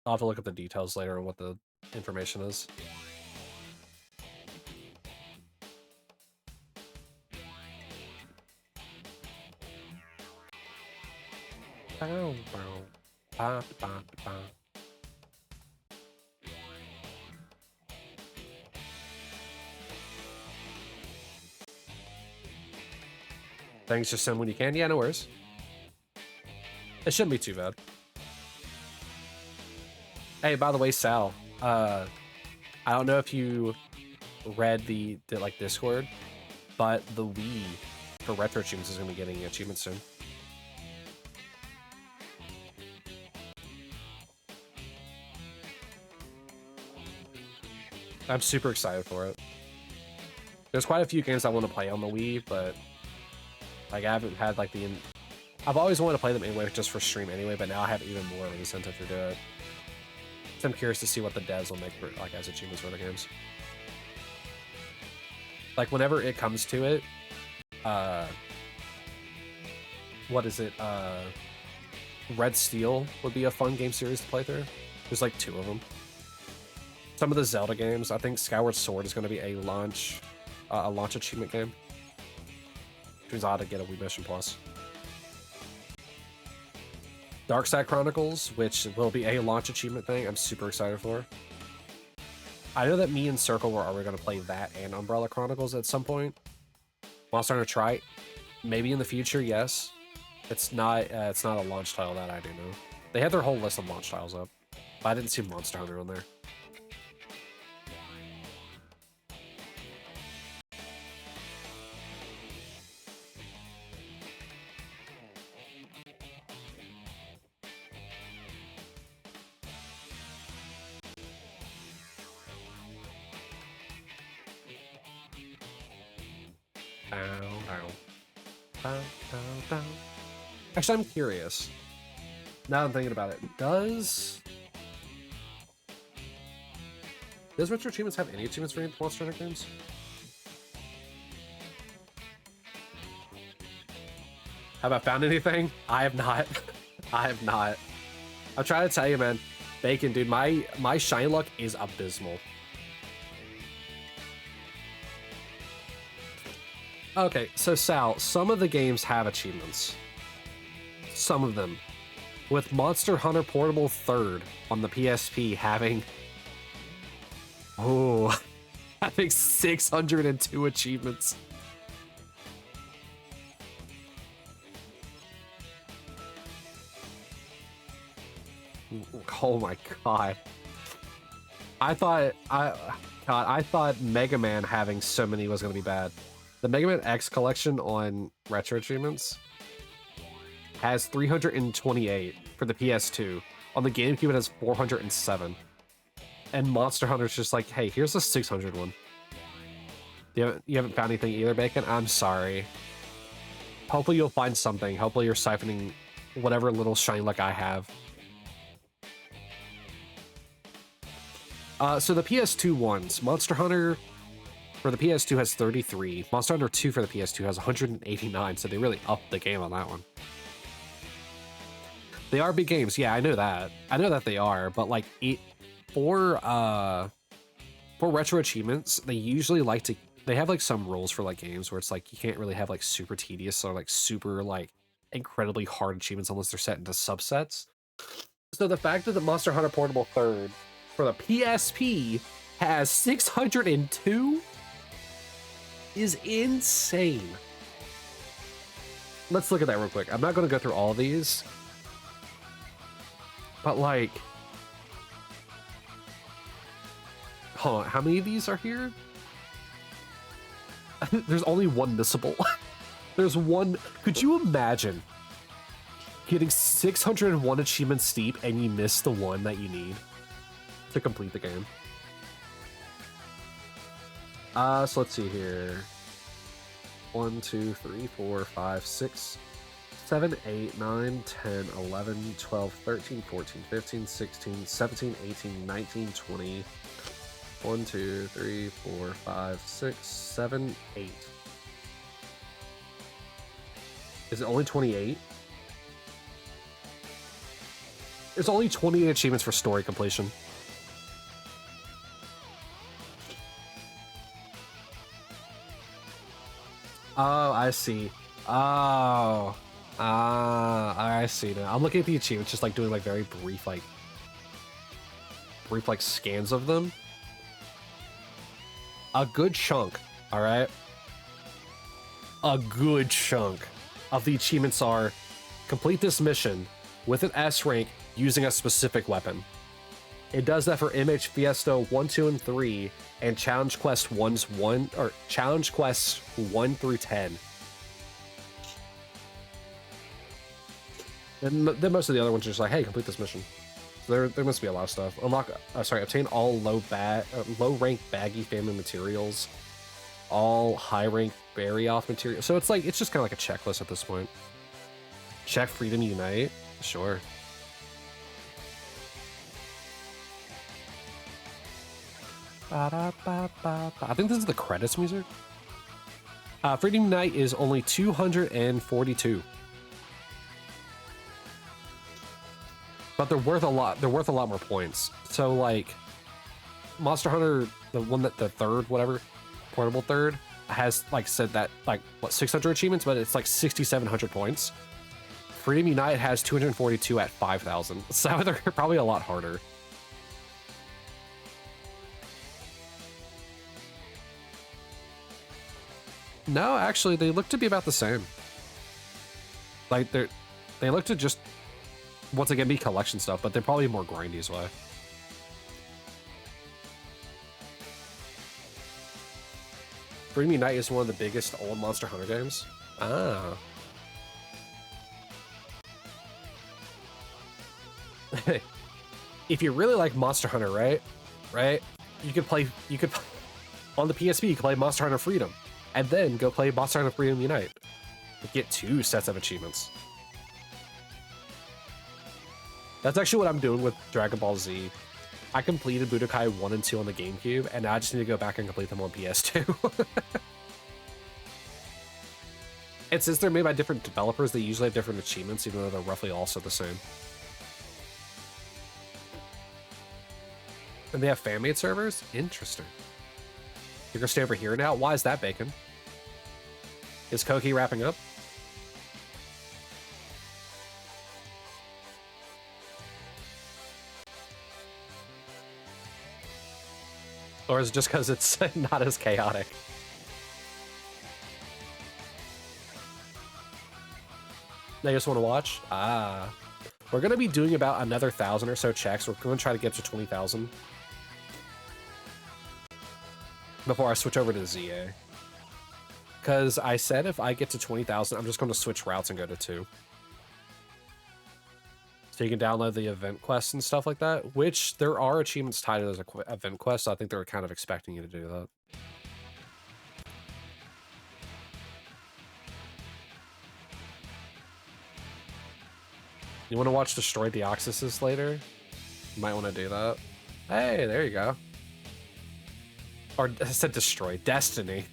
Speaker 1: I'll have to look at the details later on what the information is. Bow, bow, ba, ba, ba. Thanks, just send when you can. Yeah, no worries. It shouldn't be too bad. Hey, by the way, Sal, I don't know if you read the like Discord, but the Wii for retro achievements is gonna be getting achievements soon. I'm super excited for it. There's quite a few games I want to play on the Wii, but like I haven't had like I've always wanted to play them anyway, just for stream anyway, but now I have even more of an incentive to do it. So I'm curious to see what the devs will make for like as achievements for the games. Like whenever it comes to it, what is it? Red Steel would be a fun game series to play through. There's like 2 of them. Some of the Zelda games, I think Skyward Sword is going to be a launch achievement game. Which means I ought to get a Wii Mission Plus. Darkside Chronicles, which will be a launch achievement thing, I'm super excited for. I know that me and Circle were already going to play that and Umbrella Chronicles at some point. Monster Hunter Trite, maybe in the future, yes. It's not a launch title that I do know. They had their whole list of launch titles up, but I didn't see Monster Hunter on there. Actually, I'm curious. Now I'm thinking about it. Does Retro Achievements have any achievements for any Monster Hunter games? Have I found anything? I have not. I have not. I'm trying to tell you, man. Bacon, dude, my shiny luck is abysmal. Okay, so Sal, some of the games have achievements. Some of them. With Monster Hunter Portable 3rd on the PSP having... Oh, having 602 achievements. Oh my god. I thought Mega Man having so many was gonna be bad. The Mega Man X collection on Retro Achievements has 328 for the PS2. On the GameCube, it has 407. And Monster Hunter's just like, hey, here's a 600 one. You haven't found anything either, Bacon? I'm sorry. Hopefully you'll find something. Hopefully you're siphoning whatever little shiny luck I have. So the PS2 ones, Monster Hunter for the PS2 has 33. Monster Hunter 2 for the PS2 has 189, so they really upped the game on that one. They are big games, yeah, I know that. I know that they are, but like for retro achievements, they usually like to they have like some rules for like games where it's like you can't really have like super tedious or like super like incredibly hard achievements unless they're set into subsets. So the fact that the Monster Hunter Portable 3rd for the PSP has 602 is insane. Let's look at that real quick. I'm not going to go through all of these, but like, hold on, how many of these are here? There's only one missable. There's one. Could you imagine getting 601 achievements steep and you miss the one that you need to complete the game? So let's see here. 1, 2, 3, 4, 5, 6, 7, 8, 9, 10, 11, 12, 13, 14, 15, 16, 17, 18, 19, 20. 1, 2, 3, 4, 5, 6, 7, 8. Is it only 28? There's only 28 achievements for story completion. Oh, I see. Oh. I see now. I'm looking at the achievements, just like doing like very brief scans of them. A good chunk, all right? A good chunk of the achievements are complete this mission with an S rank using a specific weapon. It does that for MH Fiesta 1, 2, and 3, and Challenge Quest 1 Challenge Quests 1 through 10. And then most of the other ones are just like, hey, complete this mission. So there must be a lot of stuff. Obtain all low rank baggy family materials, all high rank berry off materials. So it's just kind of like a checklist at this point. Check Freedom Unite, sure. I think this is the credits music. Freedom Unite is only 242. But they're worth a lot. They're worth a lot more points. So like, Monster Hunter, the third, whatever, portable third, has like said that like what 600 achievements, but it's like 6,700 points. Freedom Unite has 242 at 5,000, so they're probably a lot harder. No, actually, they look to be about the same. Like they look to just once again be collection stuff, but they're probably more grindy as well. Freedom Unite is one of the biggest old Monster Hunter games. Ah. If you really like Monster Hunter, right? You could on the PSP, you could play Monster Hunter Freedom, and then go play Monster Hunter Freedom Unite. You get 2 sets of achievements. That's actually what I'm doing with Dragon Ball Z. I completed Budokai 1 and 2 on the GameCube, and now I just need to go back and complete them on PS2. And since they're made by different developers, they usually have different achievements, even though they're roughly also the same. And they have fan-made servers? Interesting. You're gonna stay over here now? Why is that, Bacon? Is Koki wrapping up? Or is it just because it's not as chaotic? They just want to watch? Ah. We're going to be doing about another 1,000 or so checks. We're going to try to get to 20,000 before I switch over to ZA. Because I said if I get to 20,000, I'm just going to switch routes and go to 2. So you can download the event quests and stuff like that, which there are achievements tied to those event quests. So I think they were kind of expecting you to do that. You want to watch Destroy Deoxys later? You might want to do that. Hey, there you go. Or I said Destroy. Destiny.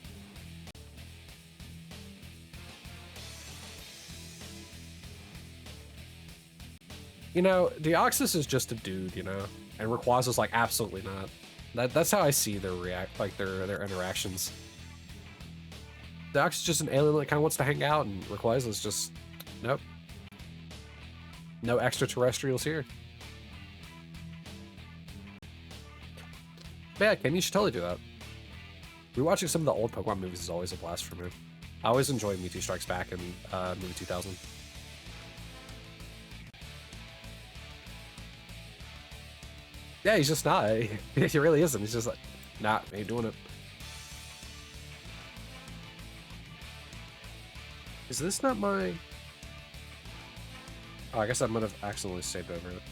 Speaker 1: You know, Deoxys is just a dude, you know, and Rayquaza's like absolutely not. That's how I see their their interactions. Deoxys is just an alien that kind of wants to hang out, and Rayquaza's just nope. No extraterrestrials here. But yeah, Ken, you should totally do that. Rewatching some of the old Pokemon movies is always a blast for me. I always enjoyed Mewtwo Strikes Back in movie 2000. Yeah, he's just not. He really isn't. He's just like, nah, ain't doing it. Is this not my... Oh, I guess I might have accidentally saved over it.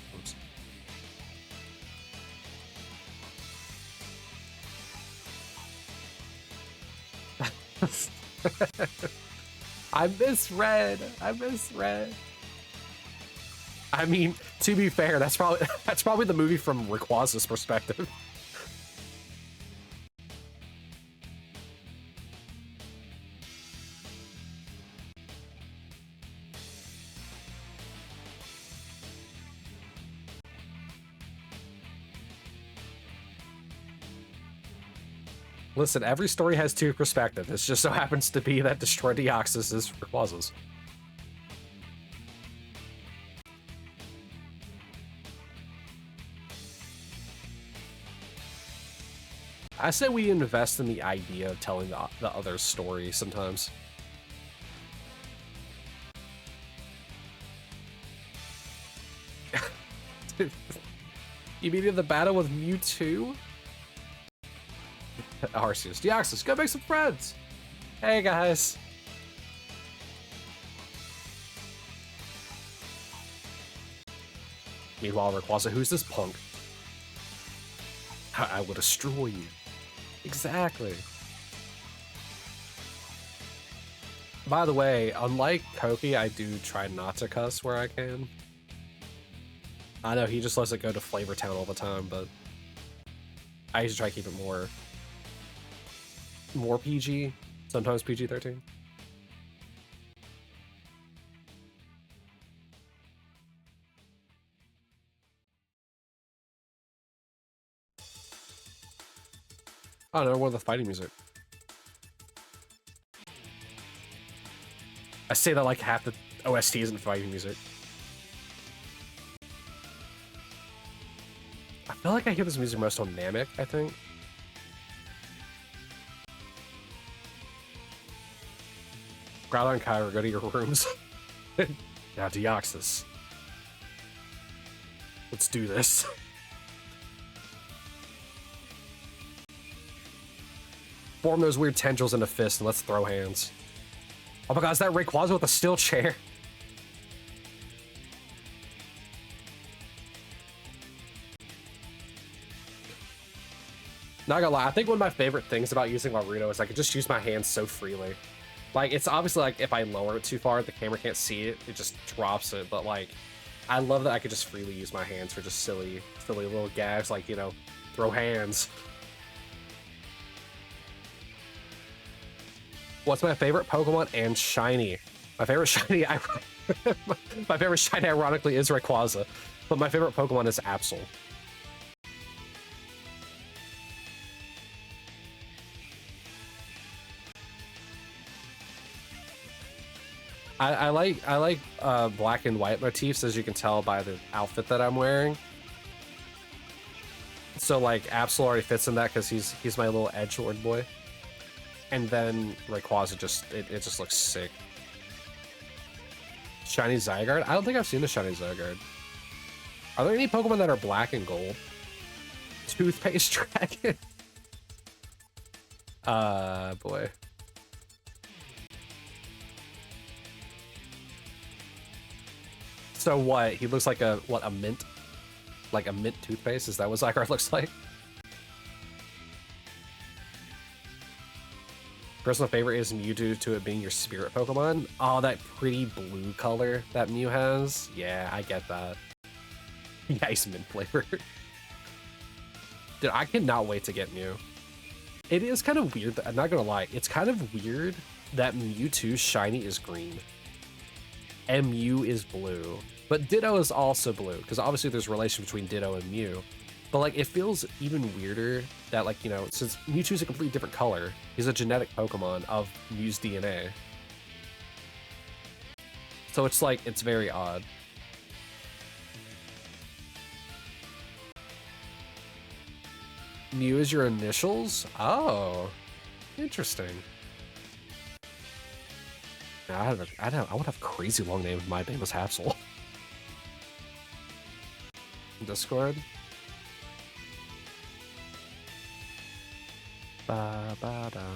Speaker 1: Oops. I miss red. I miss red. I mean, to be fair, that's probably the movie from Rayquaza's perspective. Listen, every story has two perspectives. It just so happens to be that Destroy Deoxys is Rayquaza's. I say we invest in the idea of telling the other story sometimes. You mean in the battle with Mewtwo? Arceus. Deoxys, go make some friends! Hey guys! Meanwhile, Rayquaza, who's this punk? I will destroy you. Exactly. By the way, unlike Koki, I do try not to cuss where I can. I know he just lets it go to Flavor Town all the time, but I usually try to keep it more PG, sometimes PG-13. Oh no, one of the fighting music. I say that like half the OST isn't fighting music. I feel like I hear this music most on Namek, I think. Growlithe and Kyra, go to your rooms. Now, Deoxys. Let's do this. Form those weird tendrils into fists and let's throw hands. Oh my god, is that Rayquaza with a steel chair? Not gonna lie, I think one of my favorite things about using Naruto is I can just use my hands so freely. Like, it's obviously like if I lower it too far, the camera can't see it, it just drops it, but like, I love that I could just freely use my hands for just silly little gags, like, you know, throw hands. What's my favorite Pokemon and shiny? My favorite shiny, my favorite shiny ironically is Rayquaza, but my favorite Pokemon is Absol. I like black and white motifs, as you can tell by the outfit that I'm wearing. So like Absol already fits in that because he's my little edgelord boy. And then Rayquaza just it just looks sick. Shiny Zygarde? I don't think I've seen the Shiny Zygarde. Are there any Pokemon that are black and gold? Toothpaste Dragon? Boy. So what? He looks like a mint? Like a mint toothpaste? Is that what Zygarde looks like? Personal favorite is Mew due to it being your spirit Pokemon. Oh, that pretty blue color that Mew has. Yeah, I get that. Yeah, he's mint flavored. Dude, I cannot wait to get Mew. It is kind of weird, I'm not gonna lie, it's kind of weird that Mewtwo's shiny is green. And Mew is blue. But Ditto is also blue, because obviously there's a relation between Ditto and Mew. But like, it feels even weirder that, like, you know, since Mewtwo's a completely different color, he's a genetic Pokemon of Mew's DNA. So it's like, it's very odd. Mew is your initials? Oh, interesting. I would have a crazy long name if my name was Hassel. Discord.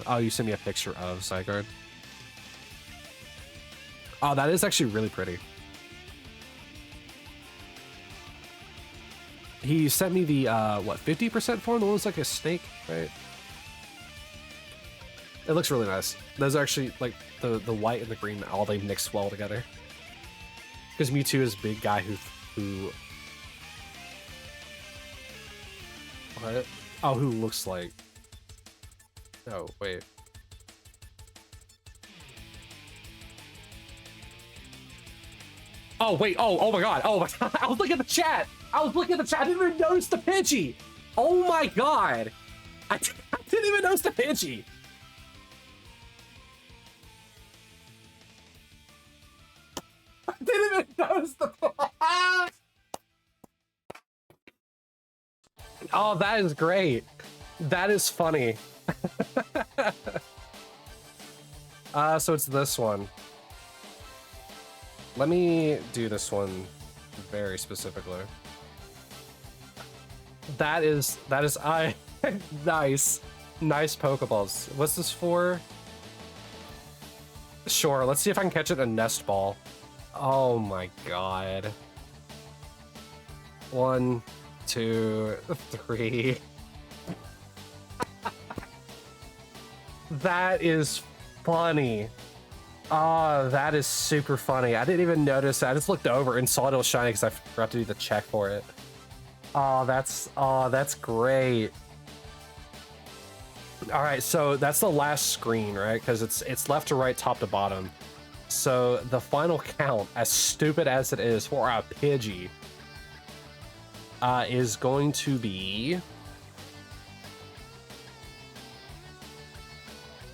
Speaker 1: Oh, you sent me a picture of Zygarde. Oh, that is actually really pretty. He sent me the, what, 50% form? The one was like a snake, right? It looks really nice. Those are actually, like, the white and the green, all they mix well together. Because Mewtwo is a big guy who... What? Oh, who looks like... Oh, wait. Oh, wait. Oh my god. Oh my god. I was looking at the chat. I didn't even notice the Pidgey. Oh my god. I didn't even notice the Pidgey. I didn't even notice the... Oh, that is great. That is funny. So it's this one. Let me do this one very specifically. That is nice. Nice Pokeballs. What's this for? Sure, let's see if I can catch it in a nest ball. Oh my god. 1, 2, 3. That is funny. Oh, that is super funny. I didn't even notice that. I just looked over and saw it was shiny because I forgot to do the check for it. Oh, that's great. All right, so that's the last screen, right? Because it's left to right, top to bottom. So the final count, as stupid as it is for a Pidgey, is going to be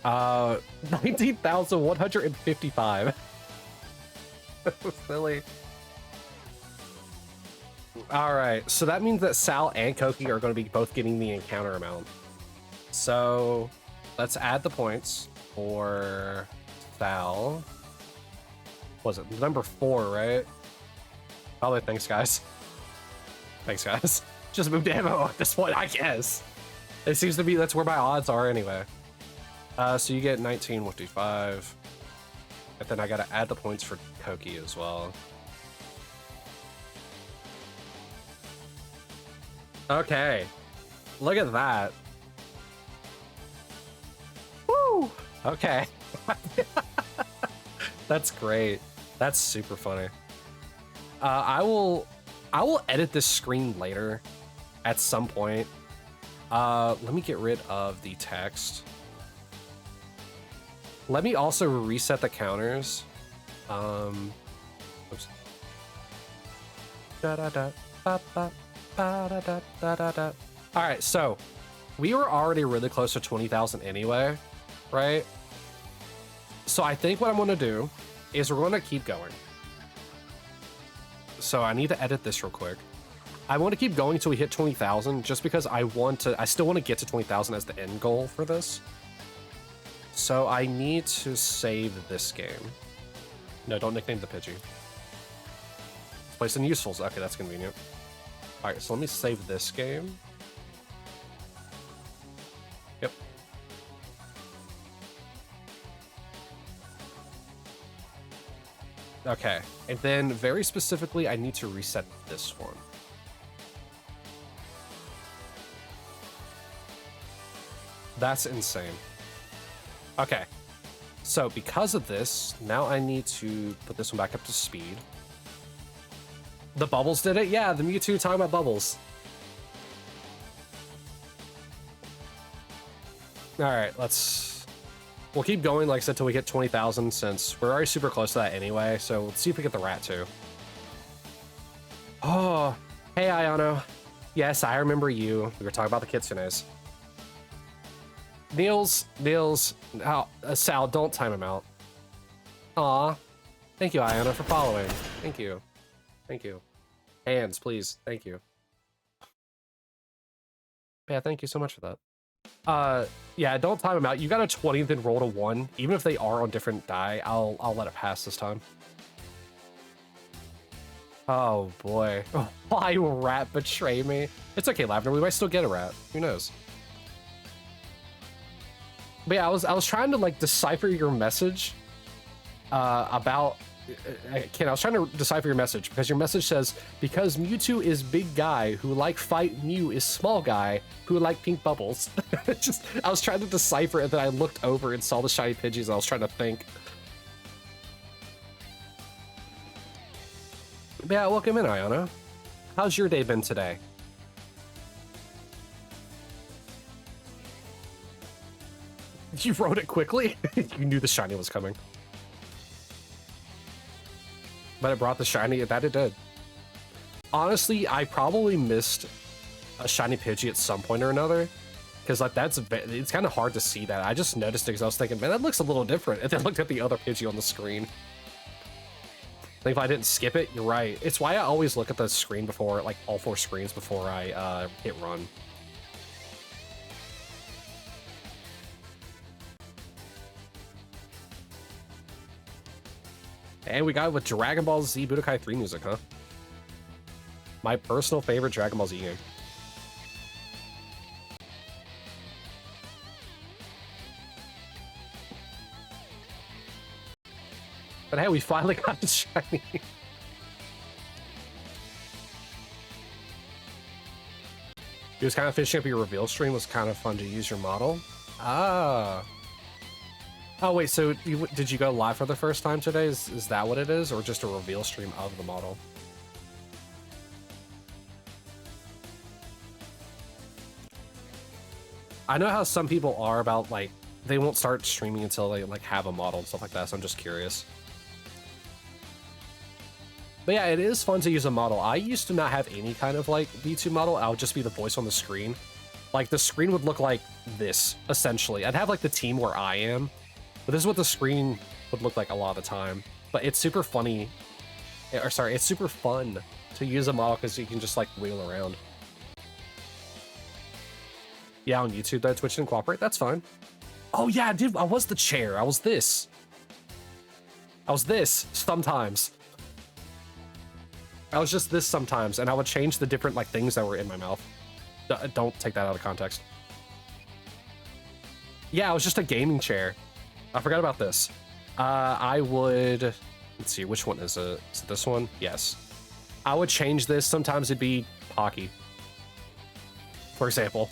Speaker 1: 19,155. Silly. All right, so that means that Sal and Koki are going to be both getting the encounter amount. So let's add the points for Sal. Was it number 4, right? Probably. Thanks, guys. Thanks, guys. Just move to ammo at this point, I guess. It seems to be that's where my odds are anyway. So you get 19,155. And then I gotta add the points for Koki as well. Okay. Look at that. Woo! Okay. That's great. That's super funny. I will edit this screen later at some point. Let me get rid of the text. Let me also reset the counters. Oops. All right, so we were already really close to 20,000 anyway, right? So I think what I'm gonna do is we're gonna keep going. So I need to edit this real quick. I want to keep going until we hit 20,000 just because I still want to get to 20,000 as the end goal for this. So I need to save this game. No, don't nickname the Pidgey. Place in usefuls. Okay, that's convenient. All right, so let me save this game. Yep. Okay, and then very specifically, I need to reset this one. That's insane. Okay, so because of this, now I need to put this one back up to speed. The bubbles did it? Yeah, the Mewtwo talking about bubbles. All right, we'll keep going, like I said, till we get 20,000 since we're already super close to that anyway. So let's see if we get the rat too. Oh, hey, Ayano. Yes, I remember you. We were talking about the kitsunes. Niels, oh, Sal, don't time him out. Aw, thank you, Ayana, for following. Thank you. Thank you. Hands, please. Thank you. Yeah, thank you so much for that. Yeah, don't time him out. You got a 20, then roll to 1. Even if they are on different die, I'll let it pass this time. Oh boy. Why will rat betray me? It's okay, Lavender. We might still get a rat. Who knows? But yeah, I was trying to like decipher your message about Ken, I was trying to decipher your message because your message says, because Mewtwo is big guy who like fight, Mew is small guy who like pink bubbles. Just, I was trying to decipher it, then I looked over and saw the shiny Pidgeys and I was trying to think. But yeah, welcome in, Ayana. How's your day been today? You wrote it quickly? You knew the shiny was coming. But it brought the shiny, that it did. Honestly, I probably missed a shiny Pidgey at some point or another. Because like it's kind of hard to see that. I just noticed it because I was thinking, man, that looks a little different. And then looked at the other Pidgey on the screen. I think if I didn't skip it, you're right. It's why I always look at the screen before, like all 4 screens before I hit run. And we got it with Dragon Ball Z Budokai 3 music, huh? My personal favorite Dragon Ball Z game. But hey, we finally got the shiny. He was kind of finishing up your reveal stream. It was kind of fun to use your model. Ah. Oh wait, so did you go live for the first time today? Is that what it is, or just a reveal stream of the model? I know how some people are about, like, they won't start streaming until they like have a model and stuff like that, so I'm just curious. But yeah, it is fun to use a model. I used to not have any kind of like V2 model. I would just be the voice on the screen. Like the screen would look like this, essentially. I'd have like the team where I am. But this is what the screen would look like a lot of the time. But it's super funny, or sorry, it's super fun to use a model because you can just like wheel around. Yeah, on YouTube though, Twitch didn't cooperate. That's fine. Oh yeah, I did. I was the chair. I was this. I was this sometimes. I was just this sometimes, and I would change the different like things that were in my mouth. Don't take that out of context. Yeah, I was just a gaming chair. I forgot about this. I would, let's see, which one is it? Is it this one? Yes. I would change this. Sometimes it'd be Pocky, for example.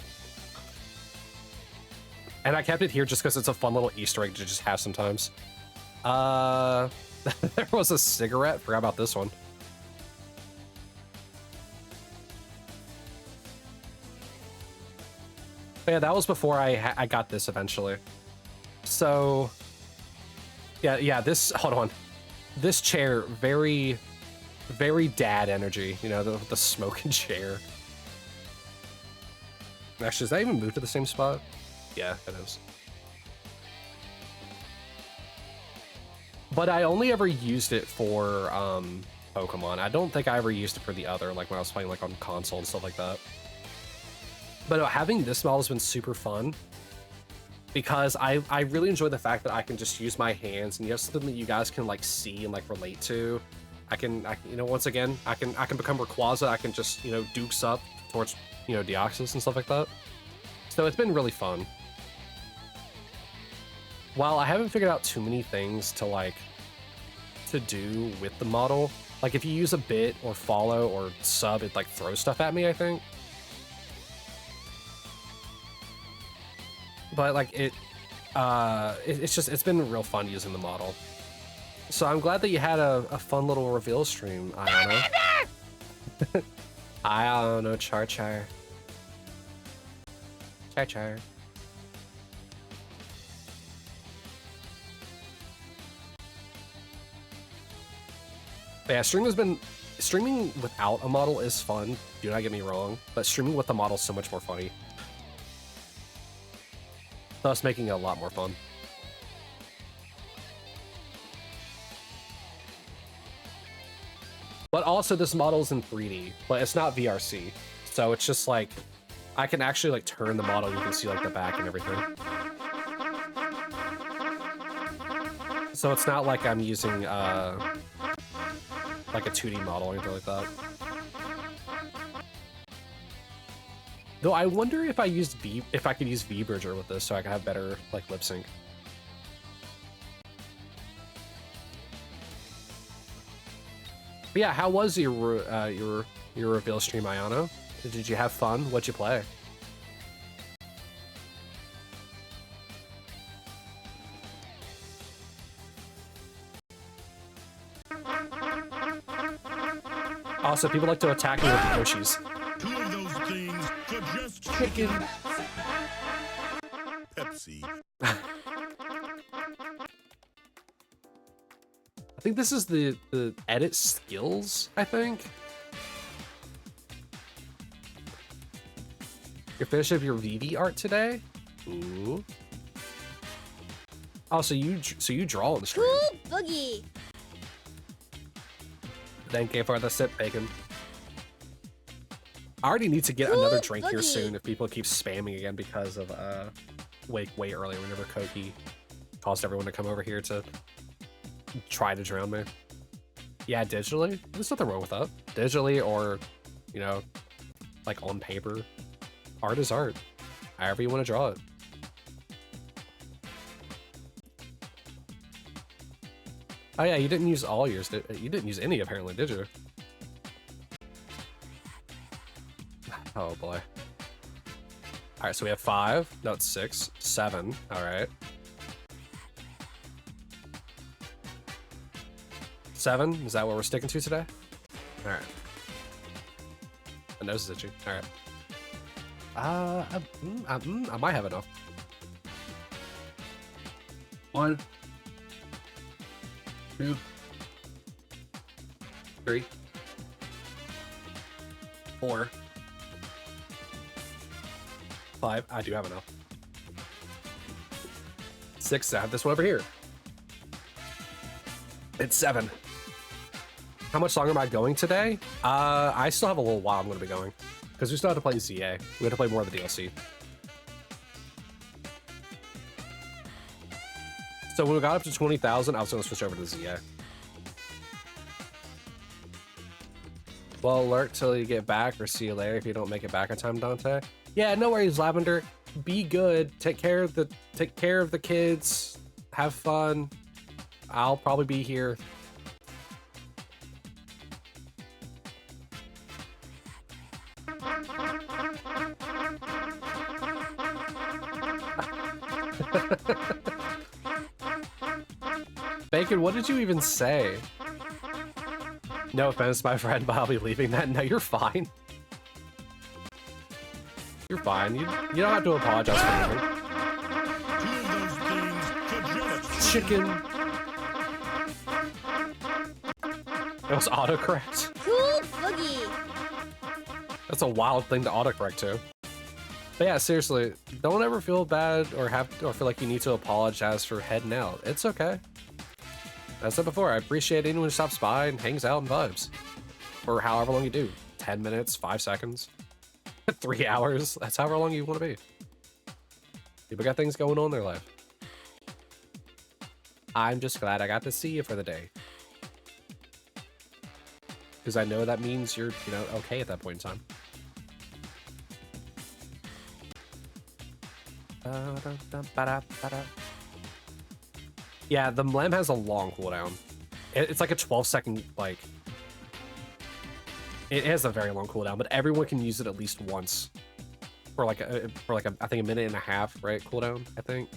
Speaker 1: And I kept it here just because it's a fun little Easter egg to just have sometimes. There was a cigarette. Forgot about this one. But yeah, that was before I got this eventually. So, yeah, this, hold on. This chair, very, very dad energy, you know, the smoking chair. Actually, does that even move to the same spot? Yeah, it is. But I only ever used it for Pokemon. I don't think I ever used it for the other, like when I was playing like on console and stuff like that. But having this model has been super fun because I really enjoy the fact that I can just use my hands and you have something that you guys can like see and like relate to. I can you know, once again, I can become Rayquaza. I can just, you know, dukes up towards, you know, Deoxys and stuff like that. So it's been really fun. While I haven't figured out too many things to do with the model, like if you use a bit or follow or sub, it like throws stuff at me, I think. But like it's been real fun using the model. So I'm glad that you had a fun little reveal stream. I don't know. I don't know, Char. Char. But yeah, streaming without a model is fun. Do not get me wrong, but streaming with the model is so much more funny. Thus making it a lot more fun. But also this model is in 3D, but it's not VRC. So it's just like, I can actually like turn the model, you can see like the back and everything. So it's not like I'm using like a 2D model or anything like that. Though I wonder if I could use V-Bridger with this so I could have better like lip sync. But yeah, how was your reveal stream, Ayano? Did you have fun? What'd you play? Also, people like to attack me with Yoshis.
Speaker 2: Two of those things for just
Speaker 1: Chicken.
Speaker 2: Pepsi.
Speaker 1: I think this is the edit skills, I think. You're finished up your VV art today? Ooh. Oh, so you draw on the stream.
Speaker 5: Cool boogie.
Speaker 1: Thank you for the sip, bacon. I already need to get another drink here soon if people keep spamming again because of way earlier whenever Koki caused everyone to come over here to try to drown me. Yeah, digitally. There's nothing wrong with that. Digitally or, you know, like on paper. Art is art. However you want to draw it. Oh yeah, you didn't use all yours. You didn't use any apparently, did you? Oh boy. All right, so we have 5. No, it's 6, 7. All right. 7. Is that what we're sticking to today? All right. My nose is itchy. All right. I might have enough. 1, 2, 3, 4, 5. I do have enough. 6. I have this one over here. It's 7. How much longer am I going today? I still have a little while I'm going to be going. Because we still have to play ZA. We have to play more of the DLC. So when we got up to 20,000, I was going to switch over to ZA. Well, alert till you get back, or see you later if you don't make it back in time, Dante. Yeah, no worries, Lavender. Be good. Take care of the kids. Have fun. I'll probably be here. Bacon, what did you even say? No offense, my friend, but I'll be leaving that. No, you're fine. You're fine. You don't have to apologize for anything.
Speaker 2: Two of those things for just
Speaker 1: Chicken. That was autocorrect.
Speaker 5: Cool boogie.
Speaker 1: That's a wild thing to autocorrect to. But yeah, seriously, don't ever feel bad or feel like you need to apologize for heading out. It's okay. As I said before, I appreciate anyone who stops by and hangs out and vibes. For however long you do. 10 minutes, 5 seconds, 3 hours. That's however long you want to be. People got things going on in their life. I'm just glad I got to see you for the day. Because I know that means you're, you know, okay at that point in time. Yeah, the Mlem has a long cooldown. It's like a 12-second, like... It has a very long cooldown, but everyone can use it at least once. For like a I think a minute and a half, right? Cooldown, I think.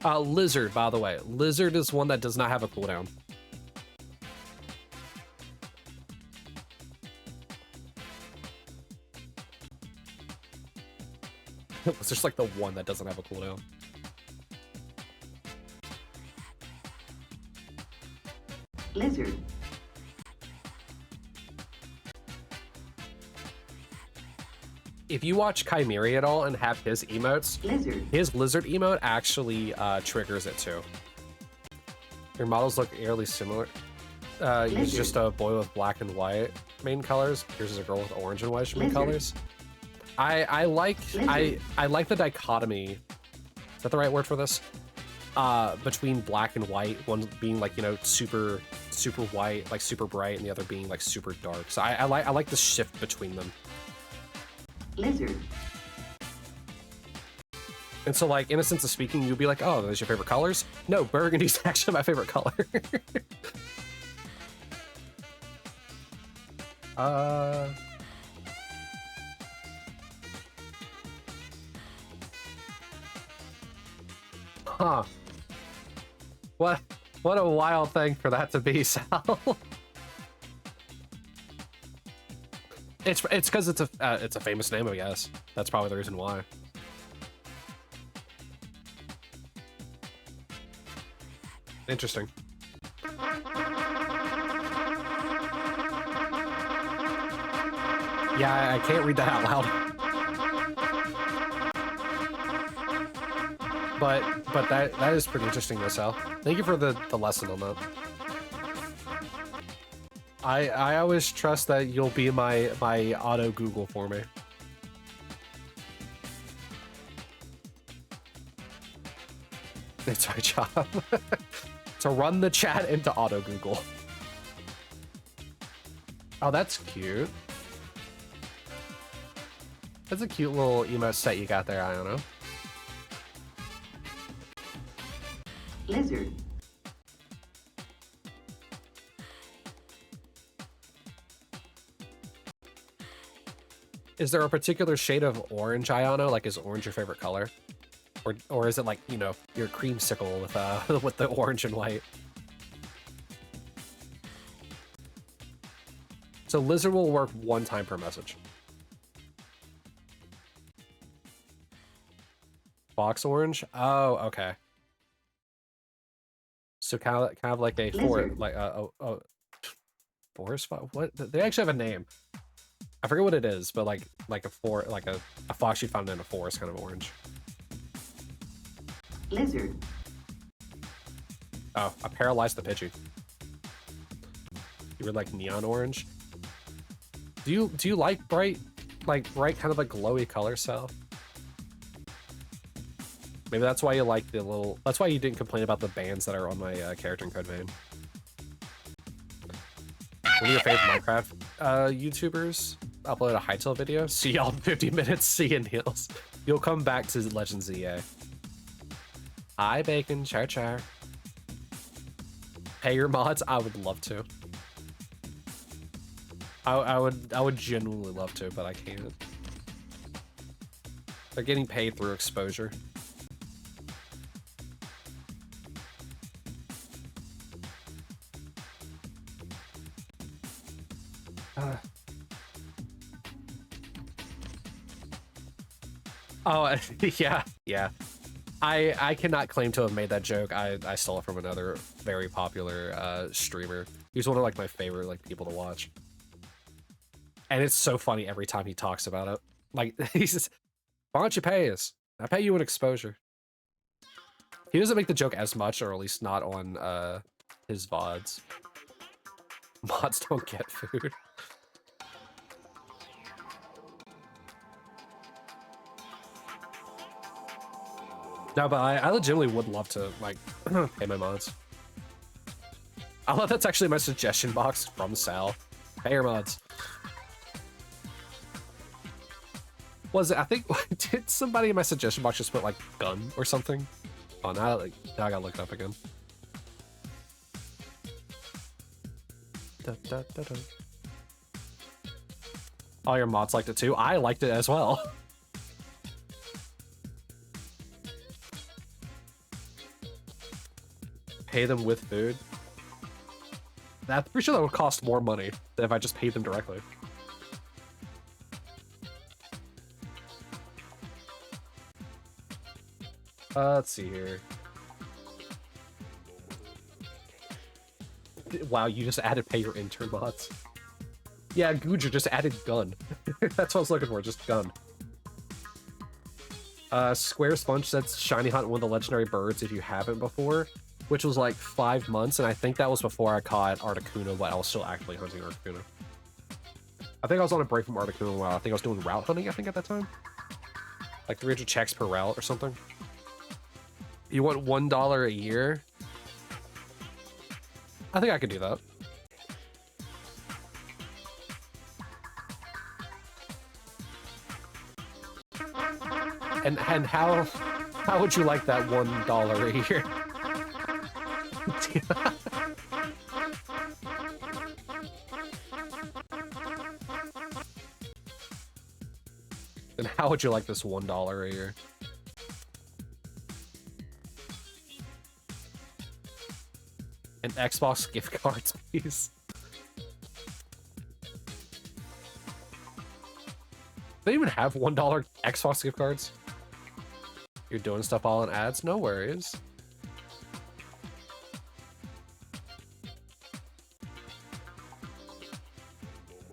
Speaker 1: Lizard, by the way. Lizard is one that does not have a cooldown. It's just like the one that doesn't have a cooldown.
Speaker 6: Lizard.
Speaker 1: If you watch Chimeri at all and have his emotes,
Speaker 6: Lizard.
Speaker 1: his lizard emote actually triggers it too. Your models look eerily similar. He's just a boy with black and white main colors. Yours is a girl with orange and white main colors. I like the dichotomy. Is that the right word for this? Between black and white, one being like, you know, super white, like super bright, and the other being like super dark. So I like the shift between them.
Speaker 6: Lizard.
Speaker 1: And so, like, in a sense of speaking, you'll be like, oh, those your favorite colors? No, burgundy's actually my favorite color. Huh. What a wild thing for that to be, Sal. It's because it's a famous name, I guess. That's probably the reason why. Interesting. Yeah, I can't read that out loud. But that is pretty interesting, though, Sal. Thank you for the lesson on that. I always trust that you'll be my auto Google for me. It's my job to run the chat into auto Google. Oh, that's cute. That's a cute little emote set you got there, Iono.
Speaker 6: Lizard.
Speaker 1: Is there a particular shade of orange, Iono? Like, is orange your favorite color? Or is it like, you know, your creamsicle with with the orange and white? So lizard will work one time per message. Fox orange? Oh, okay. So kind of like a forest fox. What? They actually have a name. I forget what it is, but like a fox you'd find in a forest, kind of orange.
Speaker 6: Lizard.
Speaker 1: Oh, I paralyzed the Pidgey. You were like neon orange. Do you like bright kind of like glowy color, Sal? Maybe that's why you like the little. That's why you didn't complain about the bands that are on my character in Code Vein. One of your favorite Minecraft YouTubers upload a Hytale video. See y'all in 50 minutes. See you, Niels. You'll come back to Legends EA. Hi, Bacon. Char. Pay your mods. I would love to. I would genuinely love to, but I can't. They're getting paid through exposure. Oh, yeah. I cannot claim to have made that joke. I stole it from another very popular streamer. He's one of like my favorite like people to watch. And it's so funny every time he talks about it. Like, he says, why don't you pay us? I pay you an exposure. He doesn't make the joke as much, or at least not on his VODs. Mods don't get food. No, but I legitimately would love to, like, pay my mods. I love that's actually my suggestion box from Sal. Pay your mods. Was it, I think, did somebody in my suggestion box just put, like, gun or something? Oh, now I gotta look it up again. All your mods liked it too. I liked it as well. Pay them with food. I'm pretty sure that would cost more money than if I just paid them directly. Let's see here. Wow, you just added pay your intern mods. Yeah, Guja just added gun. That's what I was looking for, just gun. Square Sponge said shiny hunt one of the legendary birds if you haven't before, which was like 5 months, and I think that was before I caught Articuno, but I was still actively hunting Articuno. I think I was on a break from Articuno a while. I think I was doing route hunting, I think, at that time. Like 300 checks per route or something. You want $1 a year? I think I could do that. And how How would you like that $1 a year? And how would you like this $1 a year? And Xbox gift cards, please. They even have $1 Xbox gift cards? You're doing stuff all in ads? No worries.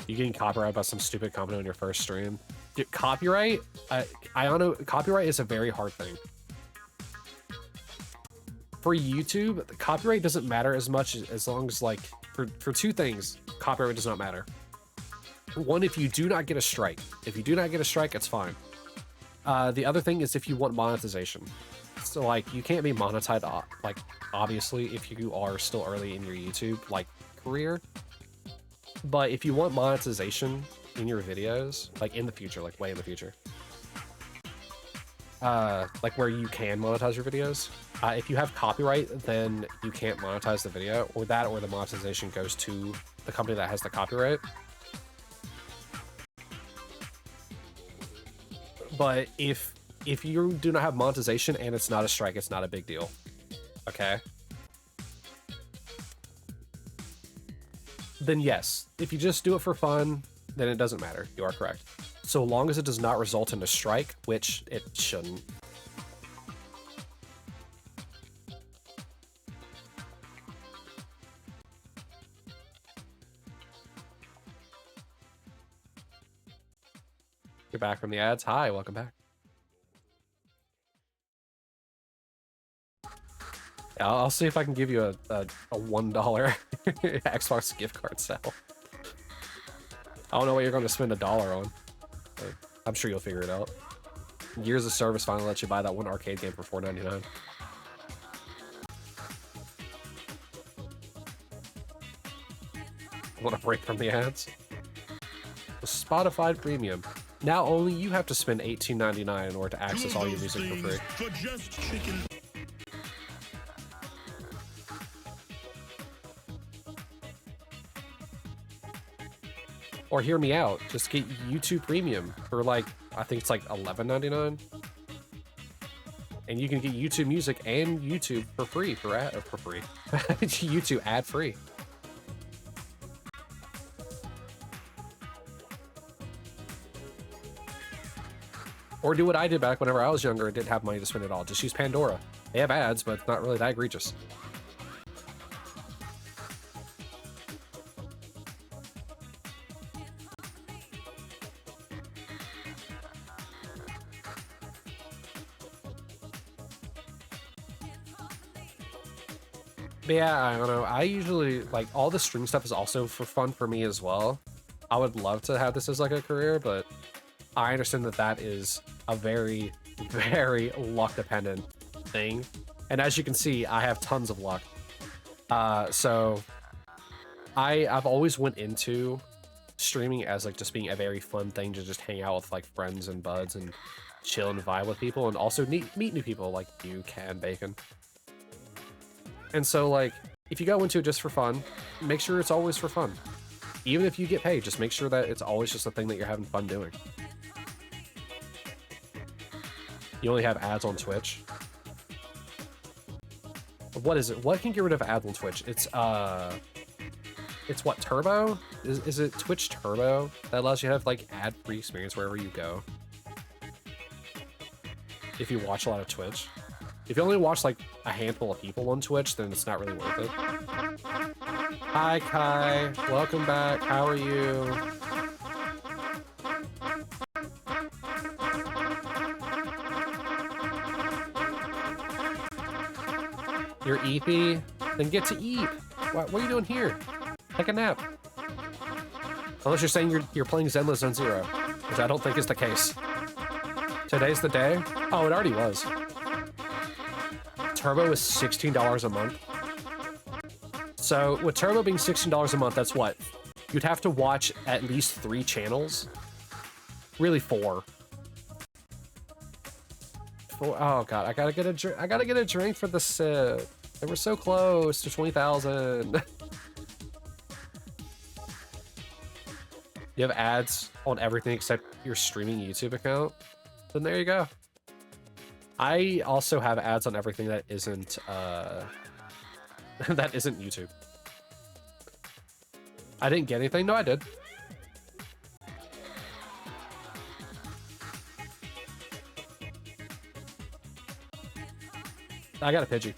Speaker 1: You getting copyrighted by some stupid company on your first stream? Dude, copyright? I don't know. Copyright is a very hard thing. For YouTube, the copyright doesn't matter as much as long as, like, for two things, copyright does not matter. One, if you do not get a strike. If you do not get a strike, it's fine. The other thing is if you want monetization. So, like, you can't be monetized, like, obviously, if you are still early in your YouTube, like, career. But if you want monetization in your videos, like, in the future, like, way in the future, like, where you can monetize your videos, if you have copyright, then you can't monetize the video, or that, or the monetization goes to the company that has the copyright. But if you do not have monetization and it's not a strike, it's not a big deal. Okay? Then yes, if you just do it for fun, then it doesn't matter. You are correct. So long as it does not result in a strike, which it shouldn't. You're back from the ads. Hi, welcome back. Yeah, I'll see if I can give you a $1 Xbox gift card sale. I don't know what you're going to spend $1 on, but I'm sure you'll figure it out. Years of service finally let you buy that one arcade game for $4.99. Want a break from the ads? Spotify Premium. Now only you have to spend $18.99 in order to access all your music for free.
Speaker 2: For just chicken.
Speaker 1: Or hear me out, just get YouTube Premium for like, I think it's like $11.99. And you can get YouTube Music and YouTube for free, for free. YouTube ad free. Or do what I did back whenever I was younger and didn't have money to spend it all. Just use Pandora. They have ads, but it's not really that egregious. But yeah, I don't know. I usually, like, all the stream stuff is also for fun for me as well. I would love to have this as like a career, but I understand that that is a very, very luck dependent thing. And as you can see, I have tons of luck. So I've always went into streaming as like just being a very fun thing to just hang out with like friends and buds and chill and vibe with people, and also meet new people like you, Can Bacon. And so like, if you go into it just for fun, make sure it's always for fun. Even if you get paid, just make sure that it's always just a thing that you're having fun doing. You only have ads on Twitch. What is it? What can get rid of ads on Twitch? It's what, Turbo? Is it Twitch Turbo that allows you to have like ad-free experience wherever you go? If you watch a lot of Twitch. If you only watch like a handful of people on Twitch, then it's not really worth it. Hi Kai, welcome back. How are you? You're eepy? Then get to eep. What are you doing here? Take a nap. Unless you're saying you're playing Zenless Zone Zero, which I don't think is the case. Today's the day? Oh, it already was. Turbo is $16 a month. So with Turbo being $16 a month, that's what? You'd have to watch at least 3 channels. Really 4. Oh god, I gotta get a drink. I gotta get a drink for the sip. They were so close to 20,000. You have ads on everything except your streaming YouTube account? Then there you go. I also have ads on everything that isn't that isn't YouTube. I didn't get anything. No, I did. I got a Pidgey.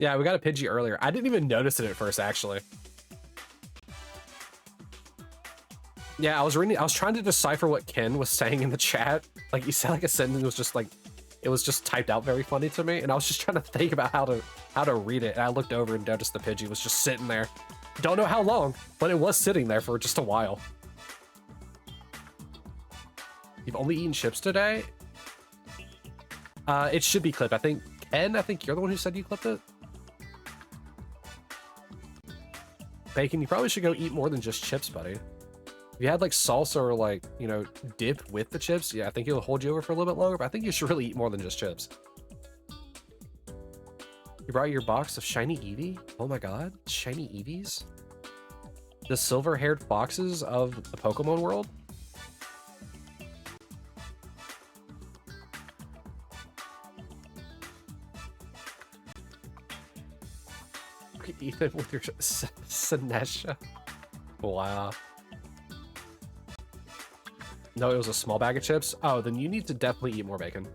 Speaker 1: Yeah, we got a Pidgey earlier. I didn't even notice it at first, actually. Yeah, I was trying to decipher what Ken was saying in the chat. Like, he said like a sentence was just like, it was just typed out very funny to me, and I was just trying to think about how to read it, and I looked over and noticed the Pidgey was just sitting there. Don't know how long, but it was sitting there for just a while. You've only eaten chips today? It should be clipped. I think, Ken, you're the one who said you clipped it? Bacon, you probably should go eat more than just chips, buddy. If you had like salsa or like, you know, dip with the chips, yeah, I think it'll hold you over for a little bit longer, but I think you should really eat more than just chips. You brought your box of Shiny Eevee? Oh my god, Shiny Eevees? The silver-haired foxes of the Pokemon world? Ethan with your Sinesha. Wow. No, it was a small bag of chips? Oh, then you need to definitely eat more bacon.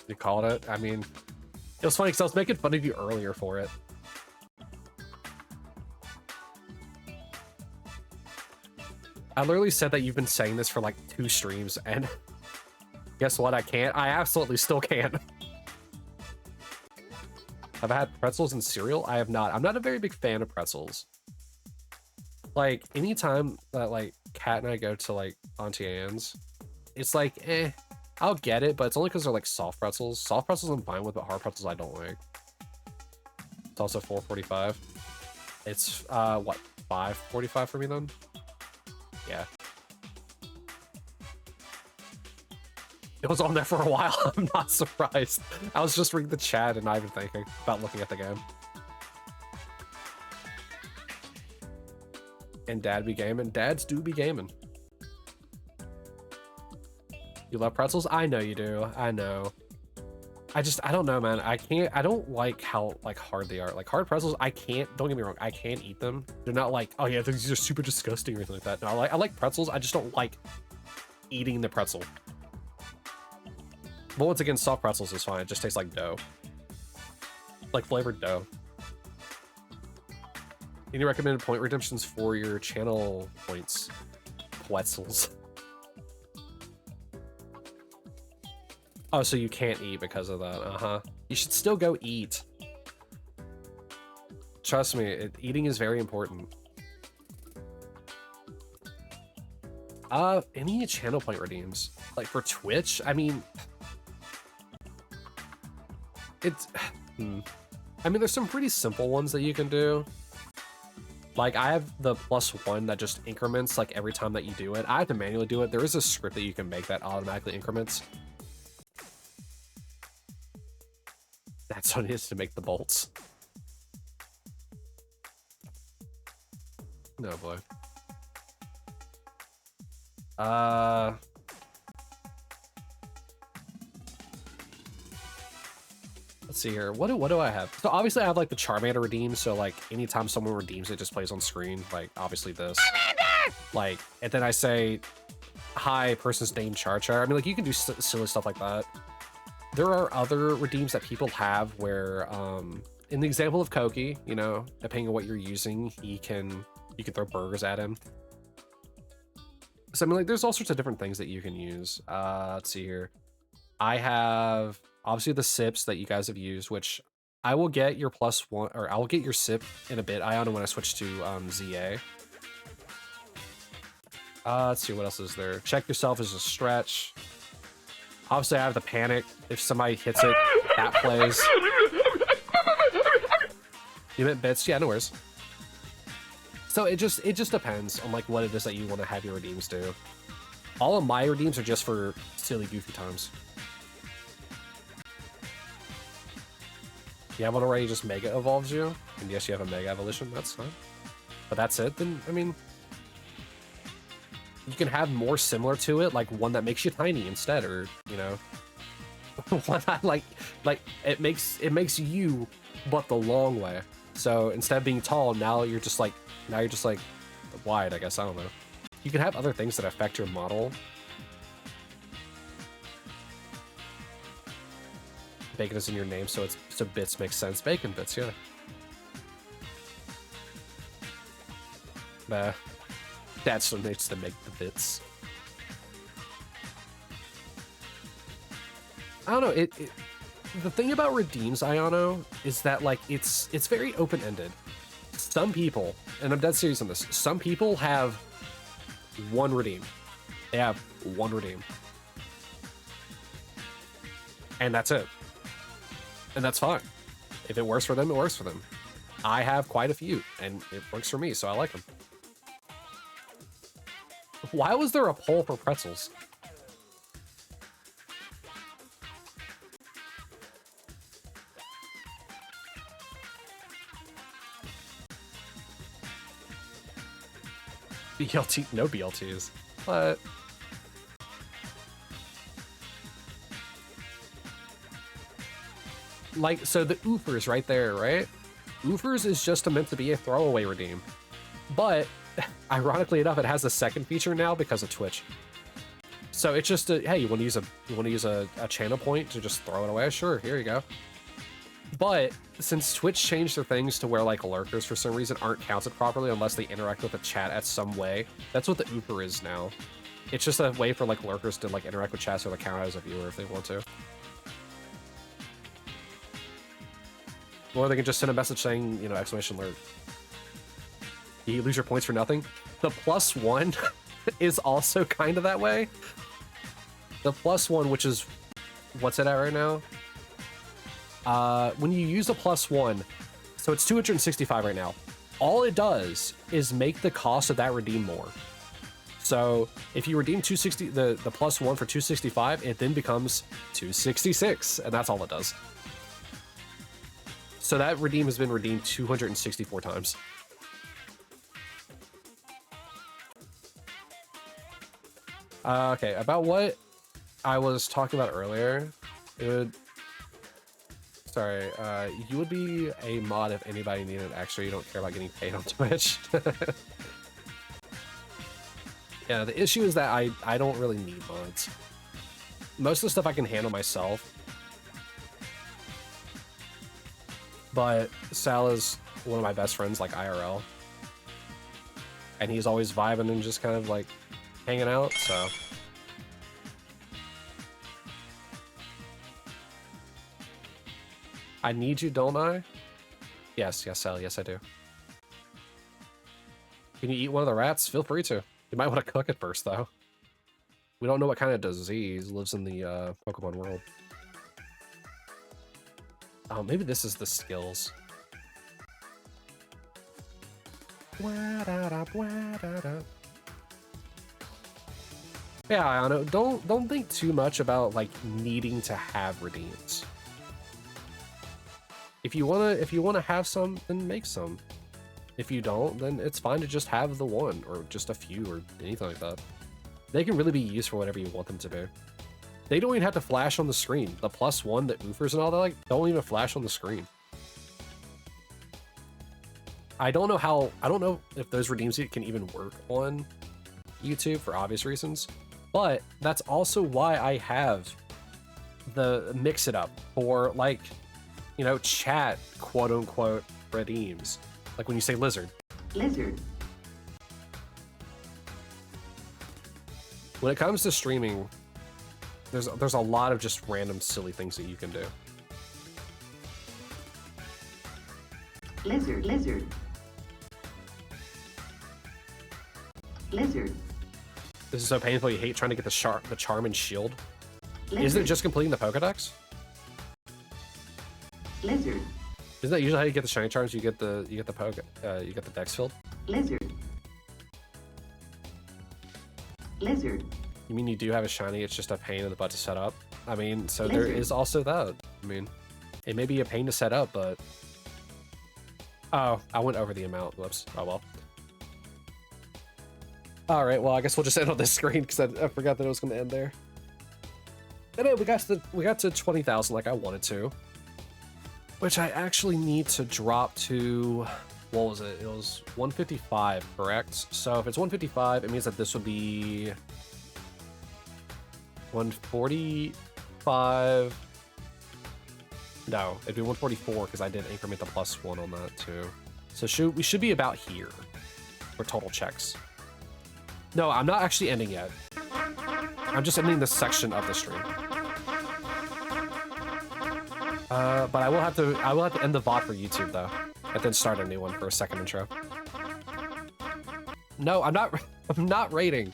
Speaker 1: You called it? I mean, it was funny because I was making fun of you earlier for it. I literally said that you've been saying this for like 2 streams, and guess what? I can't. I absolutely still can't. Have I had pretzels and cereal? I have not. I'm not a very big fan of pretzels. Like, anytime that like Kat and I go to like Auntie Anne's, it's like, I'll get it, but it's only because they're like soft pretzels. Soft pretzels I'm fine with, but hard pretzels I don't like. It's also $4.45. It's what, $5.45 for me then? Yeah. It was on there for a while. I'm not surprised. I was just reading the chat and not even thinking about looking at the game. And dad be gaming. Dads do be gaming. You love pretzels? I know you do. I know. I don't know, man. I don't like how like hard they are. Like hard pretzels, don't get me wrong, I can't eat them. They're not like, oh yeah, these are super disgusting or anything like that. No, I like pretzels. I just don't like eating the pretzel. But once again, soft pretzels is fine. It just tastes like dough. Like flavored dough. Any recommended point redemptions for your channel points? Pretzels. Oh, so you can't eat because of that. Uh-huh. You should still go eat. Trust me, eating is very important. Any channel point redeems? Like for Twitch? I mean... It's... I mean, there's some pretty simple ones that you can do. Like, I have the +1 that just increments, like, every time that you do it. I have to manually do it. There is a script that you can make that automatically increments. That's what it is to make the bolts. No, boy. Let's see here. What do I have? So obviously I have like the Charmander redeem. So like anytime someone redeems, it just plays on screen. Like obviously this. Charmander! Like, and then I say, hi, person's name Char Char. I mean, like you can do silly stuff like that. There are other redeems that people have where, in the example of Koki, you know, depending on what you're using, you can throw burgers at him. So I mean, like, there's all sorts of different things that you can use. Let's see here. I have obviously the sips that you guys have used, which I will get your +1, or I will get your sip in a bit, Ion, when I switch to ZA. Let's see, what else is there? Check yourself is a stretch. Obviously, I have the panic. If somebody hits it, that plays. You meant bits? Yeah, no worries. So it just depends on like what it is that you want to have your redeems do. All of my redeems are just for silly, goofy times. You have one already, just Mega evolves you, and yes, you have a Mega Evolution. That's fine. But that's it. Then I mean, you can have more similar to it, like one that makes you tiny instead, or you know, one that like it makes you, but the long way. So instead of being tall, now you're just like wide, I guess. I don't know. You can have other things that affect your model. Bacon is in your name, so bits makes sense. Bacon bits, yeah. Nah. Dad still needs to make the bits. I don't know, the thing about redeems, Ayano, is that like it's very open-ended. Some people, and I'm dead serious on this, some people have one redeem. They have one redeem. And that's it. And that's fine. If it works for them, it works for them. I have quite a few, and it works for me, so I like them. Why was there a poll for pretzels? BLT, no BLTs. What? Like, so the Oofers right there, right? Oofers is just meant to be a throwaway redeem. But, ironically enough, it has a second feature now because of Twitch. So it's just a, hey, you want to use a channel point to just throw it away? Sure, here you go. But since Twitch changed their things to where like lurkers for some reason aren't counted properly unless they interact with the chat at some way, that's what the Ooper is now. It's just a way for like lurkers to like interact with chat so they count as a viewer if they want to. Or they can just send a message saying, you know, exclamation alert. You lose your points for nothing. The +1 is also kind of that way. The +1, which is, what's it at right now? When you use a +1, so it's 265 right now. All it does is make the cost of that redeem more. So if you redeem 260, the +1 for 265, it then becomes 266, and that's all it does. So that redeem has been redeemed 264 times. Okay, about what I was talking about earlier, it would... Sorry, you would be a mod if anybody needed extra. You don't care about getting paid on Twitch. Yeah, the issue is that I don't really need mods. Most of the stuff I can handle myself. But Sal is one of my best friends, like IRL. And he's always vibing and just kind of like hanging out, so... I need you, don't I? Yes, Sal, yes I do. Can you eat one of the rats? Feel free to. You might want to cook it first, though. We don't know what kind of disease lives in the Pokemon world. Oh, maybe this is the skills. Yeah, I don't know. Don't think too much about like needing to have redeems. If you wanna have some, then make some. If you don't, then it's fine to just have the one, or just a few, or anything like that. They can really be used for whatever you want them to be. They don't even have to flash on the screen. The +1, the oofers and all that, like, don't even flash on the screen. I don't know if those redeems can even work on YouTube for obvious reasons, but that's also why I have the mix it up for like, you know, chat quote unquote redeems. Like when you say lizard.
Speaker 6: Lizard.
Speaker 1: When it comes to streaming, there's a lot of just random silly things that you can do.
Speaker 6: Lizard. Lizard. Lizard.
Speaker 1: This is so painful. You hate trying to get the charm and shield. Isn't it
Speaker 6: Lizard.
Speaker 1: just completing the Pokedex?
Speaker 6: Lizard.
Speaker 1: Isn't that usually how you get the shiny charms? You get the you get the Dex filled.
Speaker 6: Lizard. Lizard.
Speaker 1: You mean you do have a shiny? It's just a pain in the butt to set up. I mean, so there
Speaker 6: Lizard.
Speaker 1: is also that. I mean, it may be a pain to set up, but oh, I went over the amount. Whoops. Oh well. All right. Well, I guess we'll just end on this screen because I forgot that it was going to end there. Anyway, we got to 20,000 like I wanted to, which I actually need to drop to. What was it? It was 155, correct? So if it's 155, it means that this would be 145. No, it'd be 144 because I did increment the +1 on that too. So we should be about here for total checks. No, I'm not actually ending yet. I'm just ending this section of the stream. But I will have to end the VOD for YouTube though, and then start a new one for a second intro. No, I'm not rating.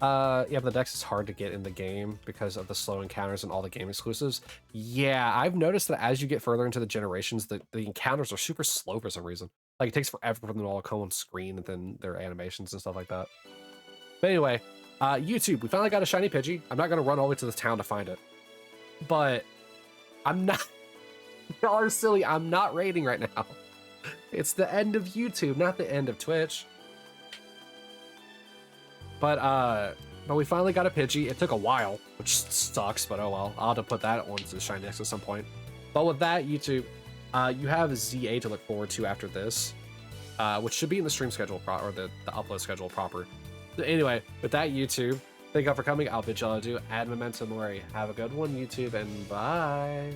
Speaker 1: Yeah, the Dex is hard to get in the game because of the slow encounters and all the game exclusives. Yeah, I've noticed that as you get further into the generations, the encounters are super slow for some reason. Like, it takes forever for them to all come on screen and then their animations and stuff like that. But anyway, YouTube, we finally got a shiny Pidgey. I'm not going to run all the way to the town to find it. But I'm not... Y'all are silly. I'm not rating right now. It's the end of YouTube, not the end of Twitch. But we finally got a Pidgey. It took a while, which sucks, but oh well. I'll have to put that onto the Shiny Dex at some point. But with that, YouTube, you have ZA to look forward to after this, which should be in the stream schedule or the upload schedule proper. So anyway, with that, YouTube, thank you all for coming. I'll bid y'all adieu. Ad memento mori. Have a good one, YouTube, and bye.